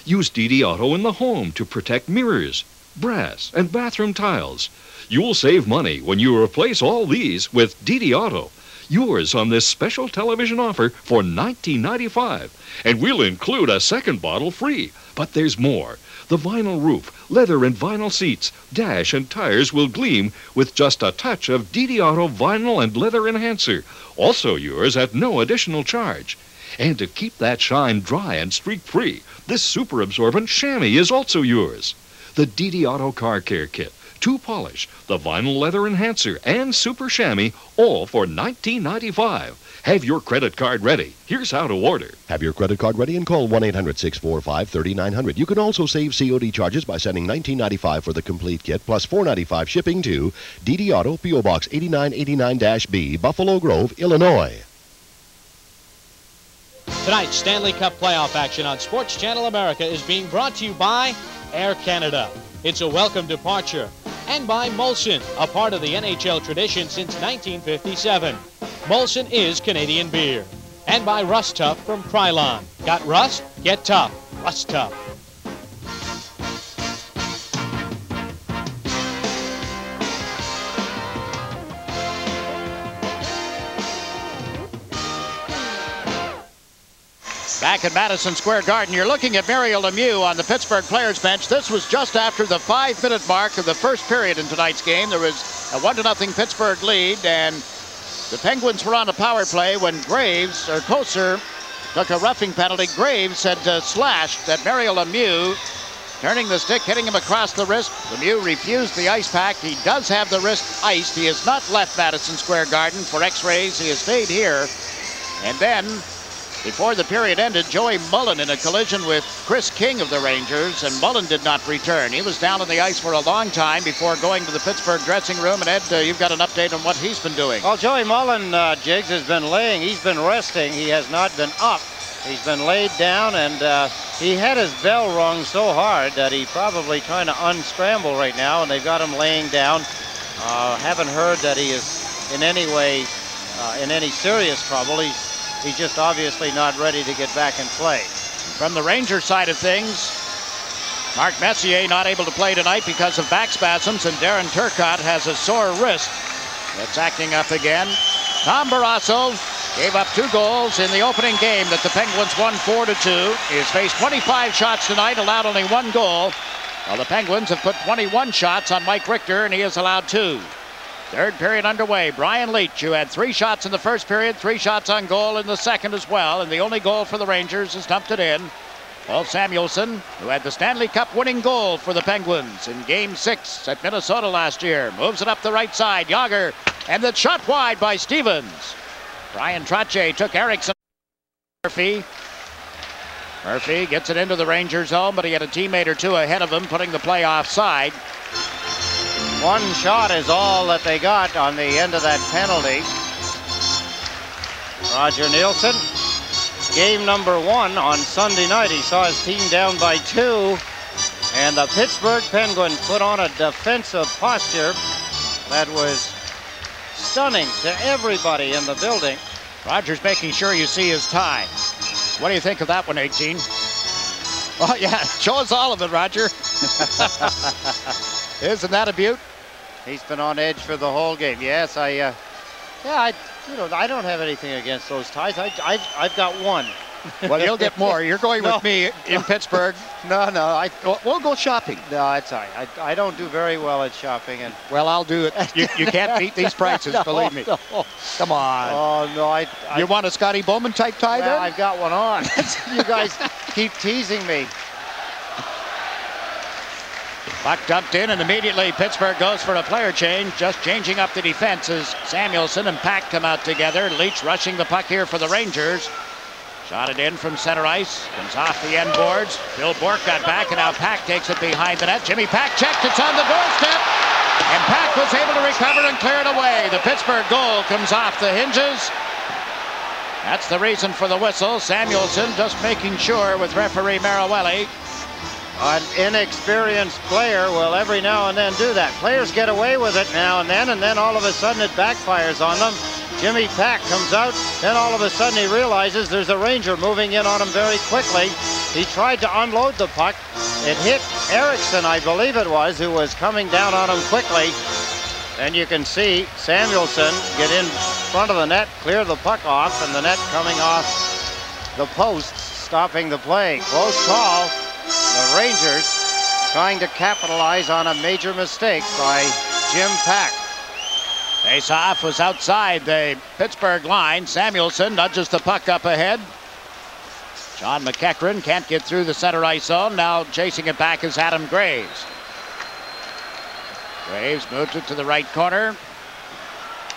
Use DD Auto in the home to protect mirrors, brass, and bathroom tiles. You'll save money when you replace all these with DD Auto. Yours on this special television offer for $19.95. And we'll include a second bottle free. But there's more. The vinyl roof, leather and vinyl seats, dash and tires will gleam with just a touch of DD Auto vinyl and leather enhancer. Also yours at no additional charge. And to keep that shine dry and streak-free, this super absorbent chamois is also yours. The DD Auto Car Care Kit. 2 polish, the vinyl leather enhancer, and super chamois, all for $19.95. Have your credit card ready. Here's how to order. Have your credit card ready and call 1-800-645-3900. You can also save COD charges by sending $19.95 for the complete kit, plus $4.95 shipping to DD Auto, P.O. Box 8989-B, Buffalo Grove, Illinois. Tonight's Stanley Cup playoff action on Sports Channel America is being brought to you by Air Canada. It's a welcome departure. And by Molson, a part of the NHL tradition since 1957. Molson is Canadian beer. And by Rust Tough from Krylon. Got rust? Get tough. Rust Tough. Back at Madison Square Garden, you're looking at Mario Lemieux on the Pittsburgh players bench. This was just after the 5-minute mark of the first period in tonight's game. There was a 1-0 Pittsburgh lead, and the Penguins were on a power play when Koser took a roughing penalty. Graves had slashed at Mario Lemieux, turning the stick, hitting him across the wrist. Lemieux refused the ice pack. He does have the wrist iced. He has not left Madison Square Garden for x-rays. He has stayed here. And then Before the period ended, Joey Mullen in a collision with Chris King of the Rangers, and Mullen did not return. He was down on the ice for a long time before going to the Pittsburgh dressing room. And Ed, you've got an update on what he's been doing. Well, Joey Mullen, Jiggs, has been laying. He's been resting. He has not been up. He's been laid down, and he had his bell rung so hard that he's probably trying to unscramble right now, and they've got him laying down. Haven't heard that he is in any way in any serious trouble. He's just obviously not ready to get back and play. From the Ranger side of things, Mark Messier not able to play tonight because of back spasms, and Darren Turcotte has a sore wrist that's acting up again. Tom Barrasso gave up 2 goals in the opening game that the Penguins won 4-2. He has faced 25 shots tonight, allowed only 1 goal. While the Penguins have put 21 shots on Mike Richter, and he has allowed 2. Third period underway. Brian Leetch, who had 3 shots in the first period, 3 shots on goal in the second as well, and the only goal for the Rangers has dumped it in. Paul Samuelsson, who had the Stanley Cup winning goal for the Penguins in Game 6 at Minnesota last year, moves it up the right side. Jágr, and the shot wide by Stevens. Brian Trottier took Eriksson. Murphy gets it into the Rangers' zone, but he had a teammate or 2 ahead of him, putting the play offside. 1 shot is all that they got on the end of that penalty. Roger Nielsen, game number 1 on Sunday night. He saw his team down by 2, and the Pittsburgh Penguins put on a defensive posture that was stunning to everybody in the building. Rogers making sure you see his tie. What do you think of that one, 18? Oh, yeah, show us all of it, Roger. Isn't that a beaut? He's been on edge for the whole game. Yes, I don't have anything against those ties. I've got 1. Well, you'll get more. You're going with me in Pittsburgh. No. We'll go shopping. No, it's all right. I don't do very well at shopping. And well, I'll do it. You can't beat these prices, believe me. No. Come on. Oh, no. You want a Scotty Bowman type tie then? I've got one on. You guys keep teasing me. Puck dumped in, and immediately Pittsburgh goes for a player change, just changing up the defense as Samuelsson and Pack come out together. Leetch rushing the puck here for the Rangers. Shot it in from center ice, comes off the end boards. Bill Bourque got back, and now Pack takes it behind the net. Jimmy Pack checked, it's on the doorstep, and Pack was able to recover and clear it away. The Pittsburgh goal comes off the hinges. That's the reason for the whistle. Samuelsson just making sure with referee Marawelli. An inexperienced player will every now and then do that. Players get away with it now and then all of a sudden it backfires on them. Jimmy Pack comes out, then all of a sudden he realizes there's a Ranger moving in on him very quickly. He tried to unload the puck. It hit Eriksson, I believe it was, who was coming down on him quickly. And you can see Samuelsson get in front of the net, clear the puck off, and the net coming off the posts, stopping the play. Close call. The Rangers trying to capitalize on a major mistake by Jim Pack. Face-off was outside the Pittsburgh line. Samuelsson nudges the puck up ahead. John McEachran can't get through the center ice zone. Now chasing it back is Adam Graves. Graves moves it to the right corner.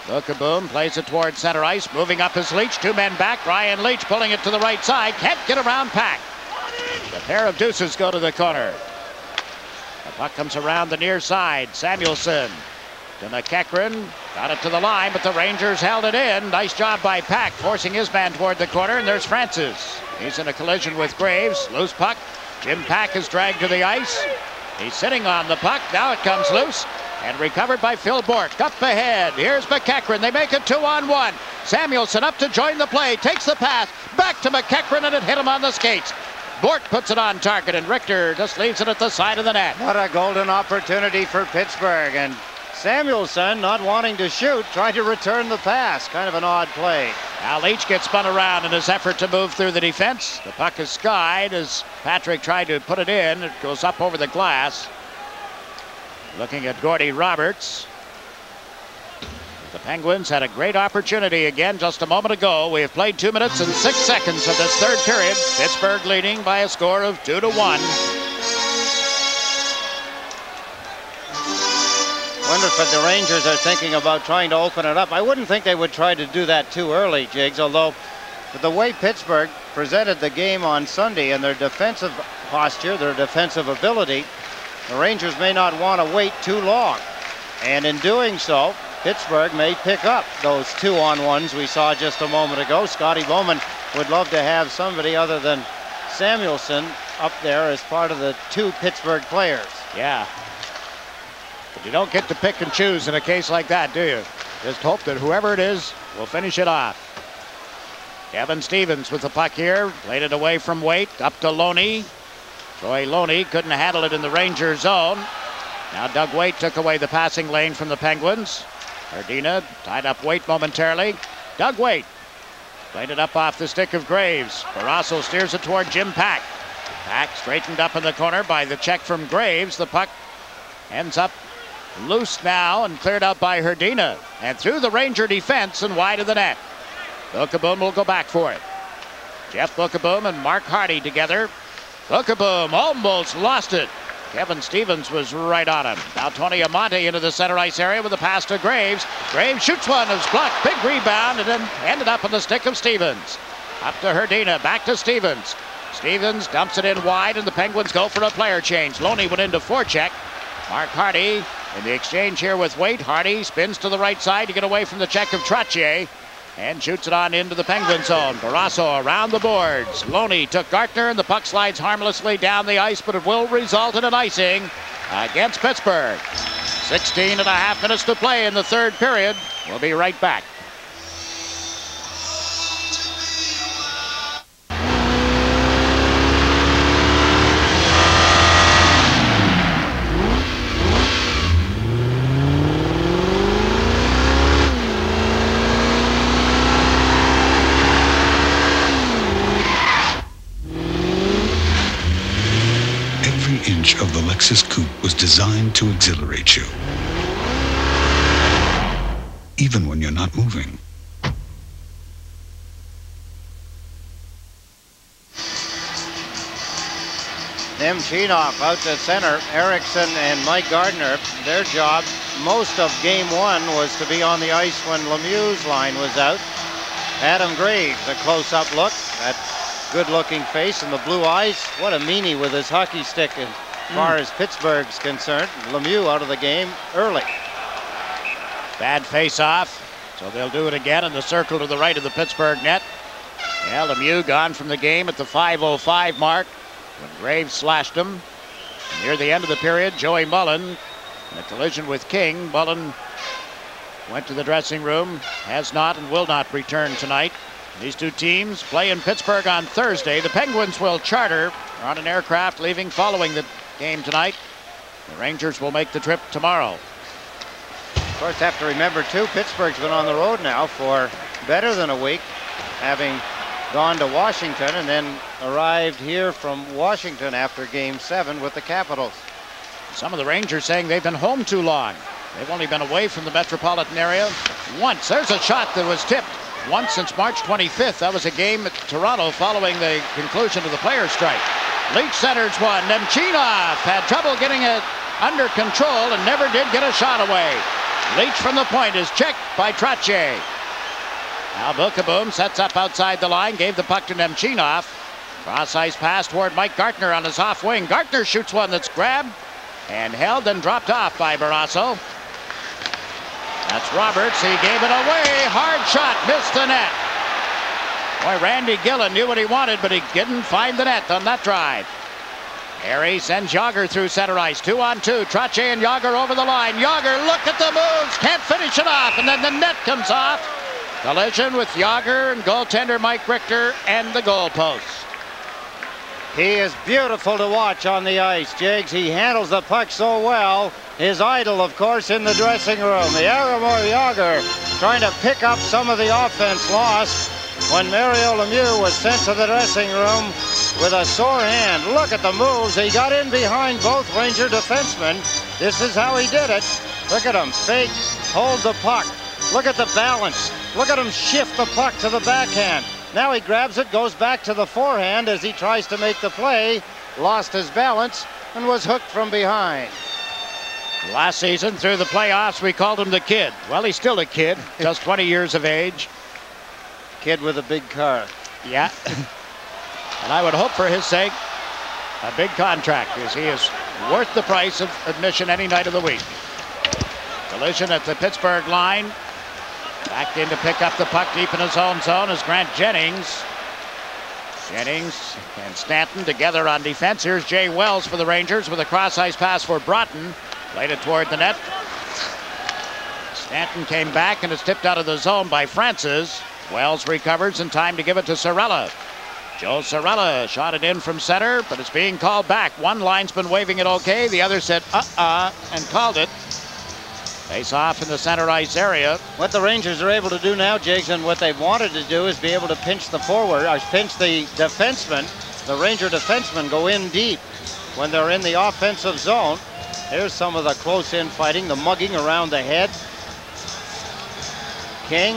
Lukaboom plays it towards center ice. Moving up is Leetch. 2 men back. Brian Leetch pulling it to the right side. Can't get around Pack. The pair of deuces go to the corner. The puck comes around the near side. Samuelsson to McEachran. Got it to the line, but the Rangers held it in. Nice job by Pack, forcing his man toward the corner, and there's Francis. He's in a collision with Graves. Loose puck. Jim Pack is dragged to the ice. He's sitting on the puck. Now it comes loose and recovered by Phil Bourque. Up ahead. Here's McEachran. They make it 2-on-1. Samuelsson up to join the play. Takes the pass. Back to McEachran, and it hit him on the skates. Bourque puts it on target, and Richter just leaves it at the side of the net. What a golden opportunity for Pittsburgh. And Samuelsson, not wanting to shoot, tried to return the pass. Kind of an odd play. Now Leetch gets spun around in his effort to move through the defense. The puck is skied as Patrick tried to put it in. It goes up over the glass. Looking at Gordy Roberts. The Penguins had a great opportunity again just a moment ago. We have played 2 minutes and 6 seconds of this third period. Pittsburgh leading by a score of 2-1. Wonder if the Rangers are thinking about trying to open it up. I wouldn't think they would try to do that too early, Jiggs, although But the way Pittsburgh presented the game on Sunday and their defensive posture, their defensive ability, the Rangers may not want to wait too long. And in doing so, Pittsburgh may pick up those 2-on-1s we saw just a moment ago. Scotty Bowman would love to have somebody other than Samuelson up there as part of the 2 Pittsburgh players. Yeah. But you don't get to pick and choose in a case like that, do you? Just hope that whoever it is will finish it off. Kevin Stevens with the puck here. Played it away from Waite. Up to Loney. Troy Loney couldn't handle it in the Ranger zone. Now Doug Waite took away the passing lane from the Penguins. Erdina tied up Waite momentarily. Doug Waite played it up off the stick of Graves. Barrasso steers it toward Jim Pack. Pack straightened up in the corner by the check from Graves. The puck ends up loose now and cleared out by Erdina. And through the Ranger defense and wide of the net. Bookeboom will go back for it. Jeff Bookeboom and Mark Hardy together. Bookeboom almost lost it. Kevin Stevens was right on him. Now Tony Amonte into the center ice area with a pass to Graves. Graves shoots one, it's blocked. Big rebound and then ended up on the stick of Stevens. Up to Erdina, back to Stevens. Stevens dumps it in wide and the Penguins go for a player change. Loney went into forecheck. Mark Hardy in the exchange here with Waite. Hardy spins to the right side to get away from the check of Trottier and shoots it on into the Penguin zone. Barrasso around the boards. Loney took Gartner and the puck slides harmlessly down the ice, but it will result in an icing against Pittsburgh. 16.5 minutes to play in the third period. We'll be right back. Inch of the Lexus Coupe was designed to exhilarate you, even when you're not moving. Nemchinov out to center. Erickson and Mike Gardner, their job most of game 1 was to be on the ice when Lemieux's line was out. Adam Graves, a close-up look. That good-looking face and the blue eyes. What a meanie with his hockey stick as far as Pittsburgh's concerned. Lemieux out of the game early. Bad face-off, so they'll do it again in the circle to the right of the Pittsburgh net. Yeah, Lemieux gone from the game at the 5:05 mark when Graves slashed him. Near the end of the period, Joey Mullen in a collision with King. Mullen went to the dressing room, has not and will not return tonight. These two teams play in Pittsburgh on Thursday. The Penguins will charter on an aircraft leaving following the game tonight. The Rangers will make the trip tomorrow. Of course, have to remember, too, Pittsburgh's been on the road now for better than a week, having gone to Washington and then arrived here from Washington after Game 7 with the Capitals. Some of the Rangers saying they've been home too long. They've only been away from the metropolitan area once. There's a shot that was tipped. Once since March 25th. That was a game at Toronto following the conclusion of the players' strike. Leach centers one. Nemchinov had trouble getting it under control and never did get a shot away. Leach from the point is checked by Trottier. Now Bookeboom sets up outside the line, gave the puck to Nemchinov. Cross-ice pass toward Mike Gartner on his off wing. Gartner shoots one that's grabbed and held and dropped off by Barrasso. That's Roberts. He gave it away. Hard shot. Missed the net. Boy, Randy Gillen knew what he wanted, but he didn't find the net on that drive. Harry sends Yager through center ice. 2-on-2. Trottier and Yager over the line. Yager, look at the moves. Can't finish it off. And then the net comes off. Collision with Yager and goaltender Mike Richter and the goalpost. He is beautiful to watch on the ice, Jigs. He handles the puck so well. His idol, of course, in the dressing room. The Jaromir Jagr trying to pick up some of the offense lost when Mario Lemieux was sent to the dressing room with a sore hand. Look at the moves. He got in behind both Ranger defensemen. This is how he did it. Look at him. Fake. Hold the puck. Look at the balance. Look at him shift the puck to the backhand. Now he grabs it, goes back to the forehand as he tries to make the play. Lost his balance and was hooked from behind. Last season, through the playoffs, we called him the Kid. Well, he's still a kid, just 20 years of age. Kid with a big car. Yeah. And I would hope for his sake a big contract, because he is worth the price of admission any night of the week. Collision at the Pittsburgh line. Back in to pick up the puck deep in his own zone is Grant Jennings. Jennings and Stanton together on defense. Here's Jay Wells for the Rangers with a cross-ice pass for Broughton. Played it toward the net. Stanton came back and is tipped out of the zone by Francis. Wells recovers in time to give it to Sorella. Joe Sorella shot it in from center, but it's being called back. One linesman waving it okay. The other said and called it. Face off in the center ice area. What the Rangers are able to do now, Jigs, and what they've wanted to do is be able to pinch the forward, or pinch the defenseman. The Ranger defensemen go in deep when they're in the offensive zone. Here's some of the close-in fighting, the mugging around the head. King.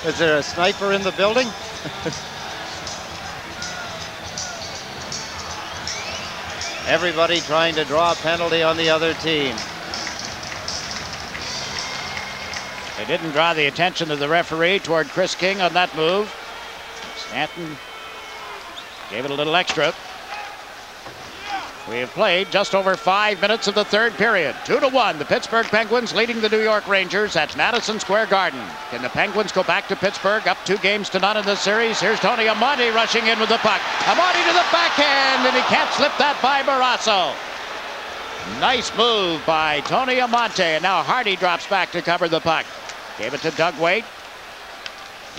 Is there a sniper in the building? Everybody trying to draw a penalty on the other team. They didn't draw the attention of the referee toward Chris King on that move. Stanton gave it a little extra. We have played just over 5 minutes of the third period. 2-1, the Pittsburgh Penguins leading the New York Rangers at Madison Square Garden. Can the Penguins go back to Pittsburgh up 2-0 in this series? Here's Tony Amonte rushing in with the puck. Amonte to the backhand, and he can't slip that by Barrasso. Nice move by Tony Amonte, and now Hardy drops back to cover the puck. Gave it to Doug Weight.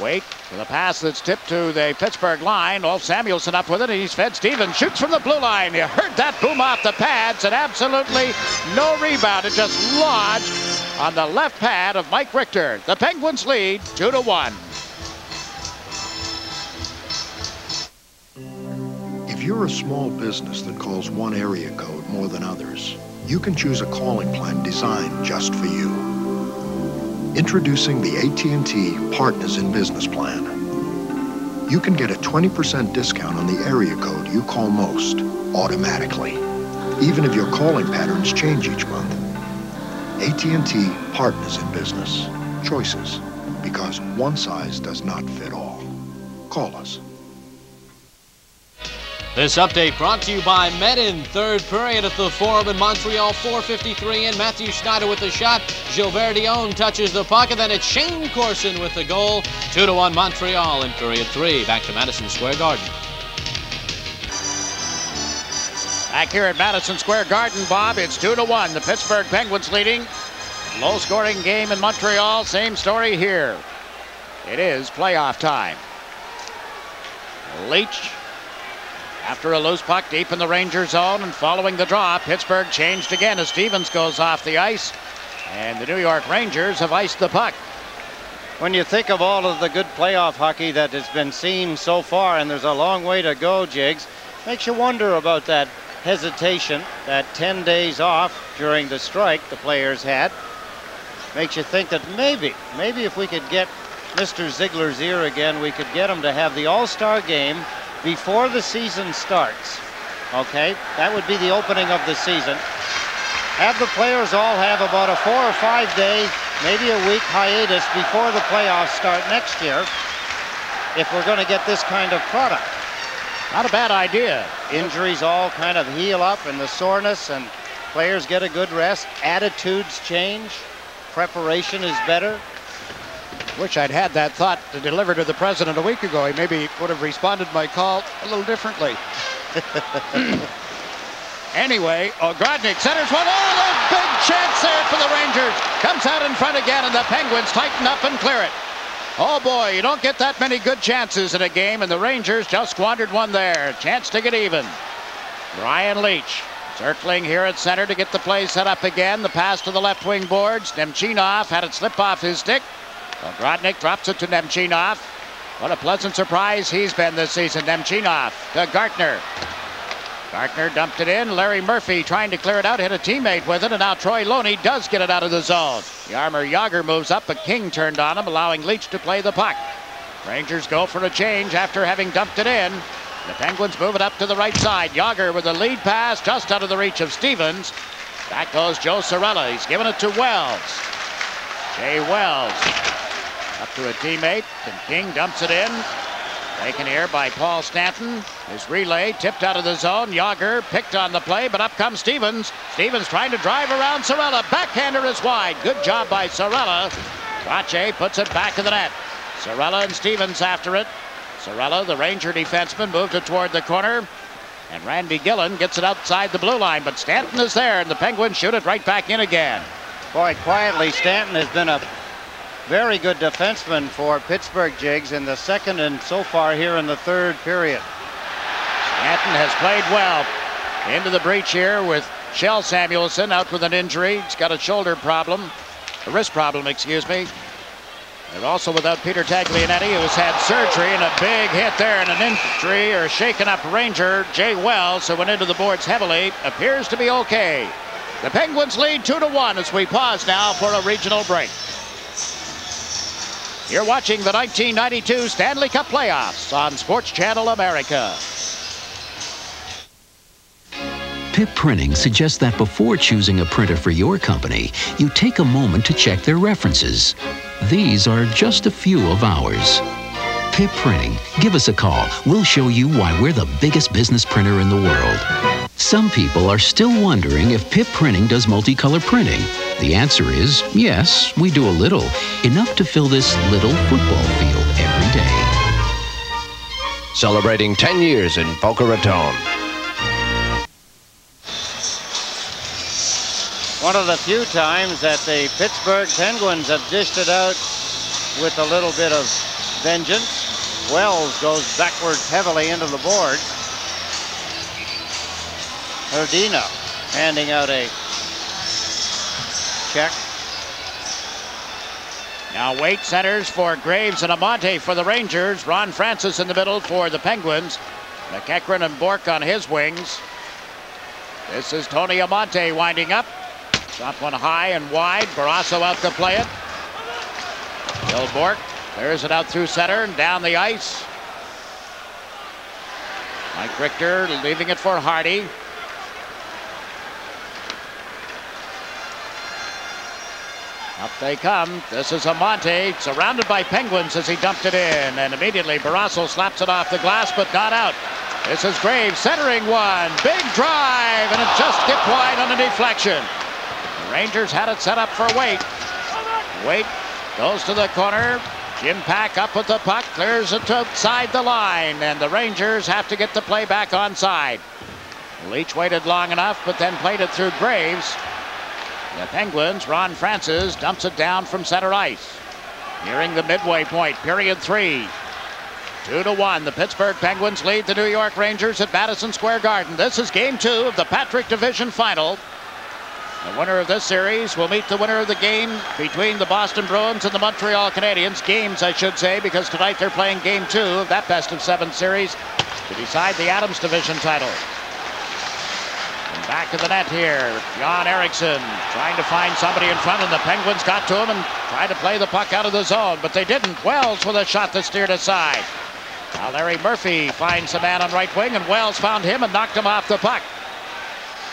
Weight with a pass that's tipped to the Pittsburgh line. Ulf Samuelsson up with it, and he's fed Stevens. Shoots from the blue line. You heard that boom off the pads, and absolutely no rebound. It just lodged on the left pad of Mike Richter. The Penguins lead 2-1. If you're a small business that calls one area code more than others, you can choose a calling plan designed just for you. Introducing the AT&T Partners in Business Plan. You can get a 20% discount on the area code you call most, automatically, even if your calling patterns change each month. AT&T Partners in Business. Choices, because one size does not fit all. Call us. This update brought to you by Medin. Third period at the Forum in Montreal. 4:53 in. Matthew Schneider with the shot. Gilbert Dion touches the puck, and then it's Shane Corson with the goal. 2-1 Montreal in period 3. Back to Madison Square Garden. Back here at Madison Square Garden, Bob, it's 2-1. The Pittsburgh Penguins leading. Low-scoring game in Montreal. Same story here. It is playoff time. Leach. After a loose puck deep in the Ranger zone and following the draw, Pittsburgh changed again as Stevens goes off the ice. And the New York Rangers have iced the puck. When you think of all of the good playoff hockey that has been seen so far, and there's a long way to go, Jigs, makes you wonder about that hesitation, that 10 days off during the strike the players had. Makes you think that maybe if we could get Mr. Ziegler's ear again, we could get him to have the All-Star game before the season starts. Okay, that would be the opening of the season. Have the players all have about a 4 or 5 day, maybe a week hiatus before the playoffs start next year, if we're going to get this kind of product. Not a bad idea. Injuries all kind of heal up, and the soreness, and players get a good rest. Attitudes change. Preparation is better. Wish I'd had that thought to deliver to the president a week ago. He maybe would have responded to my call a little differently. Anyway, Grodnick centers one. Oh, a big chance there for the Rangers. Comes out in front again, and the Penguins tighten up and clear it. Oh boy, you don't get that many good chances in a game, and the Rangers just squandered one there. Chance to get even. Brian Leach circling here at center to get the play set up again. The pass to the left wing boards. Nemchinov had it slip off his stick. Well, Grodnick drops it to Nemchinov. What a pleasant surprise he's been this season. Nemchinov to Gartner. Gartner dumped it in. Larry Murphy trying to clear it out, hit a teammate with it, and now Troy Loney does get it out of the zone. Jaromir Jagr moves up, but King turned on him, allowing Leach to play the puck. Rangers go for a change after having dumped it in. The Penguins move it up to the right side. Jagr with a lead pass just out of the reach of Stevens. Back goes Joe Sorella. He's given it to Wells. Jay Wells Up to a teammate, and King dumps it in. Taken here by Paul Stanton. His relay tipped out of the zone. Yager picked on the play, but up comes Stevens. Stevens trying to drive around Sorella. Backhander is wide. Good job by Sorella. Vache puts it back in the net. Sorella and Stevens after it. Sorella, the Ranger defenseman, moved it toward the corner. And Randy Gillen gets it outside the blue line, but Stanton is there, and the Penguins shoot it right back in again. Boy, quietly, Stanton has been a very good defenseman for Pittsburgh, Jigs, in the second and so far here in the third period. Stanton has played well. Into the breach here with Shell Samuelson out with an injury. He's got a shoulder problem, a wrist problem, excuse me. And also without Peter Taglianetti, who's had surgery, and a big hit there, and an injury or shaken up Ranger Jay Wells, who went into the boards heavily, appears to be okay. The Penguins lead 2-1 as we pause now for a regional break. You're watching the 1992 Stanley Cup Playoffs on Sports Channel America. Pip Printing suggests that before choosing a printer for your company, you take a moment to check their references. These are just a few of ours. Pip Printing. Give us a call. We'll show you why we're the biggest business printer in the world. Some people are still wondering if Pip Printing does multicolor printing. The answer is yes, we do a little. Enough to fill this little football field every day. Celebrating 10 years in Boca Raton. One of the few times that the Pittsburgh Penguins have dished it out with a little bit of vengeance. Wells goes backwards heavily into the boards. Herdina handing out a check. Now Waite centers for Graves and Amante for the Rangers. Ron Francis in the middle for the Penguins. McEachran and Bork on his wings. This is Tony Amante winding up. Shot one high and wide. Barrasso out to play it. Bill Bork clears it out through center and down the ice. Mike Richter leaving it for Hardy. Up they come. This is Amante, surrounded by Penguins as he dumped it in. And immediately Barrasso slaps it off the glass, but not out. This is Graves centering one. Big drive, and it just skipped wide on a deflection. The Rangers had it set up for Waite. Waite goes to the corner. Jim Pack up with the puck, clears it outside the line, and the Rangers have to get the play back onside. Leach waited long enough, but then played it through Graves. The Penguins, Ron Francis dumps it down from center ice. Nearing the midway point, period 3. 2-1, the Pittsburgh Penguins lead the New York Rangers at Madison Square Garden. This is game 2 of the Patrick Division Final. The winner of this series will meet the winner of the game between the Boston Bruins and the Montreal Canadiens. Games, I should say, because tonight they're playing game 2 of that best-of-7 series to decide the Adams Division title. And back to the net here, Jan Eriksson trying to find somebody in front, and the Penguins got to him and tried to play the puck out of the zone, but they didn't. Wells with a shot that steered aside. Now Larry Murphy finds a man on right wing, and Wells found him and knocked him off the puck.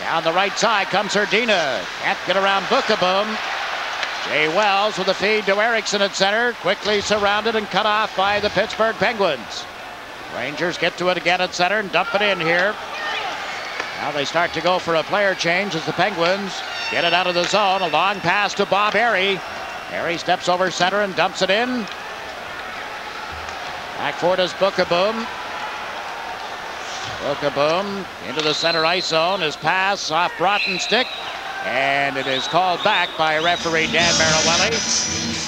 Down the right side comes Herdina. Can't get around Bookabum. Jay Wells with a feed to Eriksson at center. Quickly surrounded and cut off by the Pittsburgh Penguins. Rangers get to it again at center and dump it in here. Now they start to go for a player change as the Penguins get it out of the zone. A long pass to Bob Harry. Harry steps over center and dumps it in. Back for it is Bookabum. Bookabum into the center ice zone. His pass off Broughton's stick. And it is called back by referee Dan Marinelli.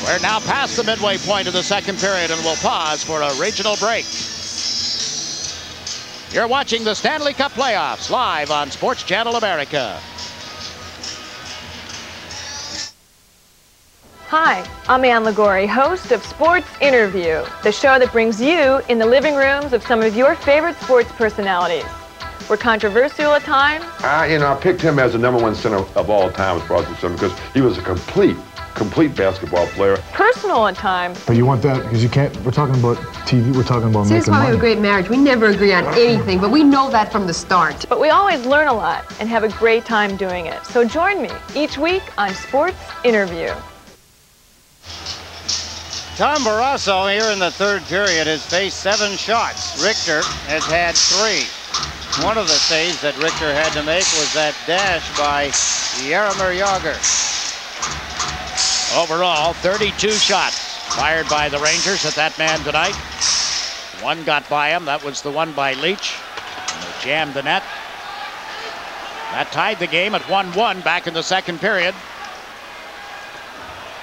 We're now past the midway point of the second period and we'll pause for a regional break. You're watching the Stanley Cup Playoffs live on Sports Channel America. Hi, I'm Ann Ligori, host of Sports Interview, the show that brings you in the living rooms of some of your favorite sports personalities. We're controversial at times. I picked him as the #1 center of all time as far as concerned because he was a complete basketball player. Personal at times. But you want that because you can't. We're talking about TV. We're talking about making That's why we have money. a great marriage. We never agree on anything, but we know that from the start. But we always learn a lot and have a great time doing it. So join me each week on Sports Interview. Tom Barrasso here in the third period has faced 7 shots. Richter has had 3. One of the saves that Richter had to make was that dash by Jaromir Jagr. Overall, 32 shots fired by the Rangers at that man tonight. 1 got by him. That was the one by Leach. And they jammed the net. That tied the game at 1-1 back in the second period.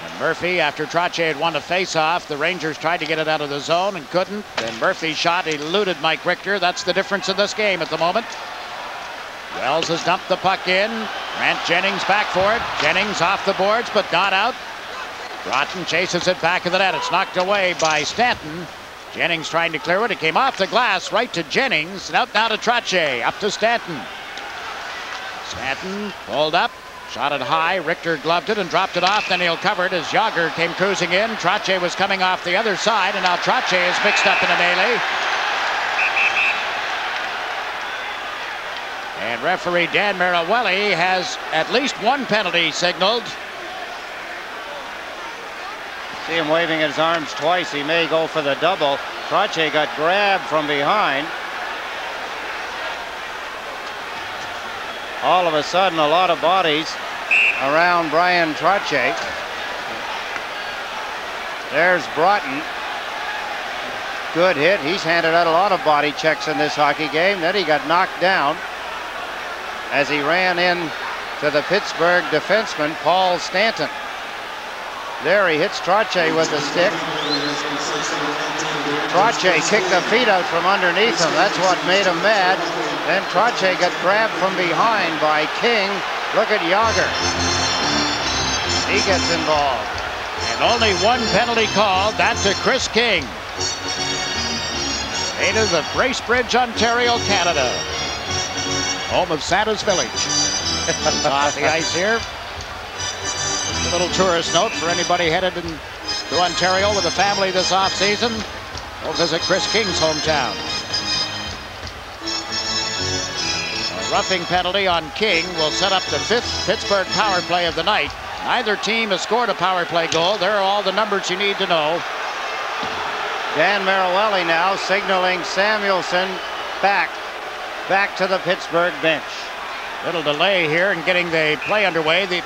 And Murphy, after Trottier had won a face-off, the Rangers tried to get it out of the zone and couldn't. Then Murphy's shot eluded Mike Richter. That's the difference in this game at the moment. Wells has dumped the puck in. Grant Jennings back for it. Jennings off the boards, but not out. Broughton chases it back of the net. It's knocked away by Stanton. Jennings trying to clear it. It came off the glass right to Jennings. And out now to Trottier. Up to Stanton. Stanton pulled up. Shot it high. Richter gloved it and dropped it off. Then he'll cover it as Jagr came cruising in. Trottier was coming off the other side. And now Trottier is mixed up in a melee. And referee Dan Marawelli has at least 1 penalty signaled. See him waving his arms twice. He may go for the double. Trottier got grabbed from behind. All of a sudden, a lot of bodies around Bryan Trottier. There's Broughton. Good hit. He's handed out a lot of body checks in this hockey game. Then he got knocked down as he ran in to the Pittsburgh defenseman, Paul Stanton. There he hits Trottier with the stick. Trottier kicked the feet out from underneath him. That's what made him mad. Then Trottier got grabbed from behind by King. Look at Jagr. He gets involved. And only 1 penalty called. That's to Chris King. Native of Bracebridge, Ontario, Canada. Home of Santa's Village. It's off the ice here. A little tourist note for anybody headed to Ontario with a family this off-season. Go visit Chris King's hometown. A roughing penalty on King will set up the 5th Pittsburgh power play of the night. Neither team has scored a power play goal. There are all the numbers you need to know. Dan Marawelli now signaling Samuelson back to the Pittsburgh bench. Little delay here in getting the play underway. The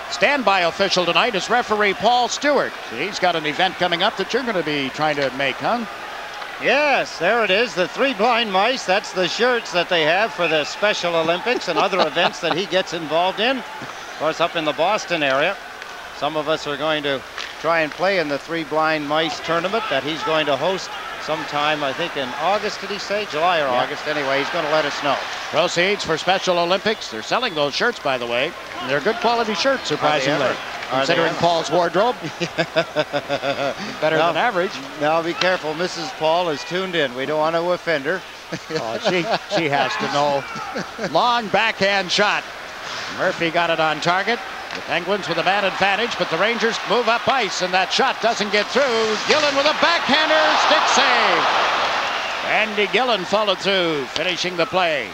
standby official tonight is referee Paul Stewart. He's got an event coming up that you're going to be trying to make, huh? Yes, there it is, the 3 blind mice. That's the shirts that they have for the Special Olympics and other events that he gets involved in. Of course, up in the Boston area, some of us are going to try and play in the 3 blind mice tournament that he's going to host sometime, I think, in August, did he say? July or August. Anyway, he's going to let us know. Proceeds for Special Olympics. They're selling those shirts, by the way. And they're good quality shirts, surprisingly. Considering Paul's wardrobe. Better than average. Now be careful. Mrs. Paul is tuned in. We don't want to offend her. Oh, she has to know. Long backhand shot. Murphy got it on target. The Penguins with a man advantage, but the Rangers move up ice, and that shot doesn't get through. Gillen with a backhander, stick save. Andy Gillen followed through, finishing the play.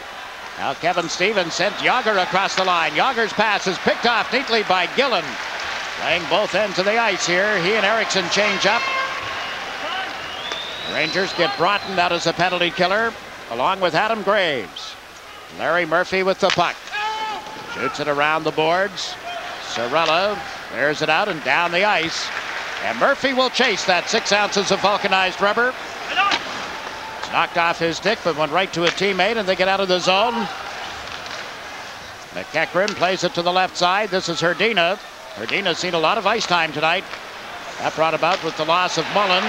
Now Kevin Stevens sent Jagr across the line. Jagr's pass is picked off neatly by Gillen. Playing both ends of the ice here. He and Erickson change up. Rangers get Broughton out as a penalty killer, along with Adam Graves. Larry Murphy with the puck. Shoots it around the boards. Sorella clears it out and down the ice. And Murphy will chase that 6 ounces of vulcanized rubber. It's knocked off his stick, but went right to a teammate, and they get out of the zone. McEachran plays it to the left side. This is Hrdina. Hrdina's seen a lot of ice time tonight. That brought about with the loss of Mullen.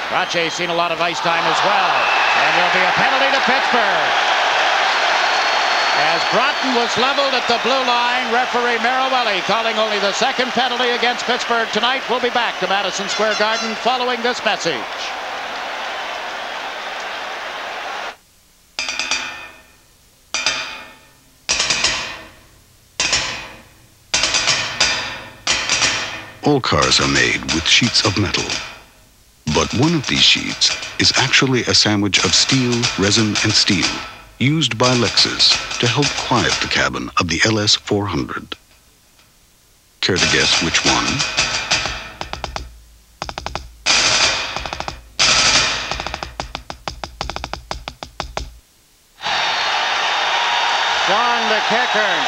Trache's seen a lot of ice time as well. And there'll be a penalty to Pittsburgh. As Broughton was leveled at the blue line, referee Marawelli calling only the 2nd penalty against Pittsburgh tonight. We'll be back to Madison Square Garden following this message. All cars are made with sheets of metal. But one of these sheets is actually a sandwich of steel, resin, and steel, used by Lexus to help quiet the cabin of the LS400. Care to guess which one? McEachern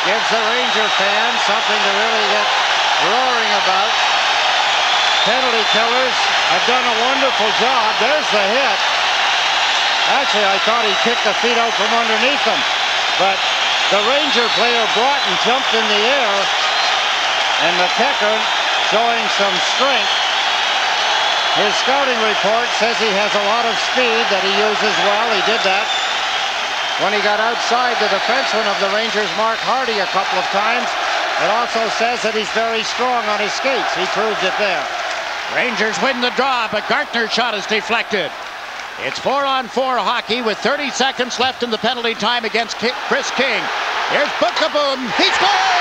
gives the Ranger fans something to really get roaring about. Penalty killers have done a wonderful job. There's the hit. Actually, I thought he kicked the feet out from underneath him. But the Ranger player, Broughton, jumped in the air. And McEachern showing some strength. His scouting report says he has a lot of speed that he uses well. He did that when he got outside the defenseman of the Rangers, Mark Hardy, a couple of times. It also says that he's very strong on his skates. He proved it there. Rangers win the draw, but Gartner's shot is deflected. It's 4-on-4 hockey with 30 seconds left in the penalty time against Chris King. Here's Bookeboom. He scores!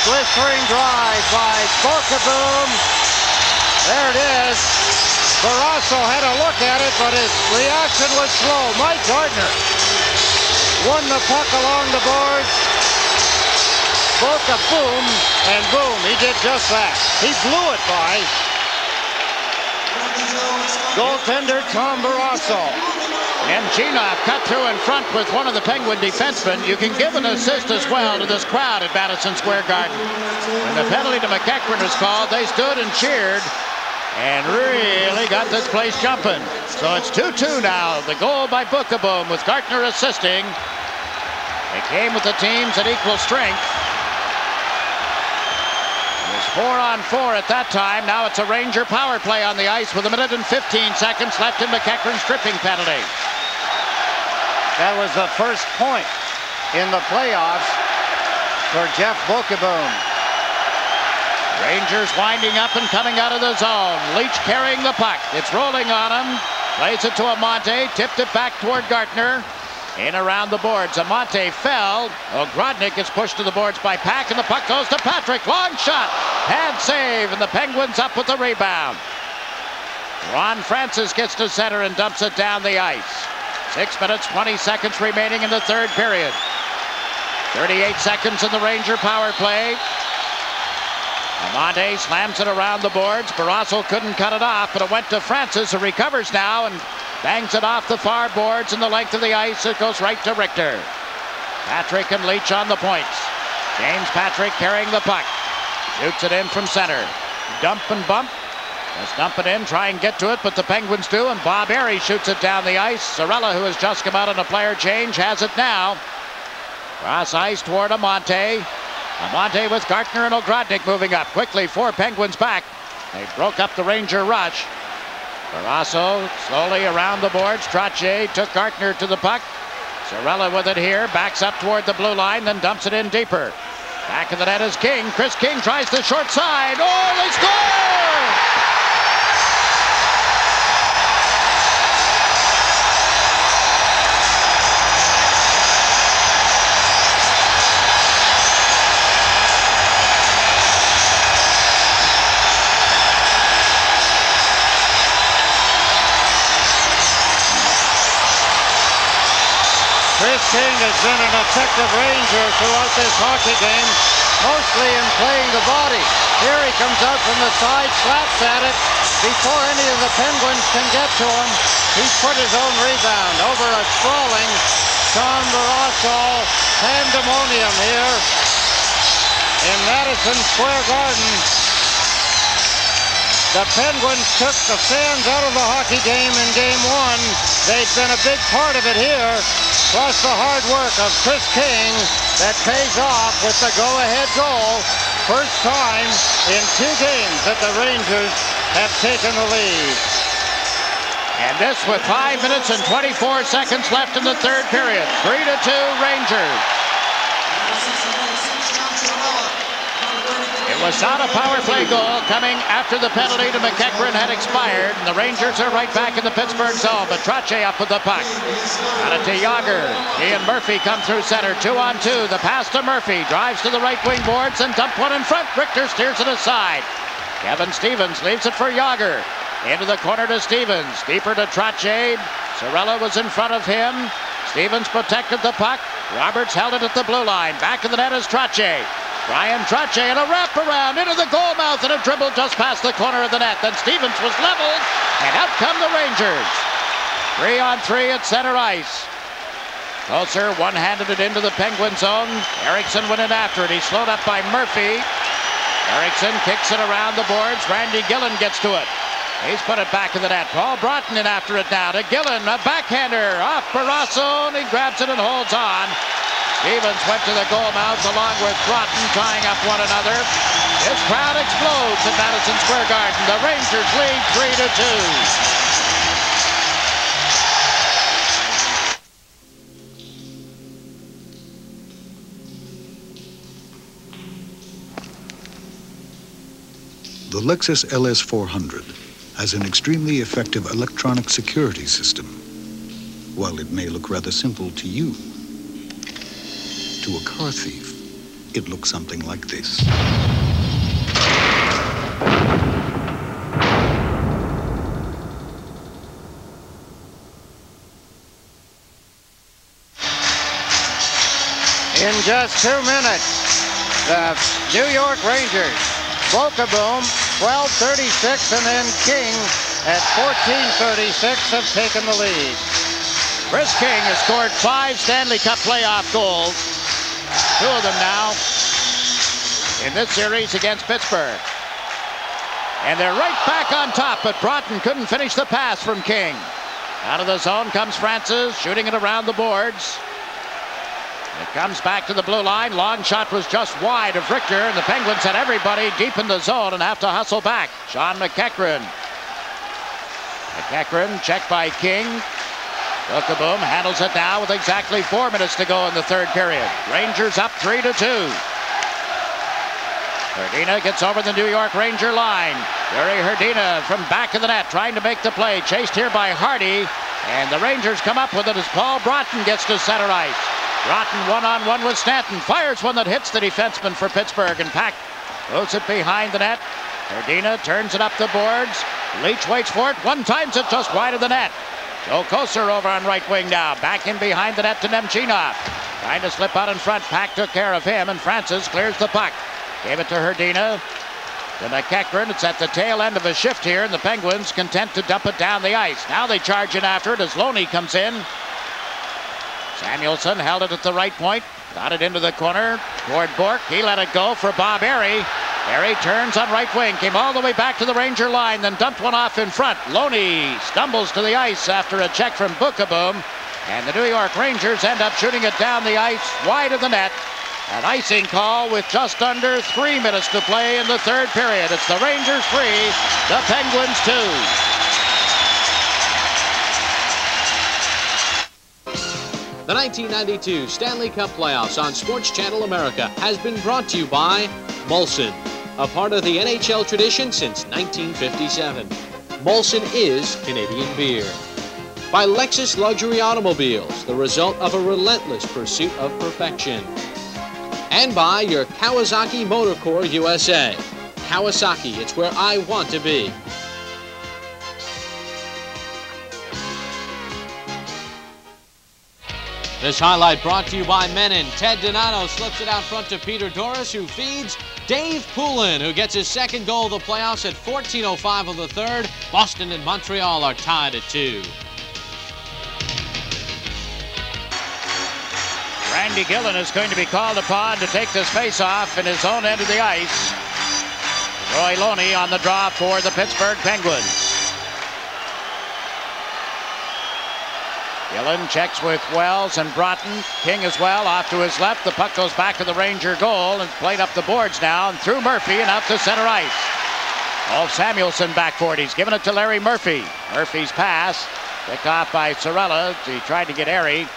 Blistering drive by Bookeboom. There it is. Barrasso had a look at it, but his reaction was slow. Mike Gardner won the puck along the boards. Bookeboom, and boom, he did just that. He blew it by goaltender Tom Barrasso. And Genov cut through in front with one of the Penguin defensemen. You can give an assist as well to this crowd at Madison Square Garden. When the penalty to McEachern was called, they stood and cheered and really got this place jumping. So it's 2-2 now. The goal by Bookeboom with Gartner assisting. They came with the teams at equal strength. It was 4-on-4 at that time. Now it's a Ranger power play on the ice with 1 minute and 15 seconds left in McEachern's tripping penalty. That was the first point in the playoffs for Jeff Bookeboom. Rangers winding up and coming out of the zone. Leach carrying the puck. It's rolling on him. Plays it to Amante. Tipped it back toward Gartner. In around the boards. Amante fell. Ogrodnik is pushed to the boards by Pack, and the puck goes to Patrick. Long shot. Pad save, and the Penguins up with the rebound. Ron Francis gets to center and dumps it down the ice. 6 minutes, 20 seconds remaining in the third period. 38 seconds in the Ranger power play. Amante slams it around the boards. Barrasso couldn't cut it off, but it went to Francis, who recovers now and bangs it off the far boards and the length of the ice. It goes right to Richter. Patrick and Leach on the points. James Patrick carrying the puck. Shoots it in from center. Dump and bump. Let's dump it in, try and get to it, but the Penguins do, and Bob Airy shoots it down the ice. Sorella, who has just come out on a player change, has it now. Cross ice toward Amante. Amante with Gartner and Ogrodnik moving up. Quickly, 4 Penguins back. They broke up the Ranger rush. Barrasso slowly around the boards. Trottier took Gartner to the puck. Sorella with it here, backs up toward the blue line, then dumps it in deeper. Back of the net is King. Chris King tries the short side. Oh, they score! Chris King has been an effective Ranger throughout this hockey game, mostly in playing the body. Here he comes out from the side, slaps at it. Before any of the Penguins can get to him, he's put his own rebound over a sprawling Tom Barrasso. Pandemonium here in Madison Square Garden. The Penguins took the fans out of the hockey game in Game 1. They've been a big part of it here, plus the hard work of Chris King that pays off with the go-ahead goal. First time in 2 games that the Rangers have taken the lead. And this with 5 minutes and 24 seconds left in the third period. 3-2 Rangers. It Without a power play goal coming after the penalty to McEachran had expired. And the Rangers are right back in the Pittsburgh zone. But Trottier up with the puck. Got it to Yager. He and Murphy come through center. 2-on-2. The pass to Murphy. Drives to the right wing boards and dumped one in front. Richter steers it aside. Kevin Stevens leaves it for Yager. Into the corner to Stevens. Deeper to Trottier. Sorella was in front of him. Stevens protected the puck. Roberts held it at the blue line. Back in the net is Trottier. Brian Trottier and a wraparound into the goal mouth and a dribble just past the corner of the net. Then Stevens was leveled, and out come the Rangers. 3-on-3 at center ice. Closer one-handed it into the Penguin zone. Eriksson went in after it. He's slowed up by Murphy. Eriksson kicks it around the boards. Randy Gillen gets to it. He's put it back in the net. Paul Broughton in after it now to Gillen. A backhander off Barrasso, and he grabs it and holds on. Stevens went to the goal mouth along with Broughton tying up one another. This crowd explodes at Madison Square Garden. The Rangers lead 3-2. The Lexus LS400 has an extremely effective electronic security system. While it may look rather simple to you, to a car thief, it looks something like this. In just 2 minutes, the New York Rangers, Bokaboom, 12:36, and then King at 14:36 have taken the lead. Chris King has scored 5 Stanley Cup playoff goals. 2 of them now in this series against Pittsburgh. And they're right back on top, but Broughton couldn't finish the pass from King. Out of the zone comes Francis, shooting it around the boards. It comes back to the blue line. Long shot was just wide of Richter, and the Penguins had everybody deep in the zone and have to hustle back. Sean McEachran. McEachran checked by King. Bokaboom handles it now with exactly 4 minutes to go in the third period. Rangers up 3-2. Hrdina gets over the New York Ranger line. Yuri Hrdina from back of the net trying to make the play. Chased here by Hardy. And the Rangers come up with it as Paul Broughton gets to center ice. Broughton one-on-one with Stanton. Fires one that hits the defenseman for Pittsburgh. And Pack moves it behind the net. Hrdina turns it up the boards. Leach waits for it. One times it just wide of the net. Joe Kocur over on right wing now. Back in behind the net to Nemchinov. Trying to slip out in front. Pack took care of him, and Francis clears the puck. Gave it to Hrdina. To McEachran. It's at the tail end of a shift here, and the Penguins content to dump it down the ice. Now they charge in after it as Loney comes in. Samuelsson held it at the right point. Got it into the corner toward Bourque. He let it go for Bob Airy. Airy turns on right wing, came all the way back to the Ranger line, then dumped one off in front. Loney stumbles to the ice after a check from Bokaboom, and the New York Rangers end up shooting it down the ice wide of the net. An icing call with just under 3 minutes to play in the third period. It's the Rangers 3, the Penguins 2. The 1992 Stanley Cup Playoffs on Sports Channel America has been brought to you by Molson, a part of the NHL tradition since 1957. Molson is Canadian beer. By Lexus Luxury Automobiles, the result of a relentless pursuit of perfection. And by your Kawasaki Motor Corps USA. Kawasaki, it's where I want to be. This highlight brought to you by Menon. Ted Donato slips it out front to Peter Doris, who feeds Dave Poulin, who gets his second goal of the playoffs at 14:05 of the third. Boston and Montreal are tied at 2. Randy Gillen is going to be called upon to take this face-off in his own end of the ice. Roy Loney on the draw for the Pittsburgh Penguins. Gillen checks with Wells and Broughton. King as well off to his left. The puck goes back to the Ranger goal and played up the boards now and through Murphy and out to center ice. Ulf Samuelsson back for it. He's given it to Larry Murphy. Murphy's pass picked off by Sorella. He tried to get Airy.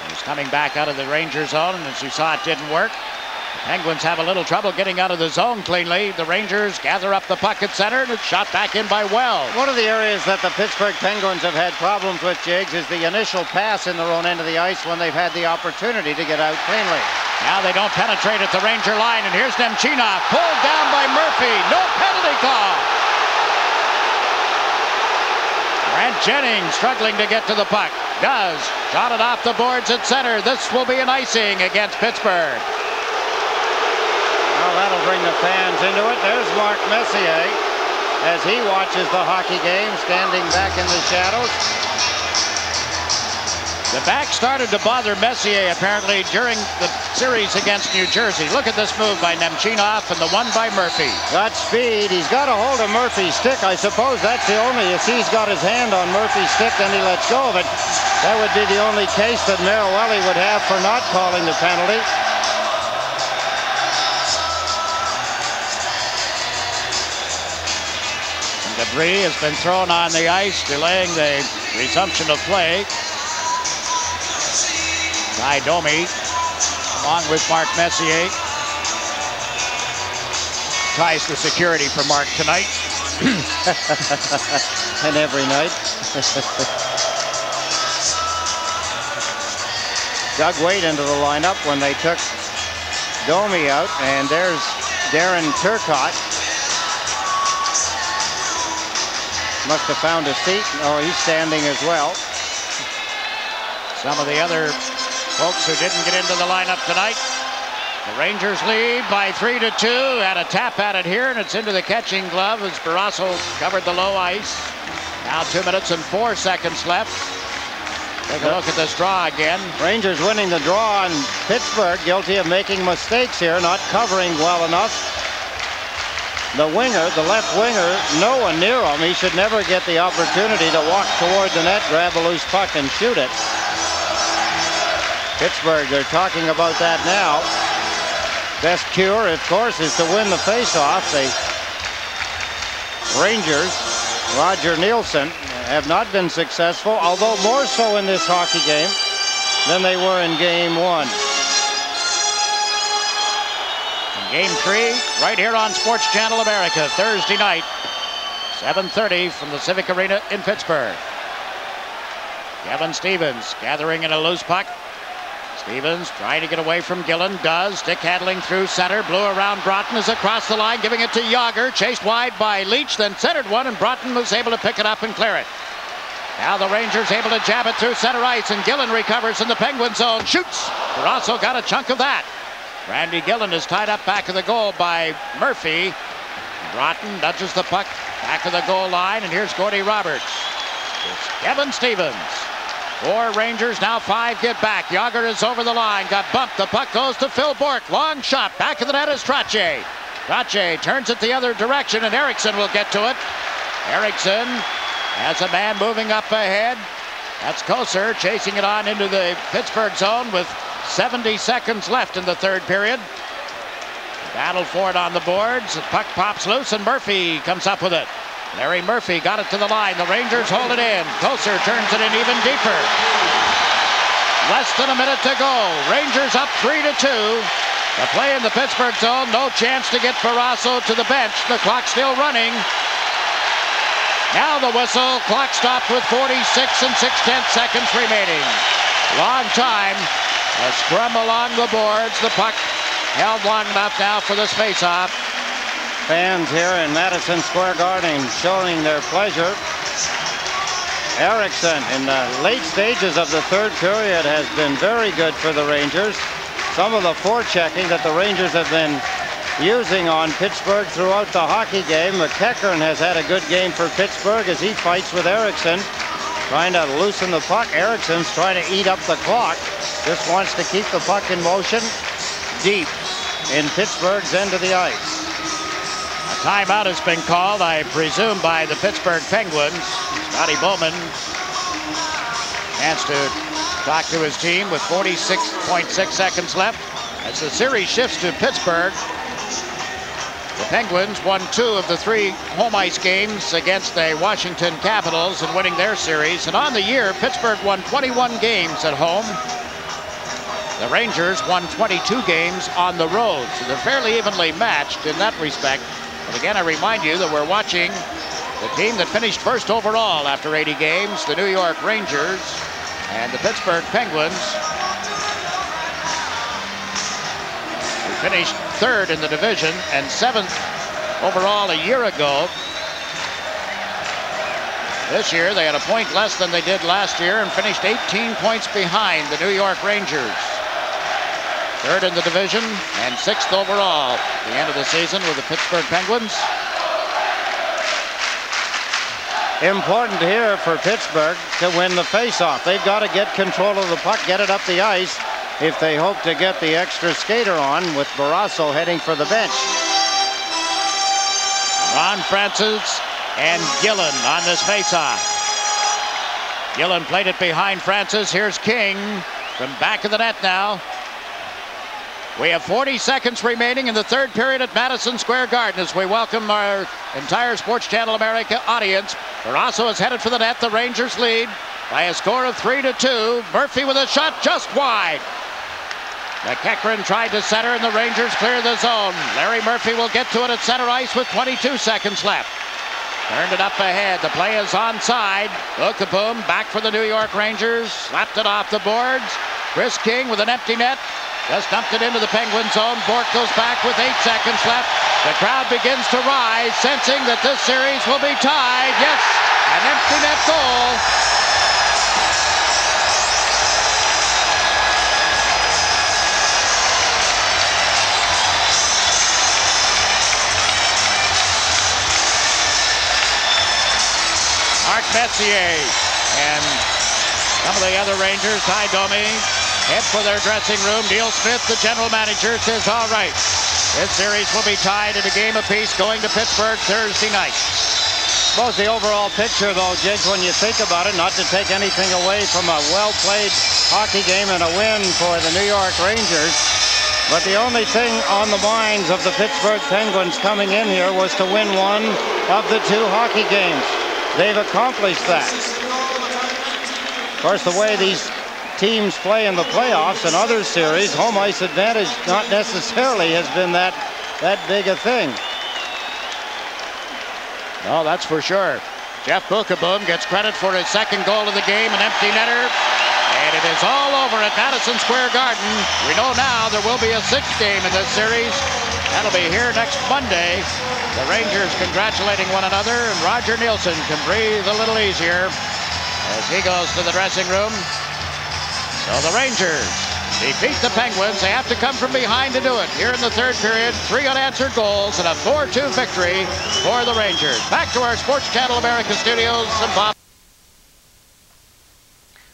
He's coming back out of the Ranger zone, and as you saw, it didn't work. Penguins have a little trouble getting out of the zone cleanly. The Rangers gather up the puck at center, and it's shot back in by Wells. One of the areas that the Pittsburgh Penguins have had problems with, Jiggs, is the initial pass in their own end of the ice when they've had the opportunity to get out cleanly. Now they don't penetrate at the Ranger line, and here's Nemchinov, pulled down by Murphy. No penalty call. Brent Jennings struggling to get to the puck. Does. Shot it off the boards at center. This will be an icing against Pittsburgh. Well, that'll bring the fans into it. There's Mark Messier as he watches the hockey game, standing back in the shadows. The back started to bother Messier apparently during the series against New Jersey. Look at this move by Nemchinov and the one by Murphy. Got speed. He's got a hold of Murphy's stick. I suppose that's the only. You see, he's got his hand on Murphy's stick, then he lets go of it. That would be the only case that Merriwelli would have for not calling the penalty. Debris has been thrown on the ice, delaying the resumption of play. Ty Domi, along with Mark Messier, ties the security for Mark tonight. And every night. Doug Weight into the lineup when they took Domi out, and there's Darren Turcotte. Must have found a seat. Oh, he's standing as well. Some of the other folks who didn't get into the lineup tonight. The Rangers lead by 3-2. Had a tap at it here, and it's into the catching glove as Barrasso covered the low ice. Now 2 minutes and 4 seconds left. Take a look at this draw again. Rangers winning the draw, and Pittsburgh guilty of making mistakes here, not covering well enough. The winger, the left winger, no one near him. He should never get the opportunity to walk toward the net, grab a loose puck, and shoot it. Pittsburgh, they're talking about that now. Best cure, of course, is to win the faceoff. The Rangers, Roger Nielsen, have not been successful, although more so in this hockey game than they were in Game 1. Game 3, right here on Sports Channel America, Thursday night, 7:30 from the Civic Arena in Pittsburgh. Kevin Stevens gathering in a loose puck. Stevens trying to get away from Gillen, does. Stick handling through center, blew around Broughton, is across the line, giving it to Yager, chased wide by Leach, then centered one, and Broughton was able to pick it up and clear it. Now the Rangers able to jab it through center ice, and Gillen recovers in the Penguin zone, shoots. Barrasso got a chunk of that. Randy Gillen is tied up back of the goal by Murphy. Broughton nudges the puck back of the goal line, and here's Gordy Roberts. It's Kevin Stevens. 4 Rangers, now 5 get back. Yager is over the line, got bumped. The puck goes to Phil Bourque. Long shot, back of the net is Trottier. Trottier turns it the other direction, and Eriksson will get to it. Eriksson has a man moving up ahead. That's Kosar chasing it on into the Pittsburgh zone with 70 seconds left in the third period. Battle for it on the boards. The puck pops loose, and Murphy comes up with it. Larry Murphy got it to the line. The Rangers hold it in. Kosar turns it in even deeper. Less than a minute to go. Rangers up 3-2. The play in the Pittsburgh zone. No chance to get Barrasso to the bench. The clock's still running. Now the whistle. Clock stopped with 46 and 6/10 seconds remaining. Long time. A scrum along the boards. The puck held long enough now for this faceoff. Fans here in Madison Square Garden showing their pleasure. Eriksson in the late stages of the third period has been very good for the Rangers. Some of the forechecking that the Rangers have been using on Pittsburgh throughout the hockey game. McEachern has had a good game for Pittsburgh as he fights with Eriksson, trying to loosen the puck. Eriksson's trying to eat up the clock. Just wants to keep the puck in motion deep in Pittsburgh's end of the ice. A timeout has been called, I presume, by the Pittsburgh Penguins. Scotty Bowman chance to talk to his team with 46.6 seconds left. As the series shifts to Pittsburgh, the Penguins won 2 of the 3 home ice games against the Washington Capitals in winning their series. And on the year, Pittsburgh won 21 games at home. The Rangers won 22 games on the road, so they're fairly evenly matched in that respect. But again, I remind you that we're watching the team that finished first overall after 80 games, the New York Rangers, and the Pittsburgh Penguins, who finished third in the division and seventh overall a year ago. This year, they had a point less than they did last year and finished 18 points behind the New York Rangers. Third in the division and sixth overall at the end of the season with the Pittsburgh Penguins. Important here for Pittsburgh to win the faceoff. They've got to get control of the puck, get it up the ice if they hope to get the extra skater on, with Barrasso heading for the bench. Ron Francis and Gillen on this faceoff. Gillen played it behind Francis. Here's King from back of the net now. We have 40 seconds remaining in the third period at Madison Square Garden as we welcome our entire Sports Channel America audience. Barrasso is headed for the net. The Rangers lead by a score of 3-2. Murphy with a shot just wide. McEachran tried to center and the Rangers clear the zone. Larry Murphy will get to it at center ice with 22 seconds left. Turned it up ahead. The play is onside. Okaboom back for the New York Rangers. Slapped it off the boards. Chris King with an empty net. Just dumped it into the Penguin zone. Bourque goes back with 8 seconds left. The crowd begins to rise, sensing that this series will be tied. Yes, an empty net goal. Mark Messier and some of the other Rangers, Ty Domi, head for their dressing room. Neil Smith, the general manager, says, all right, this series will be tied at a game apiece going to Pittsburgh Thursday night. I suppose the overall picture, though, Jiggs, when you think about it, not to take anything away from a well-played hockey game and a win for the New York Rangers, but the only thing on the minds of the Pittsburgh Penguins coming in here was to win one of the 2 hockey games. They've accomplished that. Of course, the way these teams play in the playoffs and other series, home ice advantage not necessarily has been that big a thing. No, that's for sure. Jeff Okaboom gets credit for his second goal of the game, an empty netter. And it is all over at Madison Square Garden. We know now there will be a 6th game in this series. That'll be here next Monday. The Rangers congratulating one another, and Roger Nielsen can breathe a little easier as he goes to the dressing room. So the Rangers defeat the Penguins. They have to come from behind to do it. Here in the third period, 3 unanswered goals and a 4-2 victory for the Rangers. Back to our Sports Channel America studios. And Bob.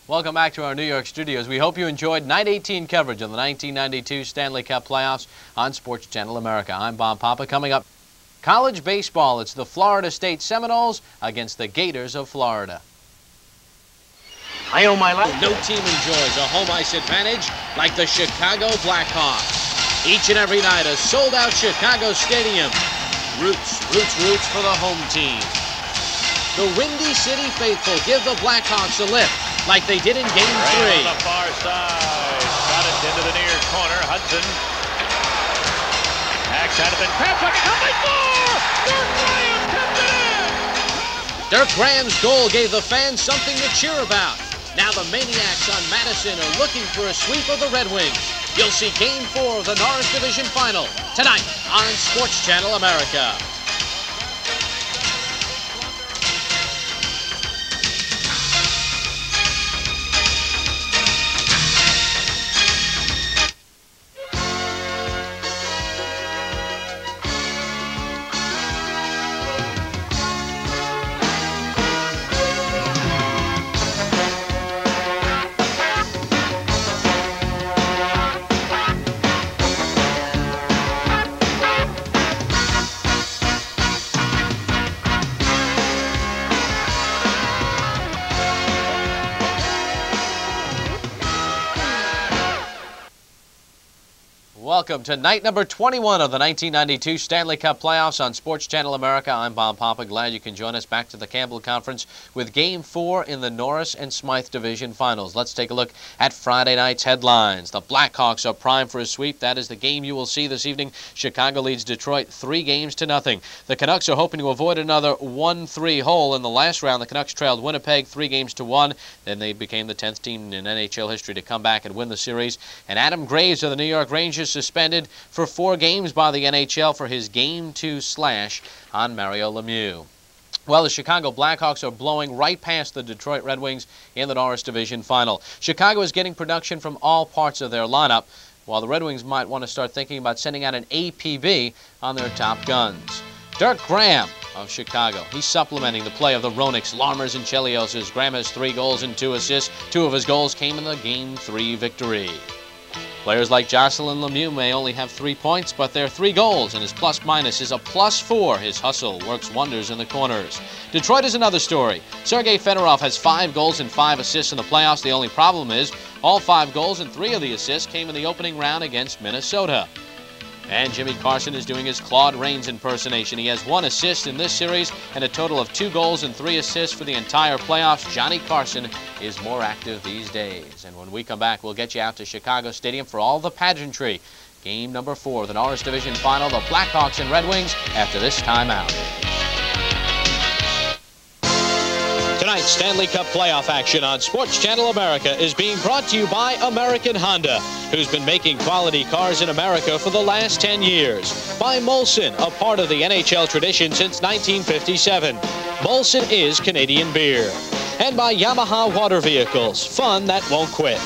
Welcome back to our New York studios. We hope you enjoyed Night 18 coverage of the 1992 Stanley Cup playoffs on Sports Channel America. I'm Bob Papa. Coming up, college baseball. It's the Florida State Seminoles against the Gators of Florida. I owe my life. No team enjoys a home ice advantage like the Chicago Blackhawks. Each and every night, a sold-out Chicago stadium. Roots for the home team. The Windy City faithful give the Blackhawks a lift like they did in Game 3. On the far side, got it into the near corner. Hudson backs out of it. Crabs like a complete score! Dirk Graham tipped it in! Dirk Graham's goal gave the fans something to cheer about. Now the Maniacs on Madison are looking for a sweep of the Red Wings. You'll see Game 4 of the Norris Division Final tonight on Sports Channel America. Welcome to night number 21 of the 1992 Stanley Cup Playoffs on Sports Channel America. I'm Bob Papa. Glad you can join us back to the Campbell Conference with Game 4 in the Norris and Smythe Division Finals. Let's take a look at Friday night's headlines. The Blackhawks are primed for a sweep. That is the game you will see this evening. Chicago leads Detroit 3-0. The Canucks are hoping to avoid another 1-3 hole. In the last round, the Canucks trailed Winnipeg 3-1. Then they became the 10th team in NHL history to come back and win the series. And Adam Graves of the New York Rangers suspended for 4 games by the NHL for his Game 2 slash on Mario Lemieux. Well, the Chicago Blackhawks are blowing right past the Detroit Red Wings in the Norris Division Final. Chicago is getting production from all parts of their lineup, while the Red Wings might want to start thinking about sending out an APB on their top guns. Dirk Graham of Chicago, he's supplementing the play of the Ronix, Larmers, and Chelioses. Graham has 3 goals and 2 assists. 2 of his goals came in the Game 3 victory. Players like Jocelyn Lemieux may only have 3 points, but they're 3 goals, and his plus-minus is a +4. His hustle works wonders in the corners. Detroit is another story. Sergei Fedorov has 5 goals and 5 assists in the playoffs. The only problem is all 5 goals and 3 of the assists came in the opening round against Minnesota. And Jimmy Carson is doing his Claude Rains impersonation. He has 1 assist in this series and a total of 2 goals and 3 assists for the entire playoffs. Johnny Carson is more active these days. And when we come back, we'll get you out to Chicago Stadium for all the pageantry. Game number 4 of the Norris Division Final, the Blackhawks and Red Wings, after this timeout. Tonight's Stanley Cup playoff action on Sports Channel America is being brought to you by American Honda, who's been making quality cars in America for the last 10 years. By Molson, a part of the NHL tradition since 1957. Molson is Canadian beer. And by Yamaha Water Vehicles, fun that won't quit.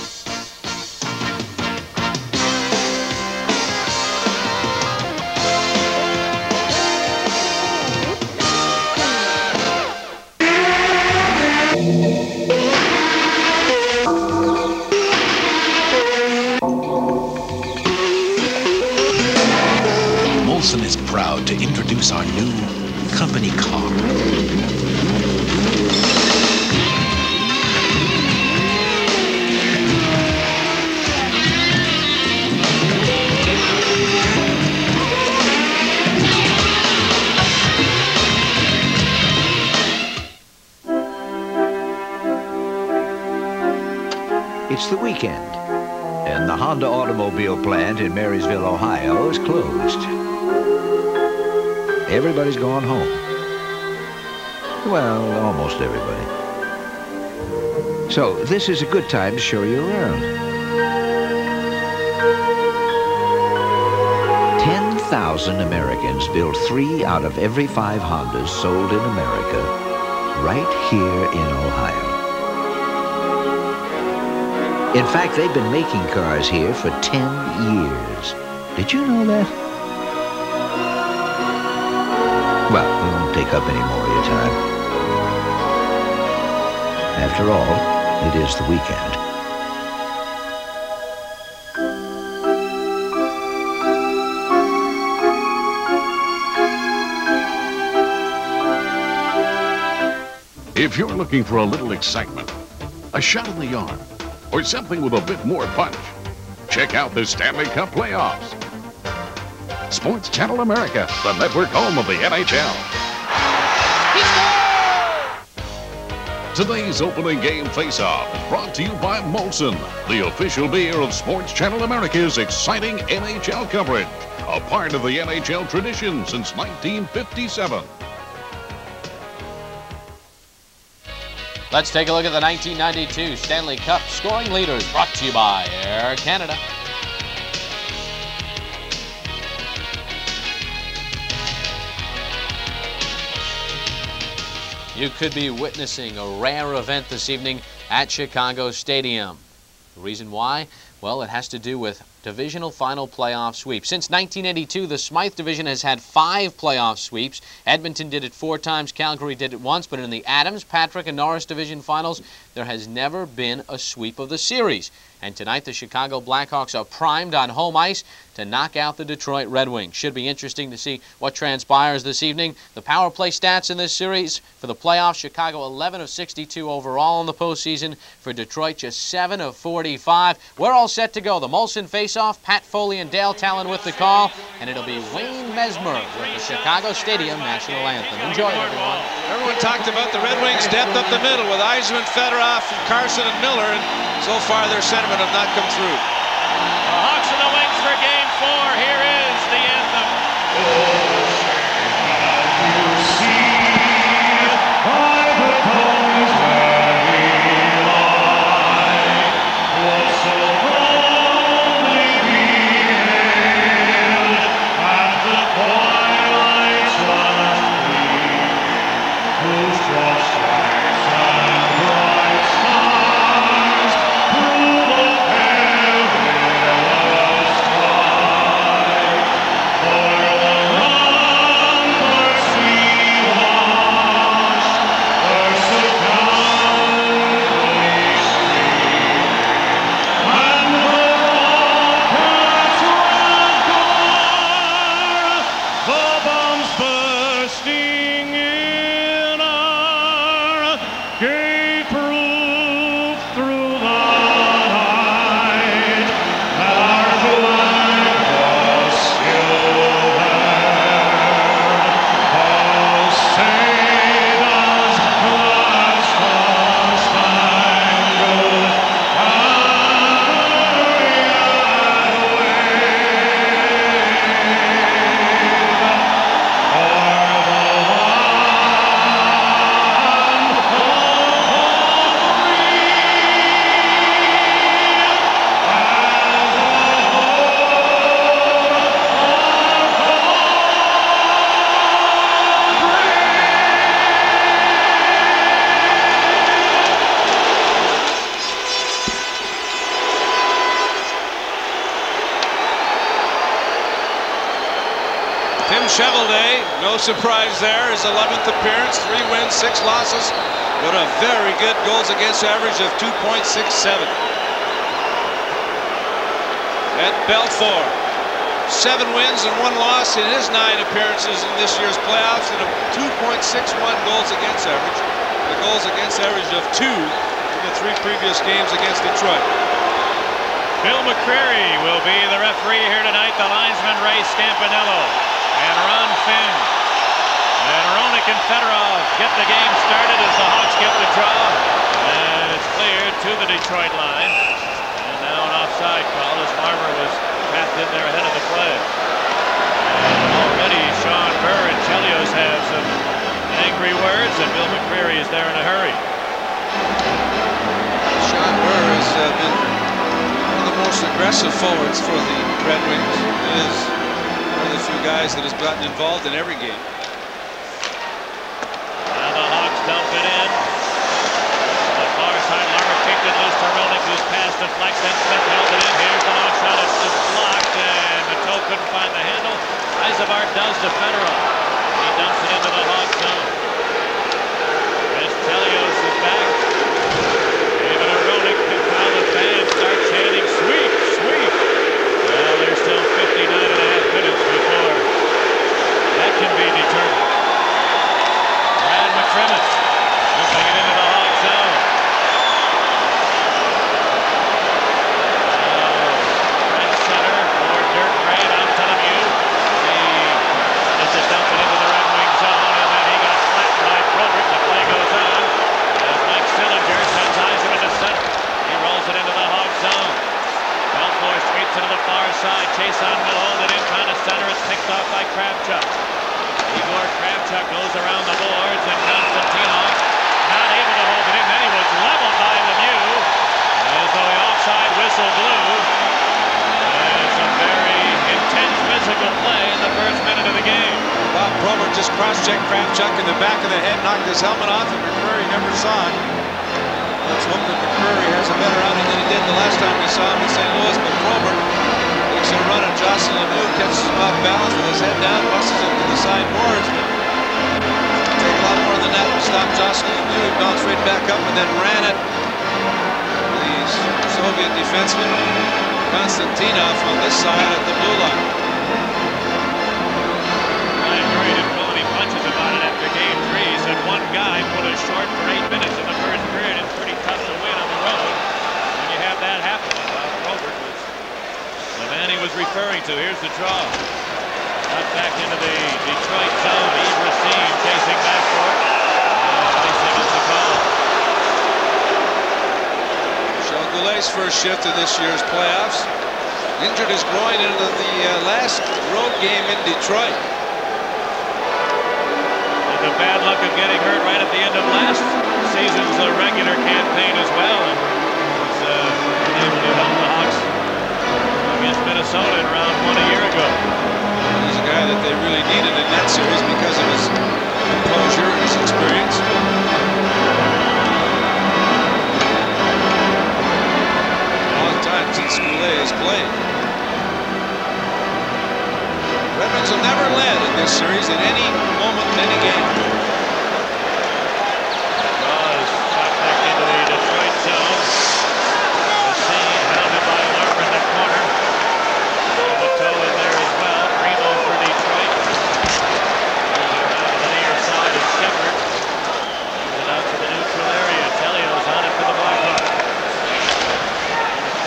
Molson is proud to introduce our new company car. It's the weekend, and the Honda automobile plant in Marysville, Ohio is closed. Everybody's gone home. Well, almost everybody. So this is a good time to show you around. 10,000 Americans build 3 out of every 5 Hondas sold in America right here in Ohio. In fact, they've been making cars here for 10 years. Did you know that? Well, we won't take up any more of your time. After all, it is the weekend. If you're looking for a little excitement, a shot in the arm, or something with a bit more punch, check out the Stanley Cup Playoffs. Sports Channel America, the network home of the NHL. Today's opening game face-off is brought to you by Molson, the official beer of Sports Channel America's exciting NHL coverage, a part of the NHL tradition since 1957. Let's take a look at the 1992 Stanley Cup scoring leaders, brought to you by Air Canada. You could be witnessing a rare event this evening at Chicago Stadium. The reason why? Well, it has to do with divisional final playoff sweeps. Since 1982, the Smythe Division has had 5 playoff sweeps. Edmonton did it 4 times, Calgary did it once, but in the Adams, Patrick, and Norris Division finals, there has never been a sweep of the series. And tonight, the Chicago Blackhawks are primed on home ice to knock out the Detroit Red Wings. Should be interesting to see what transpires this evening. The power play stats in this series for the playoffs: Chicago 11 of 62 overall in the postseason. For Detroit, just 7 of 45. We're all set to go. The Molson faceoff, Pat Foley and Dale Talon with the call, and it'll be Wayne Mesmer with the Chicago Stadium National Anthem. Enjoy, everyone. Everyone talked about the Red Wings' depth up the middle with Yzerman, Fedorov, and Carson and Miller, and so far their sentiment have not come through. The Hawks and the Wings for Game 4. Here is the anthem. Tim Cheveldae, no surprise there, his 11th appearance, 3 wins, 6 losses, but a very good goals against average of 2.67. At Belfour, 7 wins and 1 loss in his 9 appearances in this year's playoffs, and a 2.61 goals against average. The goals against average of 2 in the 3 previous games against Detroit. Bill McCreary will be the referee here tonight. The linesman Ray Scampanello and Ron Finn. And Roenick and Fedorov get the game started as the Hawks get the draw. And it's cleared to the Detroit line. And now an offside call as Farmer was trapped in there ahead of the play. And already Sean Burr and Chelios have some angry words, and Bill McCreary is there in a hurry. Sean Burr has been one of the most aggressive forwards for the Red Wings. He is one of the few guys that has gotten involved in every game. Now the Hawks dump it in. On the far side, Larmer kicked it loose to Roenick, who's passed and flexed, then Smith held it in. Here's the long shot. It's just blocked, and the toe couldn't find the handle. Yzerman does to Fedorov. He dumps it into the Hawk zone. As Chelios is back. Even a Roenick, now the fans start chanting, "Sweep, sweep." Well, there's still 59.5 minutes before that can be determined. Brad McCrimmon moving it into the Hawk zone. Right center for Dirk Reid. I'm telling you, he just dumped it into the Red Wing zone, and then he got flattened by Probert. The play goes on as Mike Sillinger sends Yzerman to center. He rolls it into the Hawk zone. Belfour sweeps it to the far side. Chason will hold it in kind of center. It's picked off by Kravchuk. Igor Kravchuk goes around the boards, and Konstantinov not able to hold it in. Then he was leveled by Lemieux as though the offside whistle blew. And some very intense physical play in the first minute of the game. Bob Probert just cross-checked Kravchuk in the back of the head, knocked his helmet off, and McCreary never saw it. Let's hope that McCreary has a better outing than he did the last time we saw him in St. Louis, but Probert takes a run at Jocelyn Lemieux, catches him off balance with his head down, busts into the side boards. Take a lot more than that to stop Jocelyn Lemieux. He bounced right back up and then ran it. These Soviet defenseman Konstantinov on this side at the blue line. Ryan Murray didn't pull any punches about it after game 3. He said one guy put us short for 8 minutes in the first period. It's pretty tough to win on the road when you have that happen. Probert was the man he was referring to. Here's the draw. Up back into the Detroit zone. Yves Racine chasing back for it. Icing is the call. Michel Goulet's first shift in this year's playoffs. Injured his groin into the last road game in Detroit. And the bad luck of getting hurt right at the end of last season's regular campaign as well. And was able to help the Hawks against Minnesota in round 1 a year ago. He's a guy that they really needed in that series because of his composure and his experience. Since Goulet has played. Redmonds have never led in this series at any moment in any game. Draw is shot back into the Detroit zone. Racine hounded by Larmer in the corner. And the toe in there as well. Primo for Detroit. Around to the near side of Shepard. Brings it out to the neutral area. Telio's on it for the Blackhawks.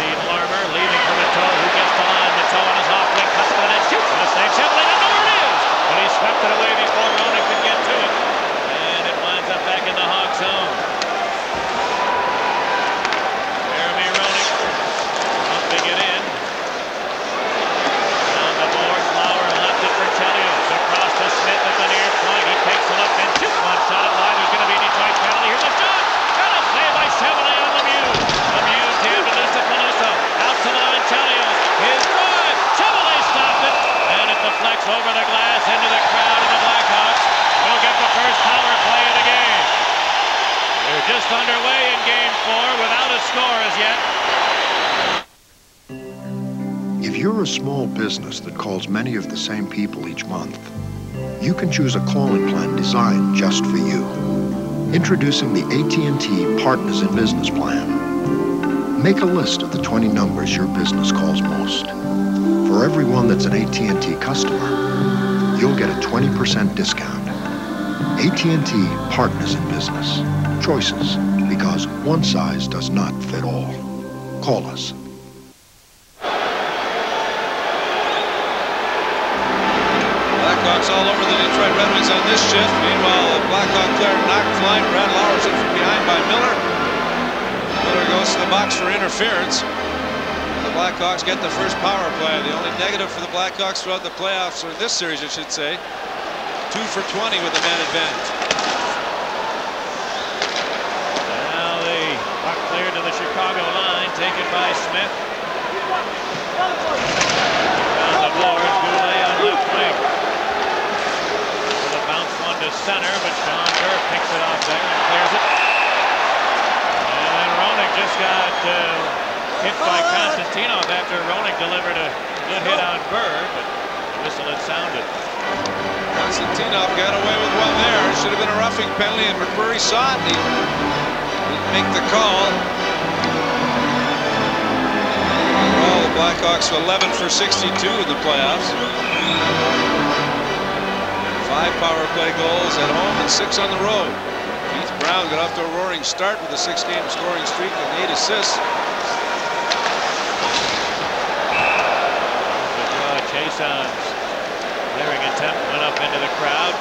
Larmer leaving for Matteau, who gets the line. Matteau on his off wing, cuts to the net, shoots, and a save. Chevrolet, I know where it is! But he swept it away before Roenick could get to it. And it winds up back in the Hawk zone. Jeremy Roenick pumping it in. Down the boards, Lauer left it for Chelios. Across to Smith at the near point. He takes a look and shoots one shot at line. There's going to be a Detroit penalty. Here's a shot! Got a save by Chevrolet on Lemieux. Lemieux jammed it to Peluso. Out to the line, Chelios. His drive. Chevrolet stopped it. And it deflects over the glass into the crowd, and the Blackhawks will get the first power play of the game. We're just underway in game 4 without a score as yet. If you're a small business that calls many of the same people each month, you can choose a calling plan designed just for you. Introducing the AT&T Partners in Business Plan. Make a list of the 20 numbers your business calls most. For everyone that's an AT&T customer, you'll get a 20% discount. AT&T Partners in Business. Choices, because one size does not fit all. Call us. Blackhawks all over the Detroit Red Wings on this shift. Meanwhile, the Blackhawk player knocked flying. Brad Lauer's in from behind by Miller. Miller goes to the box for interference. The Blackhawks get the first power play. The only negative for the Blackhawks throughout the playoffs, or this series I should say, 2 for 20 with the man advantage. Now the puck cleared to the Chicago line, taken by Smith. Down the boards, Goulet on left wing. With a bounce one to center, but Sean Durr picks it off there and clears it. And then Roenick just got hit by Konstantinov after Roenick delivered a good hit on Berg, but the whistle had sounded. Konstantinov got away with one there. It should have been a roughing penalty, and McMurray saw it. He didn't make the call. Well, the Blackhawks 11 for 62 in the playoffs. 5 power play goals at home and 6 on the road. Keith Brown got off to a roaring start with a 6-game scoring streak and 8 assists. Chasson's clearing attempt went up into the crowd.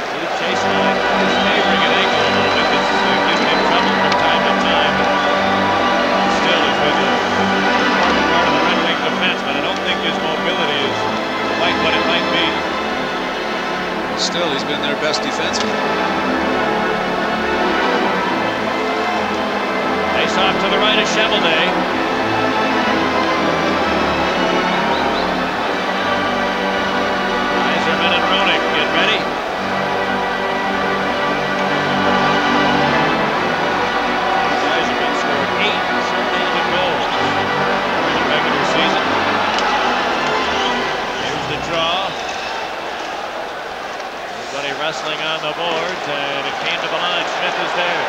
Steve Chason is favoring an ankle a little bit. This is giving him trouble from time to time. Still has been an important part of the Red Wing defense, but I don't think his mobility is quite what it might be. Still, he's been their best defenseman. Face off to the right of Chevrolet. And Roenick get ready. These guys have been scored 8 short-handed goals during the regular season. Here's the draw. Everybody wrestling on the boards, and it came to the line. Smith is there.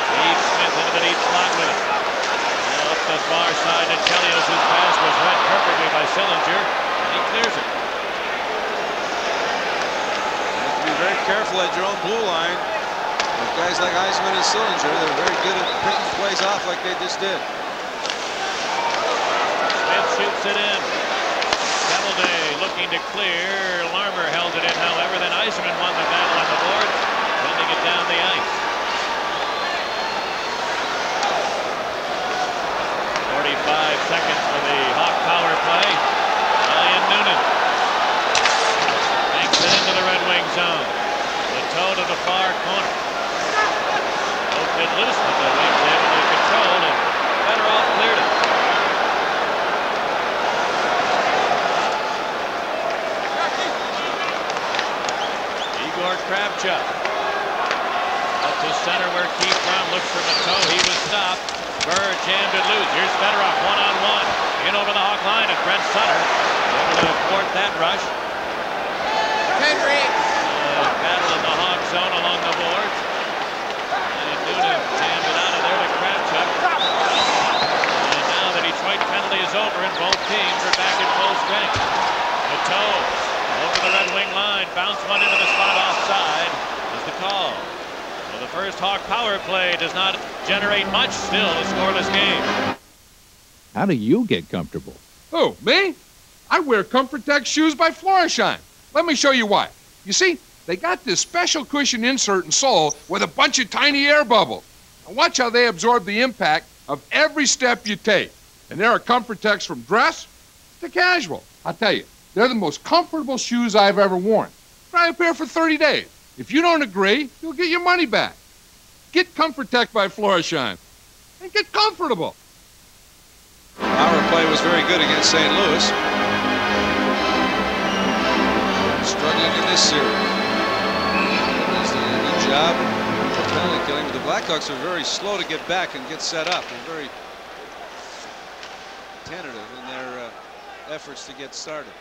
Steve Smith into the deep slot with it. Up the far side to Chelios, whose pass was read perfectly by Sillinger, and he clears it. You have to be very careful at your own blue line. With guys like Yzerman and Sillinger, they're very good at picking plays off like they just did. Smith shoots it in. Doubleday looking to clear. Larmer held it in, however. Then Yzerman won the battle on the board, sending it down the ice. 45 seconds for the Hawk power play. Ryan Noonan banks it into the Red Wing zone. The toe to the far corner. Poked it loose, but the Wings able to control, and Fedorov cleared it. Igor Kravchuk up to center where Keith Brown looks for Mateau. He was stopped. Burr jammed it loose. Here's Fedorov one-on-one. In over the Hawk line, and Brent Sutter able to thwart that rush. Henry. Battle in the Hawk zone along the boards. And Noonan jammed it out of there to Kravchuk. And now the Detroit penalty is over, and both teams are back in full strength. Mateau over the Red Wing line. Bounce one into the slot offside is the call. Well, the first Hawk power play does not generate much, still a scoreless game. How do you get comfortable? Who, me? I wear Comfort-Tech shoes by Florsheim. Let me show you why. You see, they got this special cushion insert and sole with a bunch of tiny air bubbles. Now watch how they absorb the impact of every step you take. And there are Comfort-Techs from dress to casual. I'll tell you, they're the most comfortable shoes I've ever worn. Try a pair for 30 days. If you don't agree, you'll get your money back. Get Comfort-Tech by Florsheim and get comfortable. Power play was very good against St. Louis. Struggling in this series. He's doing a good job of penalty killing, but the Blackhawks are very slow to get back and get set up. They're very tentative in their efforts to get started.